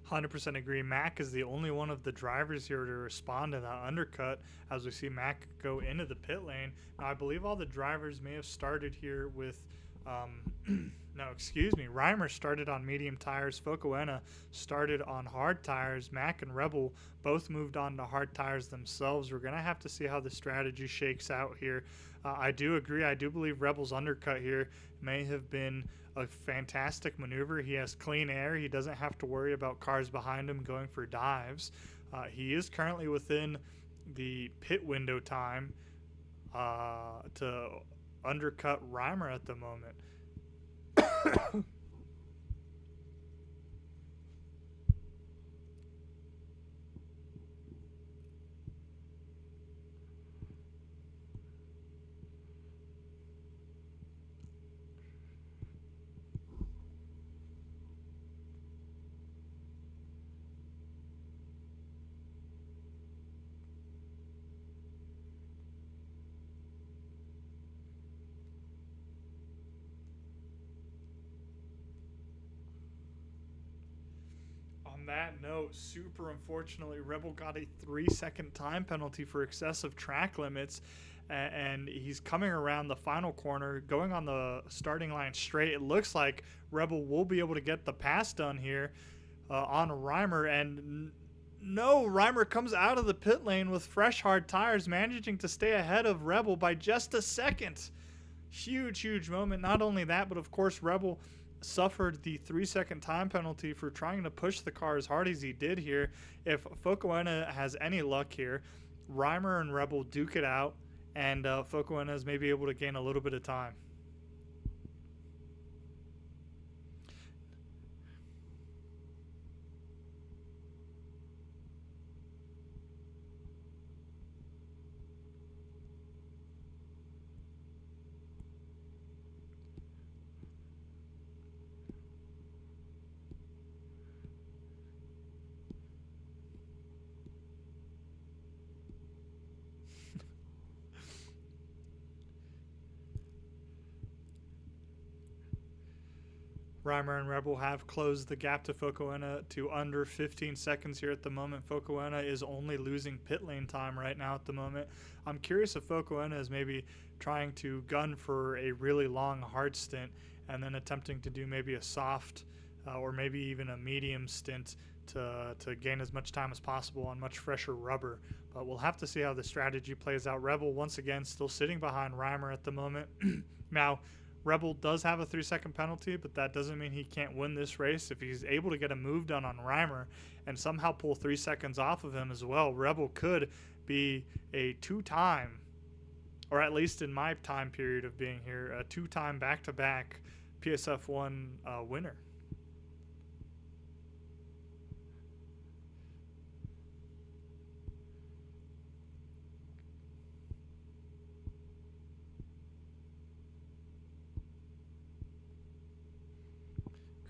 100% agree. Mac is the only one of the drivers here to respond to that undercut as we see Mac go into the pit lane. Now, I believe all the drivers may have started here with, Reimer started on medium tires. Focoena started on hard tires. Mac and Rebel both moved on to hard tires themselves. We're going to have to see how the strategy shakes out here. I do agree. I do believe Rebel's undercut here may have been a fantastic maneuver. He has clean air. He doesn't have to worry about cars behind him going for dives. He is currently within the pit window time to undercut Reimer at the moment. that note, super unfortunately, Rebel got a 3-second time penalty for excessive track limits, and he's coming around the final corner, going on the starting line straight. It looks like Rebel will be able to get the pass done here on Reimer, and no, Reimer comes out of the pit lane with fresh hard tires, managing to stay ahead of Rebel by just a second. Huge, huge moment. Not only that, but of course, Rebel suffered the 3-second time penalty for trying to push the car as hard as he did here. If Focoena has any luck here, Reimer and Rebel duke it out, and Focoena is maybe able to gain a little bit of time. Reimer and Rebel have closed the gap to Focoena to under 15 seconds here at the moment. Focoena is only losing pit lane time right now at the moment. I'm curious if Focoena is maybe trying to gun for a really long hard stint and then attempting to do maybe a soft or maybe even a medium stint to gain as much time as possible on much fresher rubber. But we'll have to see how the strategy plays out. Rebel, once again, still sitting behind Reimer at the moment. Now, Rebel does have a 3-second penalty, but that doesn't mean he can't win this race. If he's able to get a move done on Reimer and somehow pull 3 seconds off of him as well, Rebel could be a 2-time, or at least in my time period of being here, a 2-time back-to-back PSF1 winner.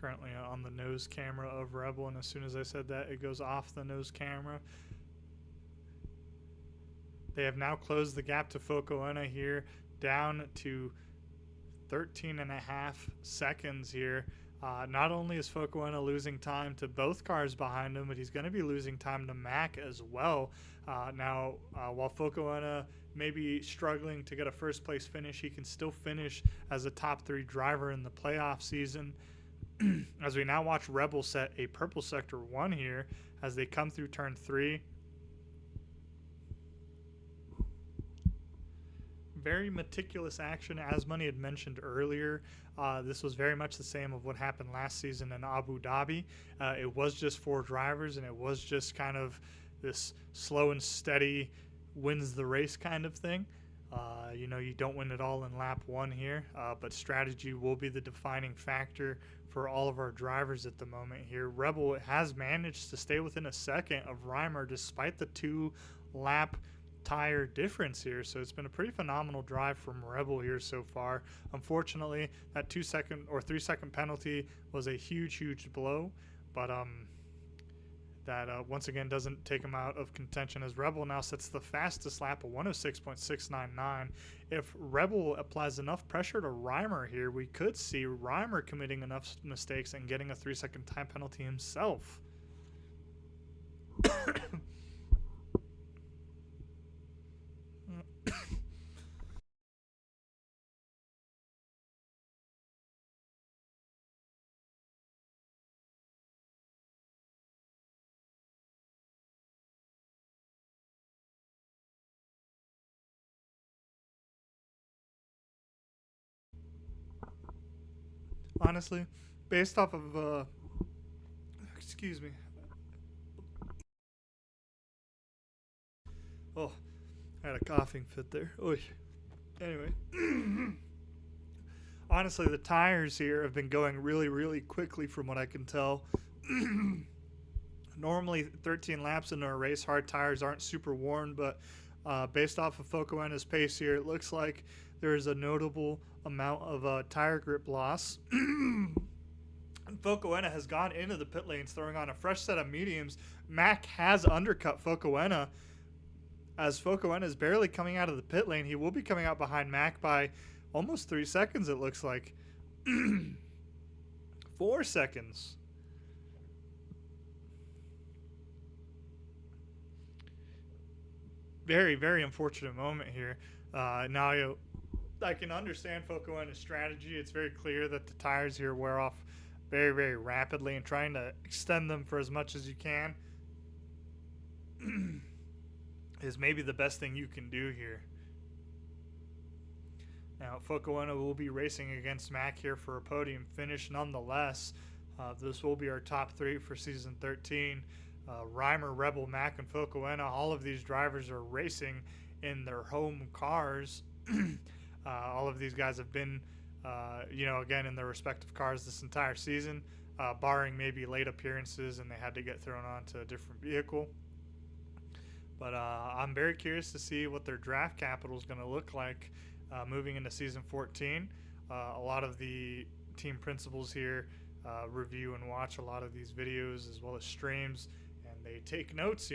Currently on the nose camera of Rebel, and as soon as I said that, it goes off the nose camera. They have now closed the gap to Focoena here, down to 13.5 seconds here. Not only is Focoena losing time to both cars behind him, but he's going to be losing time to Mac as well. Now, while Focoena may be struggling to get a first place finish, he can still finish as a top 3 driver in the playoff season. As we now watch Rebel set a purple sector 1 here as they come through turn 3. Very meticulous action, as Money had mentioned earlier. This was very much the same of what happened last season in Abu Dhabi. It was just 4 drivers, and it was just kind of this slow and steady wins the race kind of thing. You don't win it all in lap 1 here, but strategy will be the defining factor for all of our drivers at the moment here. Rebel has managed to stay within a second of Reimer despite the 2-lap tire difference here, so it's been a pretty phenomenal drive from Rebel here so far. Unfortunately, that 2-second or 3-second penalty was a huge blow, but that once again doesn't take him out of contention, as Rebel now sets the fastest lap of 106.699. If Rebel applies enough pressure to Reimer here, we could see Reimer committing enough mistakes and getting a 3-second time penalty himself. Honestly, based off of excuse me. Oh, I had a coughing fit there. Oy. Anyway, honestly, the tires here have been going really quickly from what I can tell. Normally, 13 laps into a race, hard tires aren't super worn, but based off of Focoena's pace here, it looks like there is a notable amount of tire grip loss. And Focoena has gone into the pit lanes throwing on a fresh set of mediums. Mac has undercut Focoena. As Focoena is barely coming out of the pit lane, he will be coming out behind Mac by almost 3 seconds, it looks like. 4 seconds. very, very unfortunate moment here. Now I can understand Focoena's strategy. It's very clear that the tires here wear off very, very rapidly, and trying to extend them for as much as you can is maybe the best thing you can do here. Now, Focoena will be racing against Mac here for a podium finish nonetheless. This will be our top three for season 13. Reimer, Rebel, Mac, and Focoena, all of these drivers are racing in their home cars. All of these guys have been, again, in their respective cars this entire season, barring maybe late appearances and they had to get thrown onto a different vehicle. But I'm very curious to see what their draft capital is going to look like moving into season 14. A lot of the team principals here review and watch a lot of these videos as well as streams, and they take notes,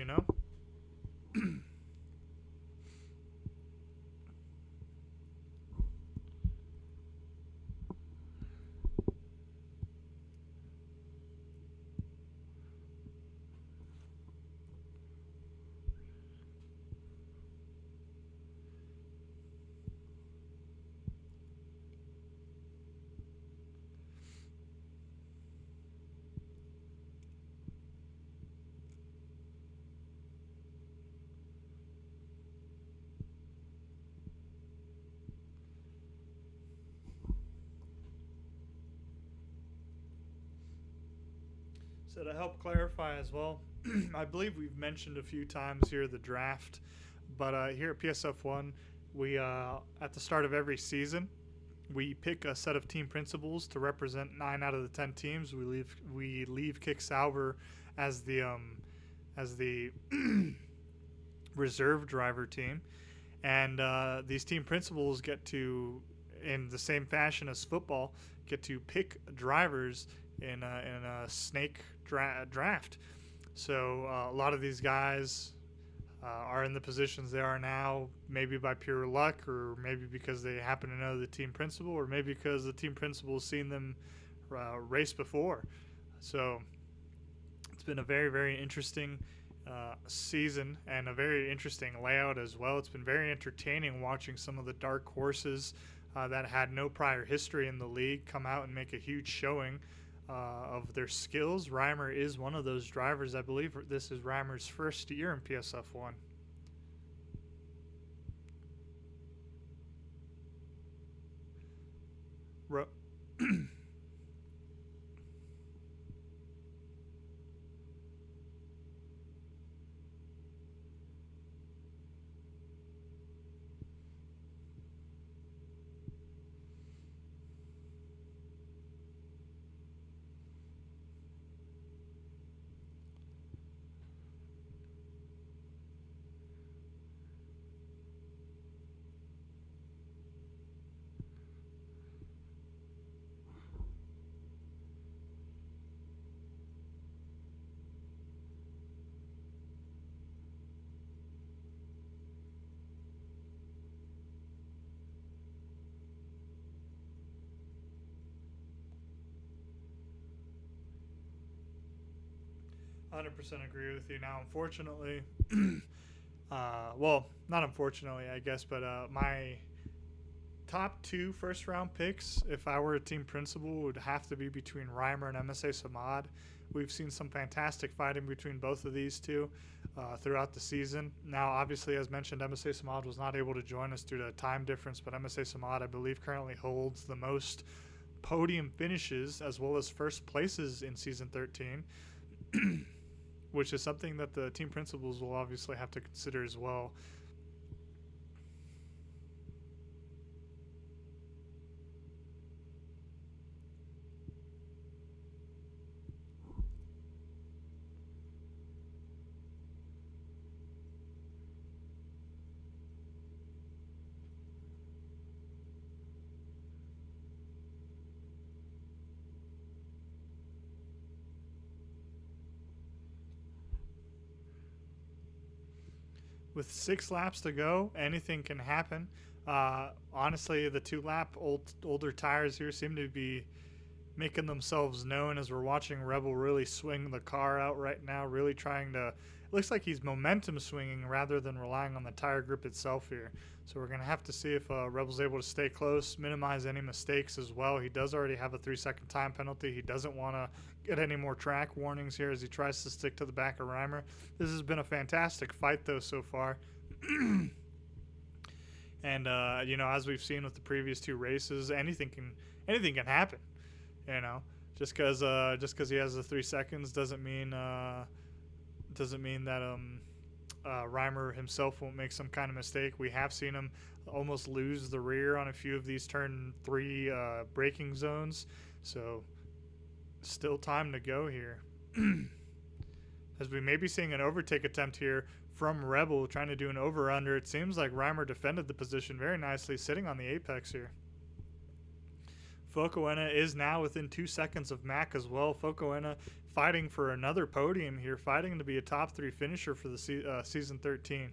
So to help clarify as well, I believe we've mentioned a few times here the draft, but here at PSF1, we at the start of every season, we pick a set of team principals to represent 9 out of the 10 teams. We leave Kick Sauber as the reserve driver team, and these team principals get to, in the same fashion as football, get to pick drivers in a snake draft. So a lot of these guys are in the positions they are now, maybe by pure luck, or maybe because they happen to know the team principal, or maybe because the team principal has seen them race before. So it's been a very, very interesting season and a very interesting layout as well. It's been very entertaining watching some of the dark horses that had no prior history in the league come out and make a huge showing of their skills. Reimer is one of those drivers. I believe this is Reimer's first year in PSF1. Ro- 100% agree with you. Now, unfortunately, well, not unfortunately, I guess, but my top 2 first round picks, if I were a team principal, would have to be between Reimer and MSA Samad. We've seen some fantastic fighting between both of these two throughout the season. Now, obviously, as mentioned, MSA Samad was not able to join us due to a time difference, but MSA Samad, I believe, currently holds the most podium finishes as well as first places in season 13. Which is something that the team principals will obviously have to consider as well. With 6 laps to go, anything can happen. Honestly, the 2-lap older tires here seem to be making themselves known as we're watching Rebel really swing the car out right now, really trying to looks like he's momentum swinging rather than relying on the tire grip itself here. So we're going to have to see if Rebel's able to stay close, minimize any mistakes as well. He does already have a 3-second time penalty. He doesn't want to get any more track warnings here as he tries to stick to the back of Reimer. This has been a fantastic fight, though, so far. And, as we've seen with the previous 2 races, anything can happen, Just because he has the 3 seconds doesn't mean that Reimer himself won't make some kind of mistake. We have seen him almost lose the rear on a few of these turn 3 braking zones, so still time to go here. As we may be seeing an overtake attempt here from Rebel, trying to do an over-under. It seems like Reimer defended the position very nicely, sitting on the apex here. Focoena is now within 2 seconds of Mac as well. Focoena fighting for another podium here, fighting to be a top 3 finisher for the season 13.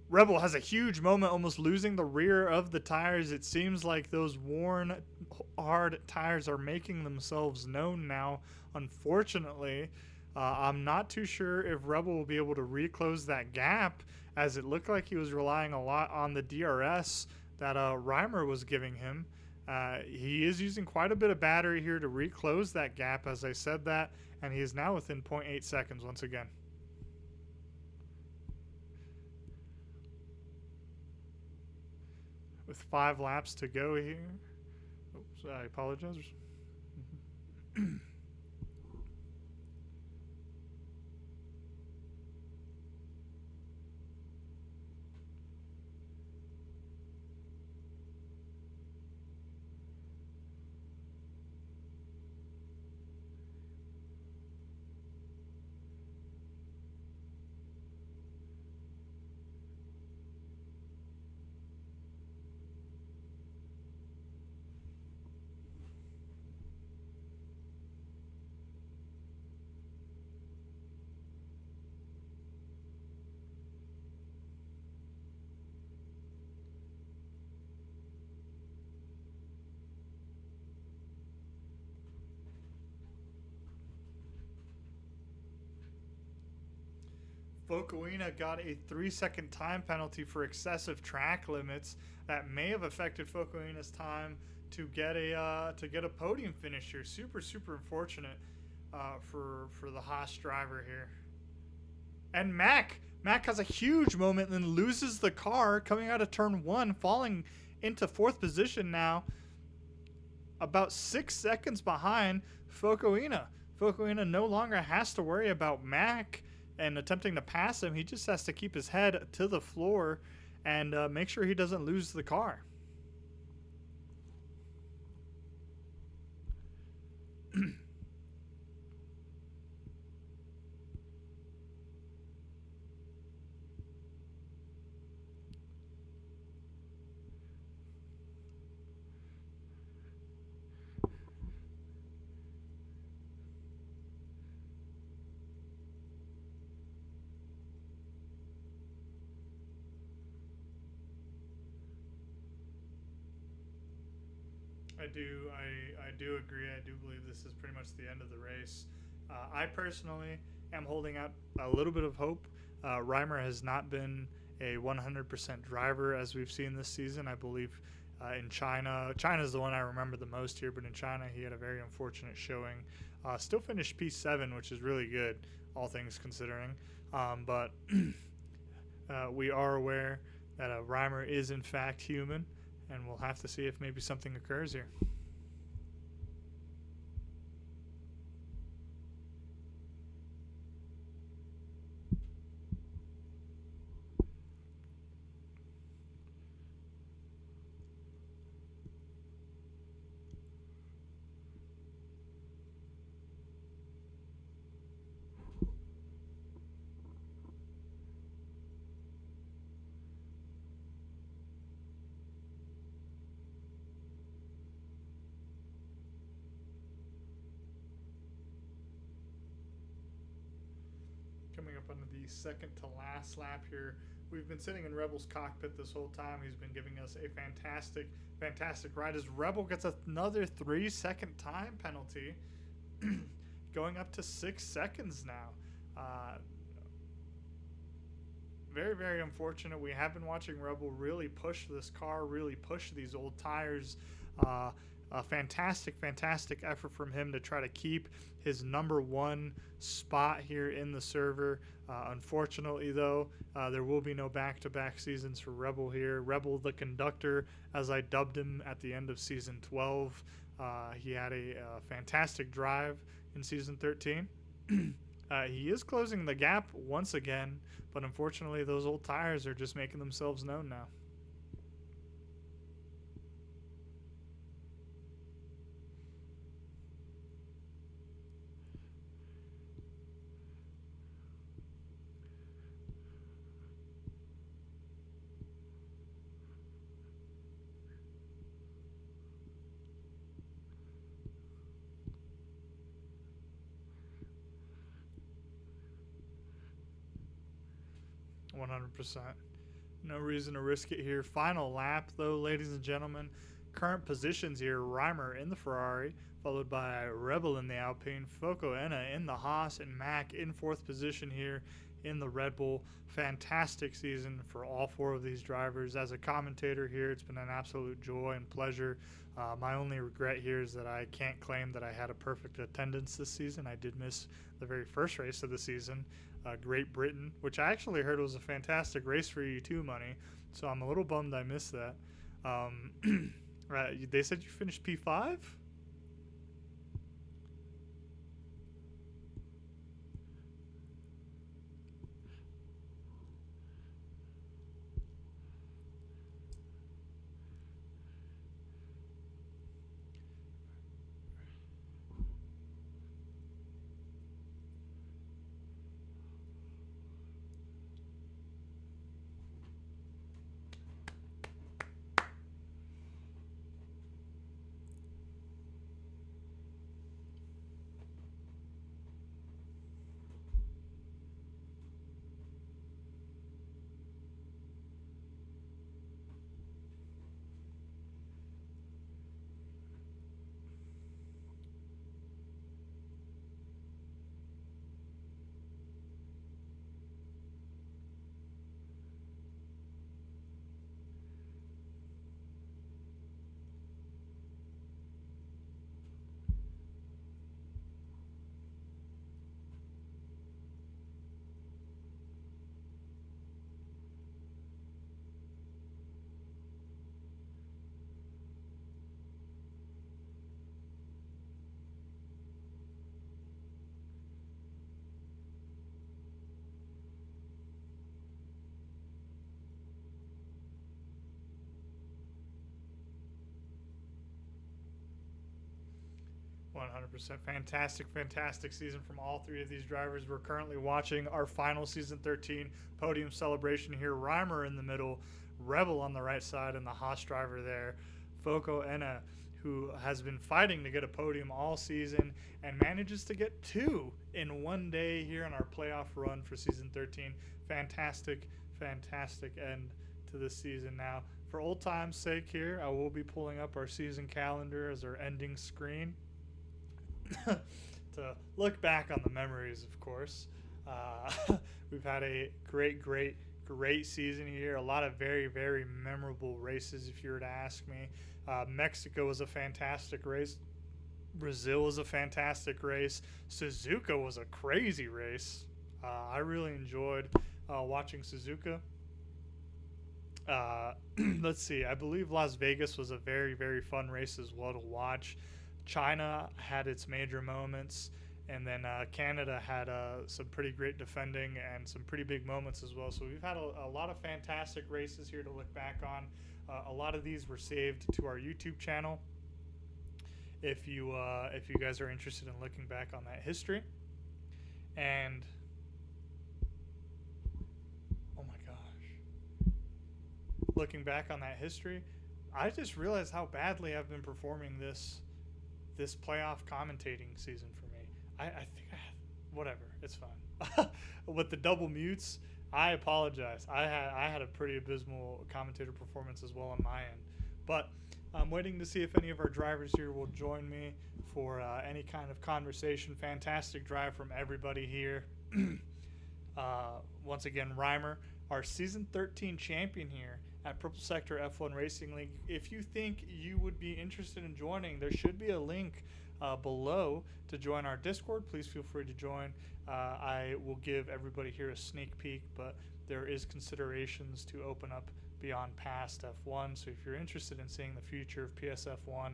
Rebel has a huge moment, almost losing the rear of the tires. It seems like those worn, hard tires are making themselves known now, unfortunately. I'm not too sure if Rebel will be able to reclose that gap, as it looked like he was relying a lot on the DRS that Reimer was giving him. He is using quite a bit of battery here to reclose that gap, as I said that, and he is now within 0.8 seconds once again. With 5 laps to go here. Oops, I apologize. Focoena got a 3-second time penalty for excessive track limits that may have affected Focoena's time to get a podium finish here. Super unfortunate for the Haas driver here. And Mac has a huge moment and then loses the car coming out of turn 1, falling into 4th position now, about 6 seconds behind Focoena. Focoena no longer has to worry about Mac and attempting to pass him. He just has to keep his head to the floor and make sure he doesn't lose the car. I do agree. I do believe this is pretty much the end of the race. I personally am holding out a little bit of hope. Reimer has not been a 100% driver as we've seen this season. I believe in China is the one I remember the most here, but in China he had a very unfortunate showing. Still finished P7, which is really good, all things considering. But we are aware that Reimer is in fact human, and we'll have to see if maybe something occurs here. Coming up on the second to last lap here. We've been sitting in Rebel's cockpit this whole time. He's been giving us a fantastic ride as Rebel gets another 3-second time penalty, going up to 6 seconds now. Uh, very, very unfortunate. We have been watching Rebel really push this car, really push these old tires. A fantastic, fantastic effort from him to try to keep his number one spot here in the server. Unfortunately, though, there will be no back-to-back seasons for Rebel here. Rebel the Conductor, as I dubbed him at the end of Season 12. He had a fantastic drive in Season 13. He is closing the gap once again, but unfortunately those old tires are just making themselves known now. 100%. No reason to risk it here. Final lap, though, ladies and gentlemen. Current positions here: Reimer in the Ferrari, followed by Rebel in the Alpine, Foco Enna in the Haas, and Mack in fourth position here in the Red Bull. Fantastic season for all four of these drivers. As a commentator here, it's been an absolute joy and pleasure. My only regret here is that I can't claim that I had a perfect attendance this season. I did miss the very first race of the season, Great Britain, which I actually heard was a fantastic race for you too, Money. So I'm a little bummed I missed that. They said you finished P5? 100%. Fantastic, fantastic season from all three of these drivers. We're currently watching our final Season 13 podium celebration here. Reimer in the middle, Rebel on the right side, and the Haas driver there, Foco Enna, who has been fighting to get a podium all season and manages to get two in one day here in our playoff run for Season 13. Fantastic, fantastic end to this season. Now, for old time's sake here, I will be pulling up our season calendar as our ending screen to look back on the memories, of course. We've had a great season here. A lot of very, very memorable races, if you were to ask me. Mexico was a fantastic race. Brazil was a fantastic race. Suzuka was a crazy race. I really enjoyed watching Suzuka. Let's see. I believe Las Vegas was a very, very fun race as well to watch. China had its major moments, and then Canada had some pretty great defending and some pretty big moments as well. So we've had a lot of fantastic races here to look back on. A lot of these were saved to our YouTube channel. If you guys are interested in looking back on that history, and oh my gosh, looking back on that history, I just realized how badly I've been performing this playoff commentating season for me. I think whatever, it's fine. With the double mutes, I apologize. I had a pretty abysmal commentator performance as well on my end, but I'm waiting to see if any of our drivers here will join me for any kind of conversation. Fantastic drive from everybody here. Once again, Reimer, our season 13 champion here at Purple Sector F1 Racing League. If you think you would be interested in joining, there should be a link below to join our Discord. Please feel free to join. I will give everybody here a sneak peek, but there is considerations to open up beyond past F1. So if you're interested in seeing the future of PSF1,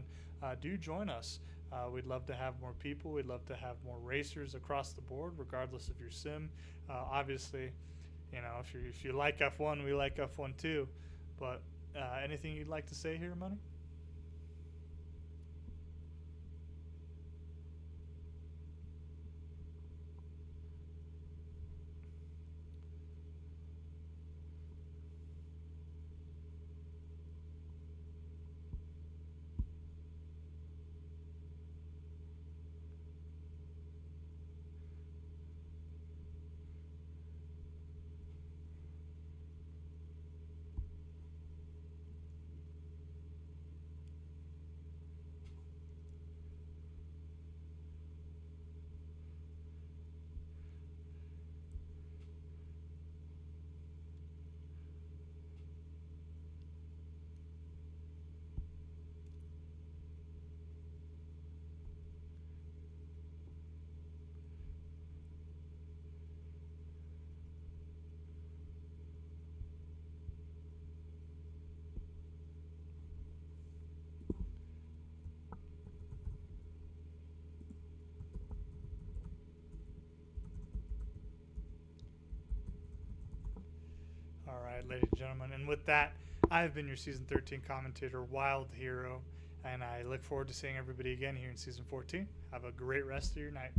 do join us. We'd love to have more people. We'd love to have more racers across the board, regardless of your sim. Obviously, if you like F1, we like F1 too. But anything you'd like to say here, Money? All right, ladies and gentlemen. And with that, I've been your Season 13 commentator, Wild Hero, and I look forward to seeing everybody again here in Season 14. Have a great rest of your night.